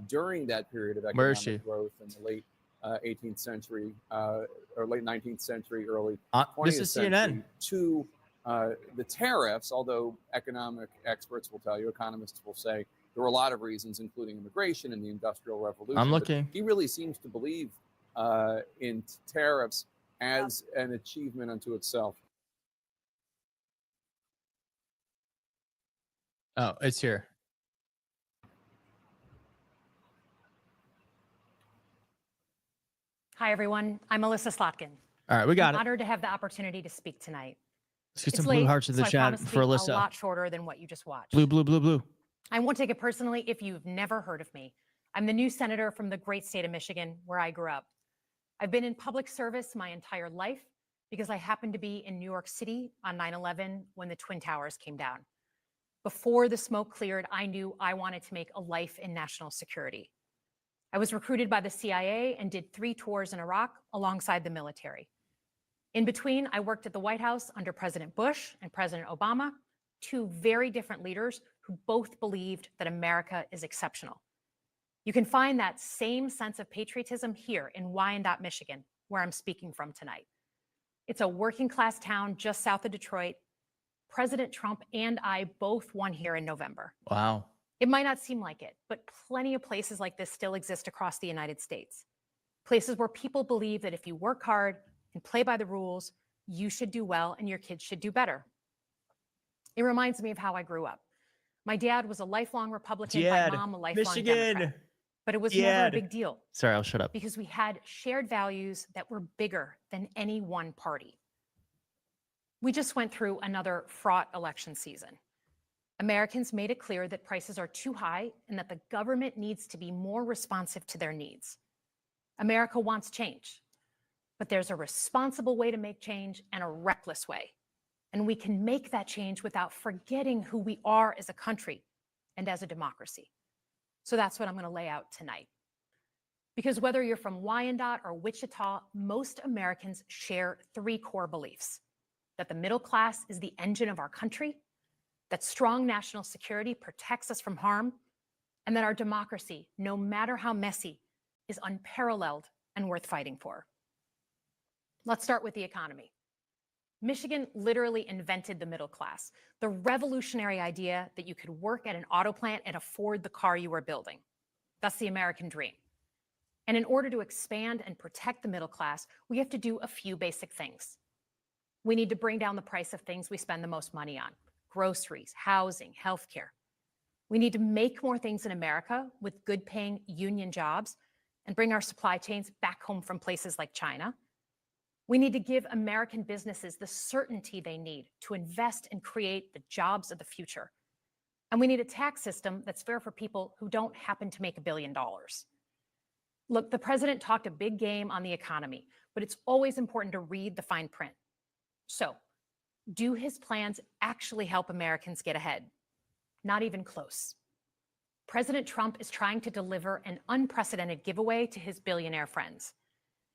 during that period of Where is she? economic growth in the late 18th century or late 19th century, early 20th this is CNN. century to the tariffs, although economic experts will tell you, economists will say, there were a lot of reasons, including immigration and the Industrial Revolution. I'm But looking. he really seems to believe in tariffs as an achievement unto itself. Oh, it's here. Hi, everyone. I'm Melissa Slotkin. All right, we got I'm it. honored to have the opportunity to speak tonight. Let's get It's some blue late, hearts in the so I chat promise to for be Alyssa. a lot shorter than what you just watched. Blue, blue, blue, blue. I won't take it personally if you've never heard of me. I'm the new senator from the great state of Michigan, where I grew up. I've been in public service my entire life because I happened to be in New York City on 9/11 when the Twin Towers came down. Before the smoke cleared, I knew I wanted to make a life in national security. I was recruited by the CIA and did 3 tours in Iraq alongside the military. In between, I worked at the White House under President Bush and President Obama, 2 very different leaders who both believed that America is exceptional. You can find that same sense of patriotism here in Wyandotte, Michigan, where I'm speaking from tonight. It's a working class town just south of Detroit. President Trump and I both won here in November. Wow. It might not seem like it, but plenty of places like this still exist across the United States. Places where people believe that if you work hard and play by the rules, you should do well and your kids should do better. It reminds me of how I grew up. My dad was a lifelong Republican, Dad, my mom a lifelong Michigan. Democrat. But it was never a Dad. big deal Sorry, I'll shut up. because we had shared values that were bigger than any one party. We just went through another fraught election season. Americans made it clear that prices are too high and that the government needs to be more responsive to their needs. America wants change, but there's a responsible way to make change and a reckless way. And we can make that change without forgetting who we are as a country and as a democracy. So that's what I'm going to lay out tonight. Because whether you're from Wyandotte or Wichita, most Americans share 3 core beliefs: that the middle class is the engine of our country, that strong national security protects us from harm, and that our democracy, no matter how messy, is unparalleled and worth fighting for. Let's start with the economy. Michigan literally invented the middle class, the revolutionary idea that you could work at an auto plant and afford the car you were building. That's the American dream. And in order to expand and protect the middle class, we have to do a few basic things. We need to bring down the price of things we spend the most money on: groceries, housing, healthcare. We need to make more things in America with good-paying union jobs and bring our supply chains back home from places like China. We need to give American businesses the certainty they need to invest and create the jobs of the future. And we need a tax system that's fair for people who don't happen to make $1 billion. Look, the president talked a big game on the economy, but it's always important to read the fine print. So, do his plans actually help Americans get ahead? Not even close. President Trump is trying to deliver an unprecedented giveaway to his billionaire friends.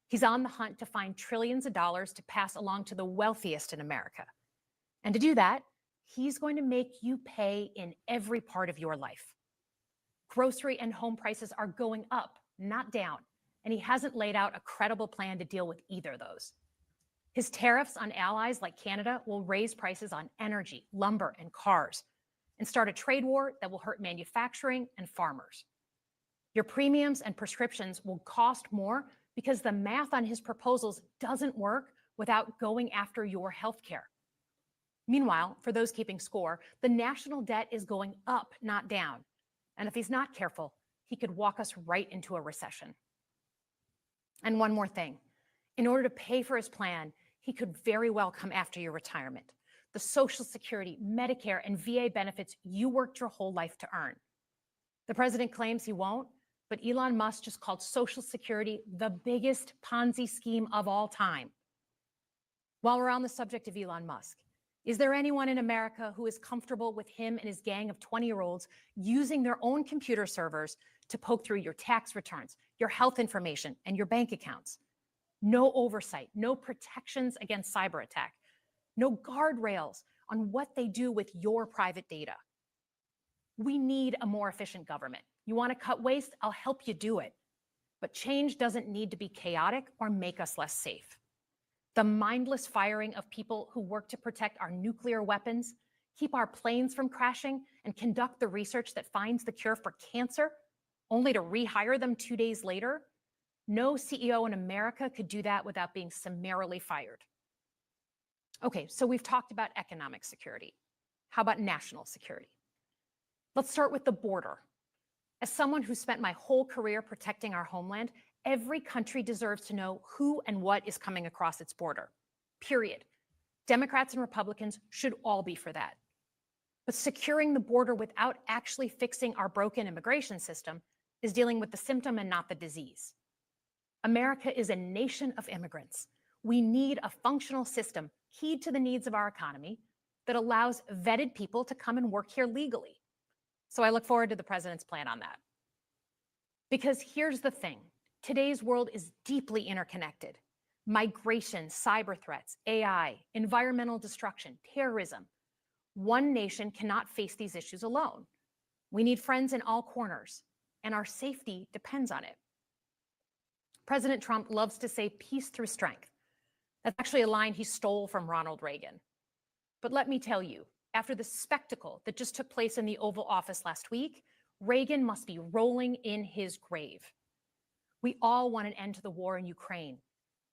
He's on the hunt to find trillions of dollars to pass along to the wealthiest in America. And to do that, he's going to make you pay in every part of your life. Grocery and home prices are going up, not down, and he hasn't laid out a credible plan to deal with either of those. His tariffs on allies like Canada will raise prices on energy, lumber, and cars, and start a trade war that will hurt manufacturing and farmers. Your premiums and prescriptions will cost more because the math on his proposals doesn't work without going after your health care. Meanwhile, for those keeping score, the national debt is going up, not down. And if he's not careful, he could walk us right into a recession. And one more thing. In order to pay for his plan, he could very well come after your retirement, the Social Security, Medicare, and VA benefits you worked your whole life to earn. The president claims he won't, but Elon Musk just called Social Security the biggest Ponzi scheme of all time. While we're on the subject of Elon Musk, is there anyone in America who is comfortable with him and his gang of 20-year-olds using their own computer servers to poke through your tax returns, your health information, and your bank accounts? No oversight, no protections against cyber attack, no guardrails on what they do with your private data. We need a more efficient government. You want to cut waste? I'll help you do it. But change doesn't need to be chaotic or make us less safe. The mindless firing of people who work to protect our nuclear weapons, keep our planes from crashing, and conduct the research that finds the cure for cancer, only to rehire them 2 days later, no CEO in America could do that without being summarily fired. Okay, so we've talked about economic security. How about national security? Let's start with the border. As someone who spent my whole career protecting our homeland, every country deserves to know who and what is coming across its border, period. Democrats and Republicans should all be for that. But securing the border without actually fixing our broken immigration system is dealing with the symptom and not the disease. America is a nation of immigrants. We need a functional system keyed to the needs of our economy that allows vetted people to come and work here legally. So I look forward to the president's plan on that. Because here's the thing, today's world is deeply interconnected. Migration, cyber threats, AI, environmental destruction, terrorism. One nation cannot face these issues alone. We need friends in all corners, and our safety depends on it. President Trump loves to say peace through strength. That's actually a line he stole from Ronald Reagan. But let me tell you, after the spectacle that just took place in the Oval Office last week, Reagan must be rolling in his grave. We all want an end to the war in Ukraine,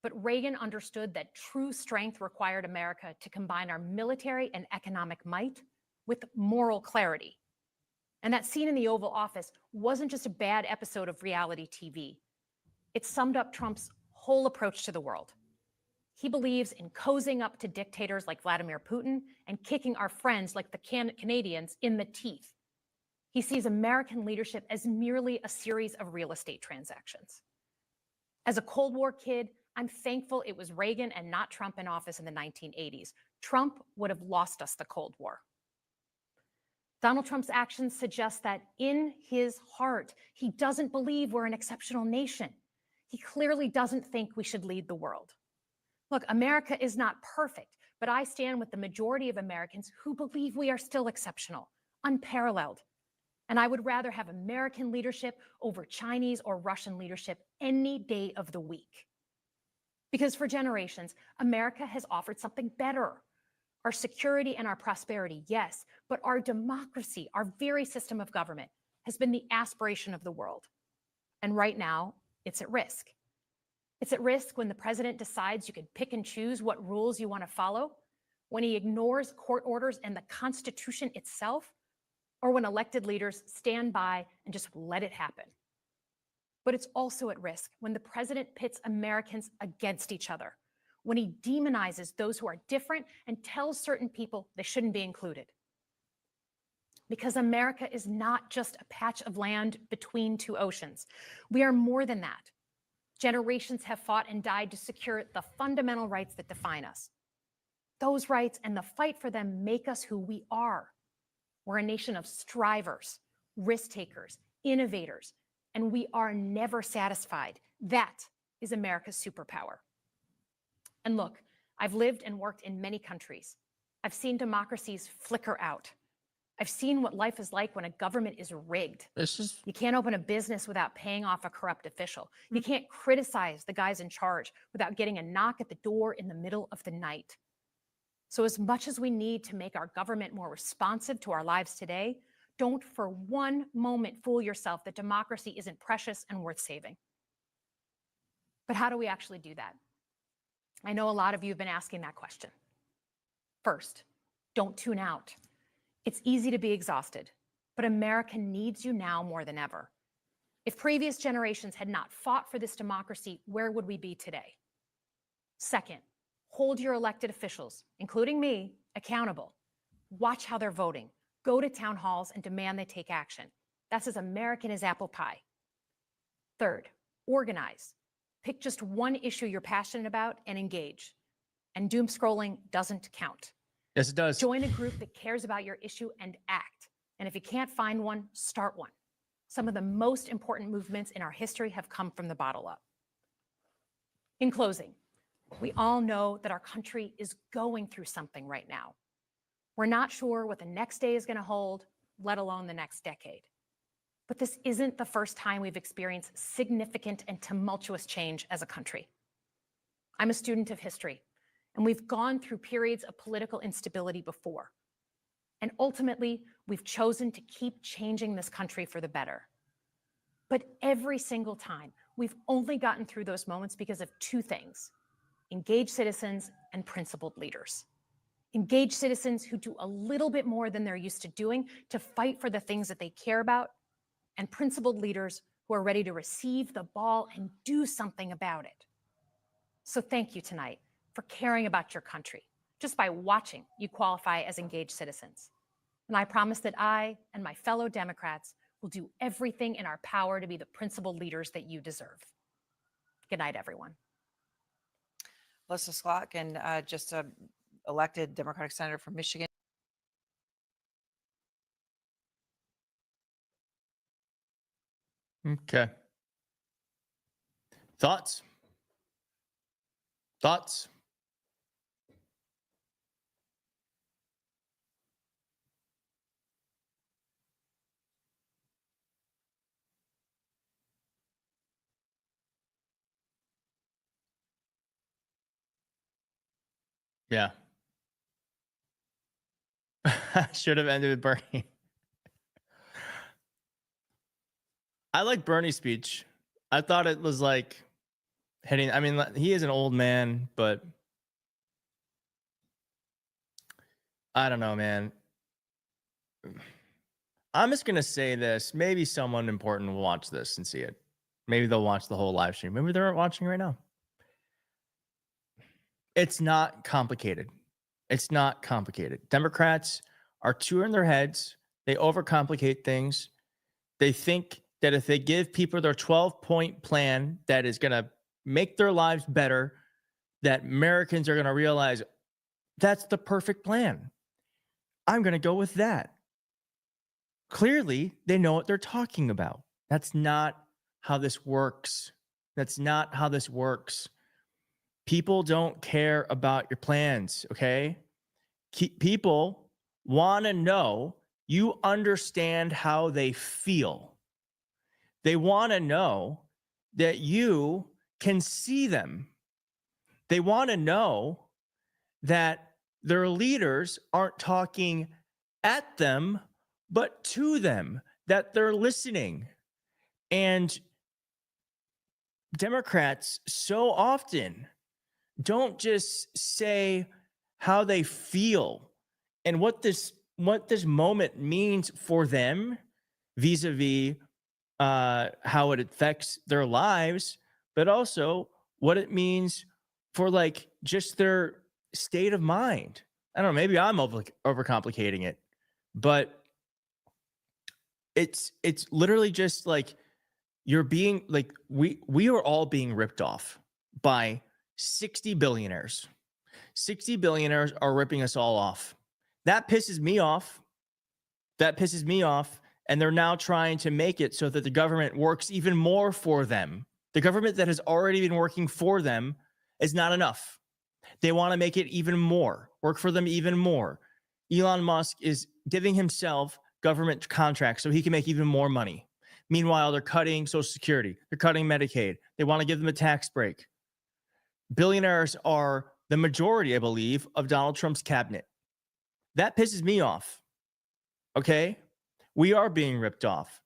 but Reagan understood that true strength required America to combine our military and economic might with moral clarity. And that scene in the Oval Office wasn't just a bad episode of reality TV. It summed up Trump's whole approach to the world. He believes in cozying up to dictators like Vladimir Putin and kicking our friends like the Canadians in the teeth. He sees American leadership as merely a series of real estate transactions. As a Cold War kid, I'm thankful it was Reagan and not Trump in office in the 1980s. Trump would have lost us the Cold War. Donald Trump's actions suggest that in his heart, he doesn't believe we're an exceptional nation. He clearly doesn't think we should lead the world. Look, America is not perfect, but I stand with the majority of Americans who believe we are still exceptional, unparalleled. And I would rather have American leadership over Chinese or Russian leadership any day of the week. Because for generations, America has offered something better. Our security and our prosperity, yes, but our democracy, our very system of government, has been the aspiration of the world. And right now, it's at risk. It's at risk when the president decides you can pick and choose what rules you want to follow, when he ignores court orders and the Constitution itself, or when elected leaders stand by and just let it happen. But it's also at risk when the president pits Americans against each other, when he demonizes those who are different and tells certain people they shouldn't be included. Because America is not just a patch of land between two oceans. We are more than that. Generations have fought and died to secure the fundamental rights that define us. Those rights and the fight for them make us who we are. We're a nation of strivers, risk takers, innovators, and we are never satisfied. That is America's superpower. And look, I've lived and worked in many countries. I've seen democracies flicker out. I've seen what life is like when a government is rigged. You can't open a business without paying off a corrupt official. You can't criticize the guys in charge without getting a knock at the door in the middle of the night. So as much as we need to make our government more responsive to our lives today, don't for one moment fool yourself that democracy isn't precious and worth saving. But how do we actually do that? I know a lot of you have been asking that question. First, don't tune out. It's easy to be exhausted, but America needs you now more than ever. If previous generations had not fought for this democracy, where would we be today? Second, hold your elected officials, including me, accountable. Watch how they're voting. Go to town halls and demand they take action. That's as American as apple pie. Third, organize. Pick just one issue you're passionate about and engage. And doom scrolling doesn't count. Yes, it does. Join a group that cares about your issue and act. And if you can't find one, start one. Some of the most important movements in our history have come from the bottom up. In closing, We all know that our country is going through something right now. We're not sure what the next day is going to hold, let alone the next decade. But this isn't the first time we've experienced significant and tumultuous change as a country. I'm a student of history, and we've gone through periods of political instability before. And ultimately, we've chosen to keep changing this country for the better. But every single time, we've only gotten through those moments because of two things: engaged citizens and principled leaders. Engaged citizens who do a little bit more than they're used to doing to fight for the things that they care about, and principled leaders who are ready to receive the ball and do something about it. So thank you tonight for caring about your country. Just by watching, you qualify as engaged citizens. And I promise that I and my fellow Democrats will do everything in our power to be the principled leaders that you deserve. Good night, everyone. Melissa Sklock, and just elected Democratic Senator from Michigan. Okay. Thoughts? Thoughts? Yeah. Should have ended with Bernie. I like Bernie's speech. I thought it was like hitting. I mean, he is an old man, but I don't know, man. I'm just going to say this. Maybe someone important will watch this and see it. Maybe they'll watch the whole live stream. Maybe they're watching right now. It's not complicated. It's not complicated. Democrats are too in their heads. They overcomplicate things. They think that if they give people their 12-point plan that is going to make their lives better, that Americans are going to realize that's the perfect plan. I'm going to go with that. Clearly, they know what they're talking about. That's not how this works. That's not how this works. People don't care about your plans, okay? People want to know you understand how they feel. They want to know that you can see them. They want to know that their leaders aren't talking at them, but to them, that they're listening. And Democrats so often don't just say how they feel and what this moment means for them vis-a-vis how it affects their lives, but also what it means for like just their state of mind. I don't know, maybe I'm overcomplicating it, but it's literally just like you're being like we are all being ripped off by 60 billionaires. 60 billionaires are ripping us all off. That pisses me off. That pisses me off. And they're now trying to make it so that the government works even more for them. The government that has already been working for them is not enough. They want to make it even more, work for them even more. Elon Musk is giving himself government contracts so he can make even more money. Meanwhile, they're cutting Social Security. They're cutting Medicaid. They want to give them a tax break. Billionaires are the majority, I believe, of Donald Trump's cabinet. That pisses me off. Okay? We are being ripped off.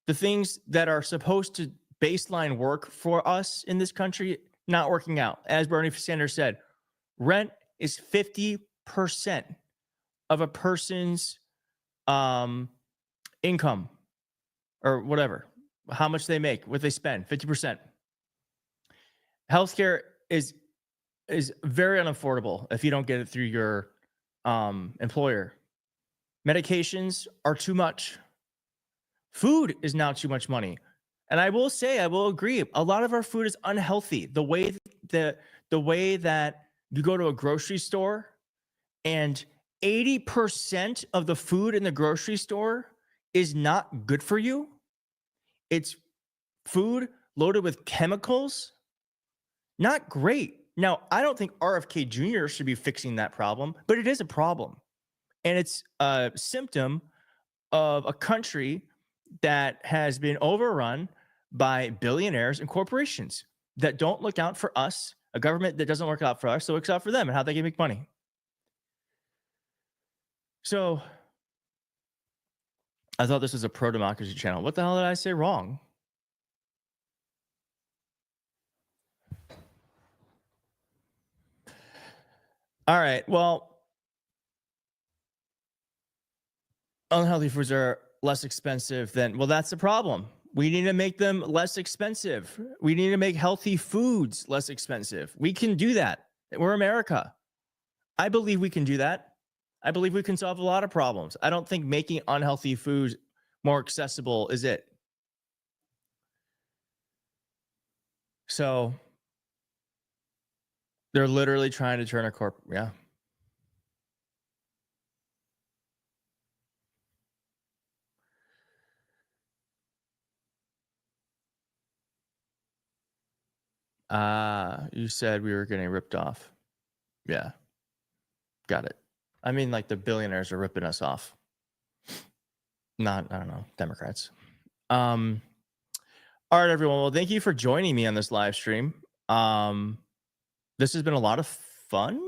The things that are supposed to baseline work for us in this country, not working out. As Bernie Sanders said, rent is 50% of a person's income or whatever, how much they make, what they spend, 50%. Healthcare is very unaffordable if you don't get it through your employer. Medications are too much. Food is now too much money. And I will say, I will agree, a lot of our food is unhealthy. The way that you go to a grocery store and 80% of the food in the grocery store is not good for you. It's food loaded with chemicals. Not great. Now, I don't think RFK Jr. should be fixing that problem, but it is a problem. And it's a symptom of a country that has been overrun by billionaires and corporations that don't look out for us, a government that doesn't look out for us, so looks out for them and how they can make money. So I thought this was a pro-democracy channel. What the hell did I say wrong? All right, well, unhealthy foods are less expensive than, well, that's the problem. We need to make them less expensive. We need to make healthy foods less expensive. We can do that. We're America. I believe we can do that. I believe we can solve a lot of problems. I don't think making unhealthy foods more accessible is it. So they're literally trying to turn a yeah. You said we were getting ripped off. Yeah. Got it. I mean, like the billionaires are ripping us off. Not, I don't know, Democrats. All right, everyone. Well, thank you for joining me on this live stream. This has been a lot of fun.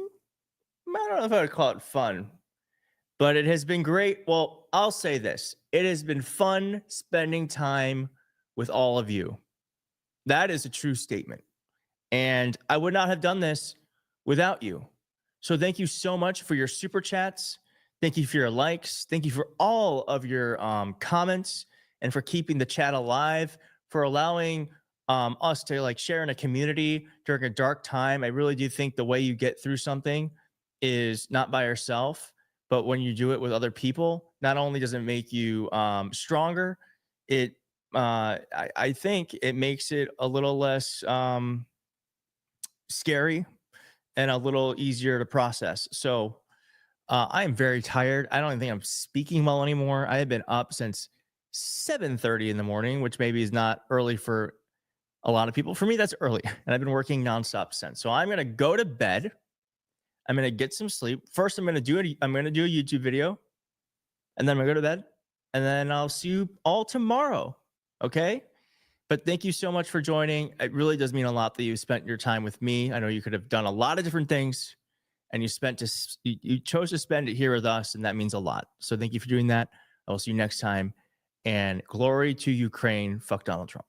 I don't know if I would call it fun, but it has been great. Well, I'll say this. It has been fun spending time with all of you. That is a true statement. And I would not have done this without you. So thank you so much for your super chats. Thank you for your likes. Thank you for all of your comments and for keeping the chat alive, for allowing us to like share in a community during a dark time. I really do think the way you get through something is not by yourself, but when you do it with other people, not only does it make you stronger, I think it makes it a little less scary and a little easier to process. So I am very tired. I don't even think I'm speaking well anymore. I have been up since 7:30 in the morning, which maybe is not early for a lot of people. For me, that's early. And I've been working nonstop since. So I'm going to go to bed. I'm going to get some sleep. First, I'm going to do a YouTube video. And then I'm going to go to bed. And then I'll see you all tomorrow. Okay? But thank you so much for joining. It really does mean a lot that you spent your time with me. I know you could have done a lot of different things, and you chose to spend it here with us, and that means a lot. So thank you for doing that. I will see you next time. And glory to Ukraine. Fuck Donald Trump.